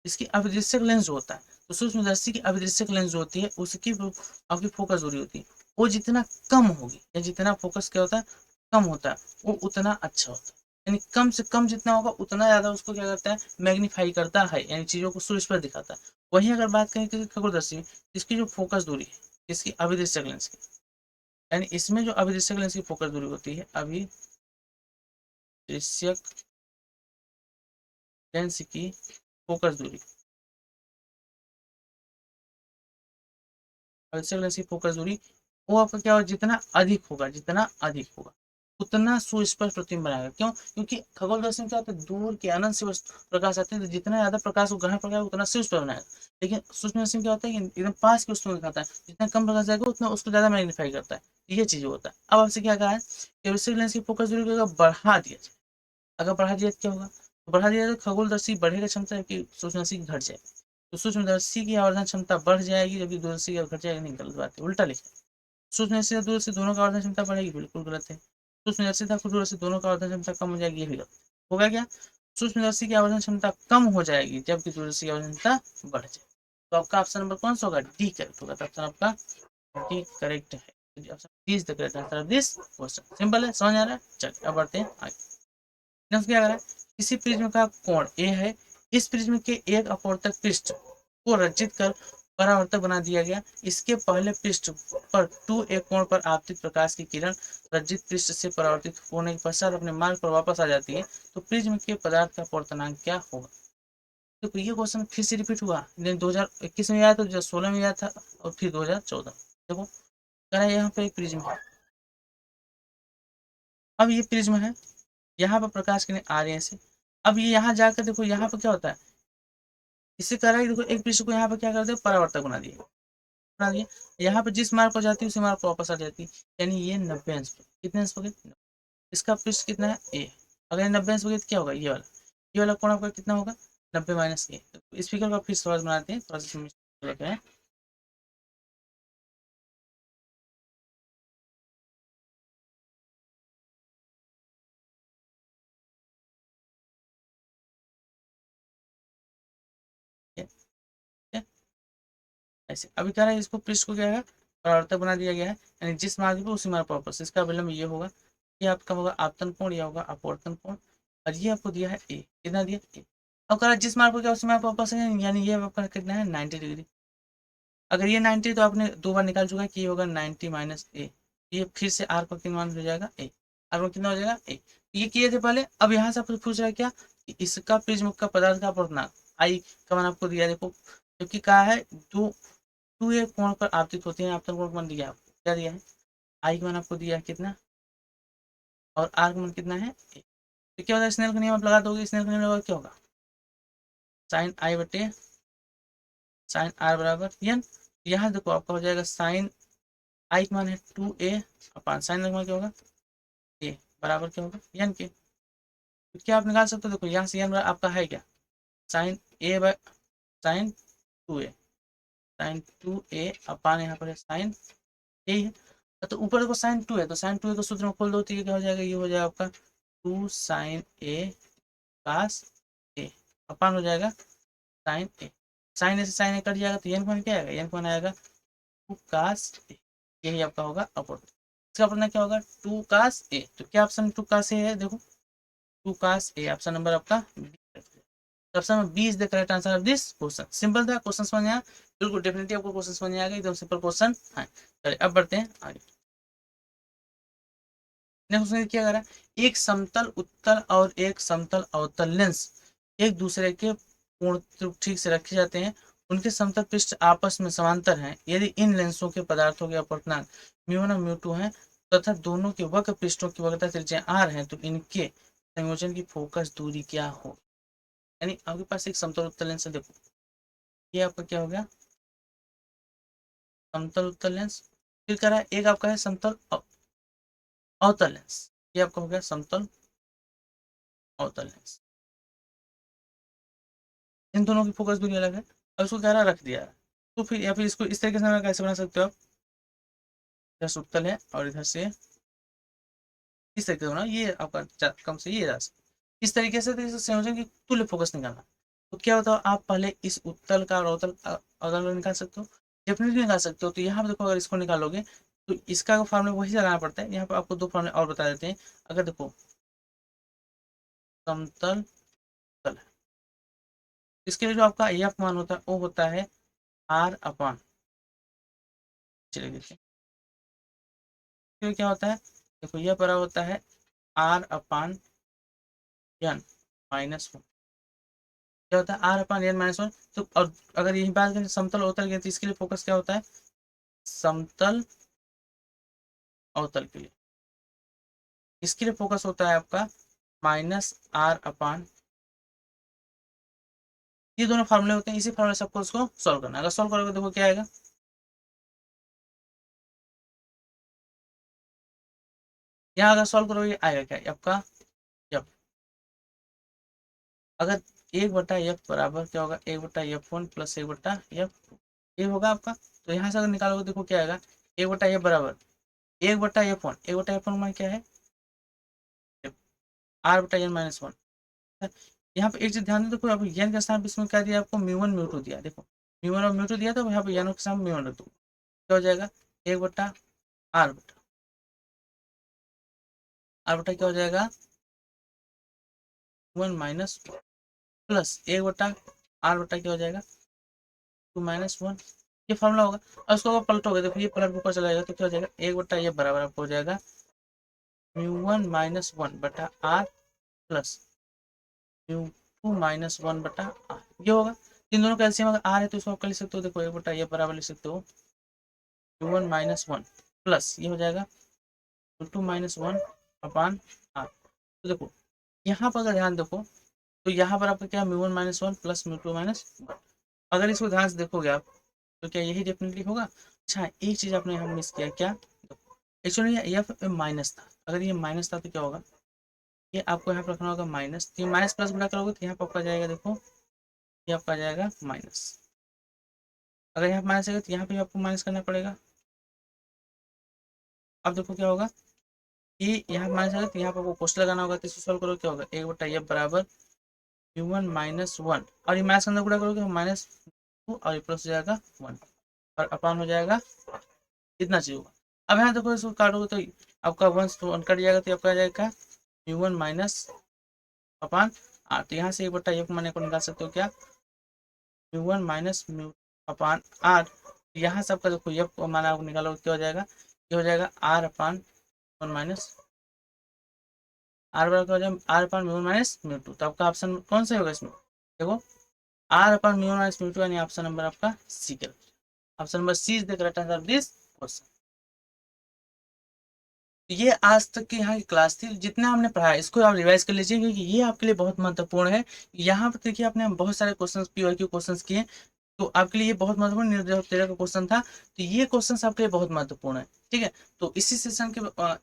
Speaker 1: इसकी अविदृश्यक लेंस जो होता है, तो सूक्ष्मदर्शी की अविदृश्यक लेंस जो होती है उसकी आपकी फोकस दूरी होती है, वो जितना कम होगी या जितना फोकस क्या होता है कम होता है, वो उतना अच्छा होता है। यानी कम से कम जितना होगा उतना ज्यादा उसको क्या करता है, मैग्नीफाई करता है, यानी चीजों को सुस्पष्ट दिखाता है। वहीं अगर बात करें किसी खगोलदर्शी में, इसकी जो फोकस दूरी है, इसकी अविदृश्यक लेंस की, यानी इसमें जो अविदृश्यक लेंस की फोकस दूरी होती है, अविदृश्यक लेंस की फोकस दूरी, अविदृश्यक लेंस की फोकस दूरी वो आपका क्या होगा, जितना अधिक होगा, जितना अधिक होगा उतना सुस्पष्ट प्रतिबिंब बनाएगा। क्यों, क्योंकि खगोलदर्शी में क्या होता है, दूर के अनंत से प्रकाश आते हैं, तो जितना ज्यादा प्रकाश को ग्रहण करेगा उतना सुस्पष्ट बनाएगा। लेकिन सूक्ष्मदर्शी में क्या होता है कि एकदम पास की वस्तु दिखाता है, जितना कम प्रकाश जाएगा उतना उसको ज्यादा मैग्नीफाई करता है, ये चीज होता है। अब आपसे क्या कहा है कि अविदृश्यक लेंस की फोकस दूरी को अगर बढ़ा दिया जाए, अगर बढ़ा दिया तो क्या होगा, तो बढ़ा दिया तो खगोलदर्शी बढ़ेगा क्षमता है कि सूक्ष्मदर्शी घट जाए, तो सूक्ष्मदर्शी की आवर्धन क्षमता बढ़ जाएगी जबकि दूरदर्शी की घट जाएगी, नहीं गलत बात है, उल्टा लिखा। सूक्ष्मदर्शी और दूरदर्शी दोनों का आवर्धन क्षमता बढ़ेगी, बिल्कुल गलत है। सूक्ष्मदर्शी था दूरदर्शी दोनों का आवर्धन क्षमता कम हो जाएगी, ये भी गलत होगा। क्या, सूक्ष्मदर्शी की आवर्धन क्षमता कम हो जाएगी जबकि दूरदर्शी की आवर्धन क्षमता बढ़ जाएगी। तो आपका ऑप्शन नंबर कौन सा होगा, डी करेक्ट होगा, तो ऑप्शन आपका डी करेक्ट है, option D is the correct answer of this question. Simple है, समझ आ रहा है, चलिए अब बढ़ते हैं आगे। नेक्स्ट क्या करें, किसी प्रिज्म का कोण ए है, इस प्रिज्म के एक अपवर्तक पृष्ठ को रचित कर परावर्तक बना दिया गया, इसके पहले पृष्ठ पर 2a कोण पर आपतित प्रकाश की किरण रचित पृष्ठ से परावर्तित होने के पश्चात अपने मार्ग पर वापस आ जाती है, तो प्रिज्म के पदार्थ का अपवर्तनांक क्या होगा। देखो ये क्वेश्चन फिर से रिपीट हुआ, 2021 में आया था, 2016 में आया था और फिर 2014। देखो कह रहा है यहाँ पे एक प्रिज्म है। अब ये प्रिज्म है, यहाँ पर प्रकाश किरणें आ रही है ऐसे। अब ये यहाँ जाकर देखो यहाँ पर क्या होता है, इससे कह रहा है देखो एक पृष्ठ को यहाँ पर क्या करते हैं, परावर्तक बना दिया। यहाँ पे जिस मार्ग पर जाती है उसी मार्ग पर वापस आ जाती है, यानी ये 90 अंश पर। कितने अंश पर? इसका पृष्ठ कितना है ए। अगर ये 90 अंश पर तो क्या होगा, ये वाला कोण आपका कितना होगा, 90 माइनस ए। इस फिगर का फिर थोड़ा बनाते हैं, थोड़ा सा ऐसे। अभी कह रहा है इसको पृष्ठ को क्या है, परावर्तक बना दिया गया है, यानी जिस मार्ग पर उसी मार्ग पर वापस। इसका विलंब ये होगा, ये आपका होगा आपतन कोण, या होगा अपवर्तन कोण। और ये आपको दिया है ए, कितना दिया ए। अब कह रहा है जिस मार्ग पर क्या उसी मार्ग पर वापस है, यानी ये आपका कितना है 90 डिग्री। अगर ये 90 तो आपने 2 बार निकाल चुका है कि ये होगा 90 माइनस ए। ये फिर से आर का कितना मान हो जाएगा ए, आर का कितना हो जाएगा ए। ये किए थे पहले। अब यहाँ से आपको पूछ रहा है क्या, कि इसका प्रिज्म का पदार्थ का अपवर्तनांक आई का मान आपको दिया। देखो क्योंकि कहा है दो टू ए कोण पर आपतित होते हैं, आपतन कोण का मान दिया, आपको क्या दिया है, आई का मान आपको दिया है कितना, और आर का मान कितना है ए। तो क्या होता है, स्नेल का नियम आप लगा दोगे, स्नेल का नियम लगा क्या होगा, साइन आई बटे साइन आर बराबर एन। यहाँ देखो आपका हो जाएगा साइन आई का मान है 2a अपान साइन का मान क्या होगा ए, बराबर क्या होगा एन के। तो क्या आप निकाल सकते हो, देखो यहाँ से एन आपका है क्या, sine A by sine 2a, sine 2a upon यहाँ पर है साइन ए है। तो ऊपर देखो साइन 2 है, तो साइन 2 को सूत्र में खोल दो तो ये क्या हो जाएगा, ये हो जाएगा आपका 2 साइन ए कास ए अपान हो जाएगा साइन ए। साइन ए से साइन ए कट जाएगा तो एन मान क्या आएगा, एन मान आएगा 2 कास ए। यही आपका होगा अपवर्तन। इसका अपना क्या होगा 2 कास ए। तो क्या ऑप्शन 2 कास ए है, देखो 2 कास ए ऑप्शन नंबर आपका option number B is the correct answer of this question. Simple था क्वेश्चन, समझ आया, बिल्कुल डेफिनेटली आपको क्वेश्चन समझ आ गया, एकदम सिंपल क्वेश्चन है। चलिए अब बढ़ते हैं आगे। नेक्स्ट क्वेश्चन क्या करा, एक समतल उत्तल और एक समतल अवतल लेंस एक दूसरे के पूर्ण ठीक से रखे जाते हैं, उनके समतल पृष्ठ आपस में समांतर हैं। यदि इन लेंसों के पदार्थों के अपवर्तनांक म्यू1 और म्यू2 हैं तथा दोनों के वक्र पृष्ठों की वक्रता त्रिज्या r है, तो इनके संयोजन की फोकस दूरी क्या हो। यानी आपके पास एक समतल उत्तल लेंस है, देखो ये आपका क्या हो गया समतल उत्तल लेंस। फिर कह रहा है एक आपका है समतल अवतल लेंस, ये आपका हो गया समतल अवतल लेंस। इन दोनों की फोकस दूरी अलग है, और उसको कह रहा रख दिया है। तो फिर या फिर इसको इस तरीके से कैसे बना सकते हो आप, इधर से उत्तल है और इधर से इस तरीके से बनाओ, ये आपका कम से ये राशि इस तरीके से, तो इस संयोजन की तुल्य फोकस निकालना। तो क्या बताओ, आप पहले इस उत्तल का और अवतल अवतल निकाल सकते हो, डेफिनेटली निकाल सकते हो। तो यहाँ पर देखो अगर इसको निकालोगे तो इसका फॉर्मूला वही लगाना पड़ता है। यहाँ पर आपको 2 फॉर्मूले और बता देते हैं। अगर देखो समतल तल है, इसके लिए जो आपका एफ मान होता है वो होता है आर अपान, चलिए देखिए फिर क्या होता है, देखो यह बराबर होता है आर अपान एन माइनस 1। क्या होता है आर अपान एन माइनस 1। तो और अगर यही बात करें समतल अवतल के, तो इसके लिए फोकस क्या होता है, समतल अवतल के लिए इसके लिए फोकस होता है आपका माइनस आर अपान। ये दोनों फार्मूले होते हैं, इसी फार्मूले से आपको उसको सॉल्व करना है। अगर सॉल्व करोगे देखो क्या आएगा, यहाँ अगर सॉल्व करोगे आएगा क्या आपका एफ। अगर 1/f बराबर क्या होगा, 1/f1 प्लस 1/f2 ये होगा आपका। तो यहाँ से अगर निकालोगे देखो क्या आएगा, 1/f बराबर 1/f1, 1/f1 मान क्या है r/n-1। यहाँ पे एक चीज ध्यान दे, देखो अब एन के स्थान पे इसमें क्या दिया आपको, म्यू1 म्यू2 दिया। देखो म्यू1 और म्यू2 दिया, तो यहाँ पे एन के साथ म्यू1 रख दो, क्या हो जाएगा 1/r क्या हो जाएगा 1 - प्लस 1/r क्या हो जाएगा 2 - 1। ये फॉर्मूला होगा। और उसको अगर पलटोगे देखो ये पलट ऊपर चला जाएगा, तो क्या हो जाएगा 1/ये बराबर आपको हो जाएगा म्यू1 - 1/r प्लस म्यू 2 - 1/r ये होगा। इन दोनों का एलसीएम अगर आर है तो इसको आप लिख सकते हो, देखो 1 बटा ये बराबर लिख सकते हो μ1 - 1 प्लस ये हो जाएगा μ2 - 1/r। तो देखो यहाँ पर अगर ध्यान देखो तो यहाँ पर आपका क्या μ1 - 1 प्लस μ2 - 1। अगर इसको ध्यान से देखोगे आप तो क्या यही डेफिनेटली होगा। अच्छा एक चीज आपने यहाँ मिस किया, क्या, एक्चुअली ये माइनस था, अगर ये माइनस था तो क्या होगा, ये आपको यहाँ पर रखना होगा माइनस, तो माइनस प्लस गुणा करोगे तो यहाँ पर आपका जाएगा, देखो ये आपका जाएगा माइनस। अगर यहाँ माइनस आएगा तो यहाँ पे आपको माइनस करना पड़ेगा। अब देखो क्या होगा कि यहाँ माइनस आएगा तो यहाँ पर आपको क्वेश्चन लगाना होगा, तो इसको सॉल्व करो क्या होगा 1/f बराबर μ1 - 1 और ये माइनस के अंदर गुणा करोगे -2 और ये प्लस हो जाएगा 1 और अपान हो जाएगा, इतना चाहिए होगा। अब यहाँ देखो इसको काटोगे तो आपका 1 तो 1 कट जाएगा, तो आपका आ जाएगा μ1 माइनस अपान आर। तो यहाँ से 1/f माने को निकाल सकते हो क्या, μ1 माइनस म्यू अपान आर। यहाँ से आपका देखो ये माना आप निकालोगे क्या हो जाएगा, ये हो जाएगा आर अपान 1 माइनस आर बराबर क्या हो जाएगा आर अपान μ1 - μ2। तो आपका ऑप्शन कौन सा होगा इसमें, देखो आर अपान μ1 - μ2 यानी ऑप्शन नंबर आपका सी का, option number C is the correct answer of this question. ये आज तक की यहाँ की क्लास थी, जितना हमने पढ़ा इसको आप रिवाइज कर लीजिए, क्योंकि ये आपके लिए बहुत महत्वपूर्ण है। यहाँ पर देखिए आपने बहुत सारे क्वेश्चंस पीवाईक्यू क्वेश्चंस किए, तो आपके लिए बहुत महत्वपूर्ण निर्देश तेरह का क्वेश्चन था, तो ये क्वेश्चन आपके लिए बहुत महत्वपूर्ण है। ठीक है, तो इसी सेशन के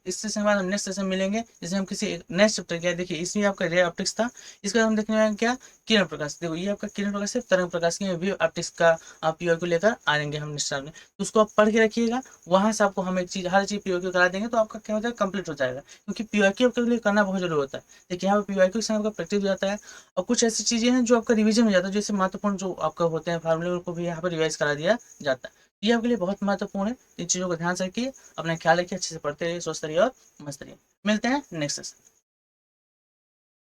Speaker 1: इस सेशन के बाद हम नेक्स्ट सेशन मिलेंगे, जिसमें हम किसी नेक्स्ट चैप्टर क्या देखिए, इसमें आपका रे ऑप्टिक्स था, इसके बाद हम देखने वाले क्या, किरण प्रकाश। देखो ये आपका किरण प्रकाश है, तरंग प्रकाश की वेव ऑप्टिक्स का आप पीवाईक्यू लेकर आएंगे हम नेक्स्ट में, तो उसको आप पढ़ के रखिएगा। वहां से आपको हम एक चीज हर चीज पीवाईक्यू करा देंगे, तो आपका क्या हो जाएगा, कंप्लीट हो जाएगा, क्योंकि पीवाईक्यू आपके लिए करना बहुत जरूरी होता है। देखिए यहाँ पे पीवाईक्यू के संग आपका प्रैक्टिस हो जाता है, और कुछ ऐसी चीजें हैं जो आपका रिवीजन हो जाता है, जैसे महत्वपूर्ण जो आपका होते हैं फार्मूले उनको भी यहाँ पर रिवाइज करा दिया जाता है। ये आपके लिए बहुत महत्वपूर्ण है, इन चीजों का ध्यान से रखिए, अपना ख्याल रखिए, अच्छे से पढ़ते रहिए, स्वस्थ रहिए और मस्त रहिए। मिलते हैं नेक्स्ट सेशन।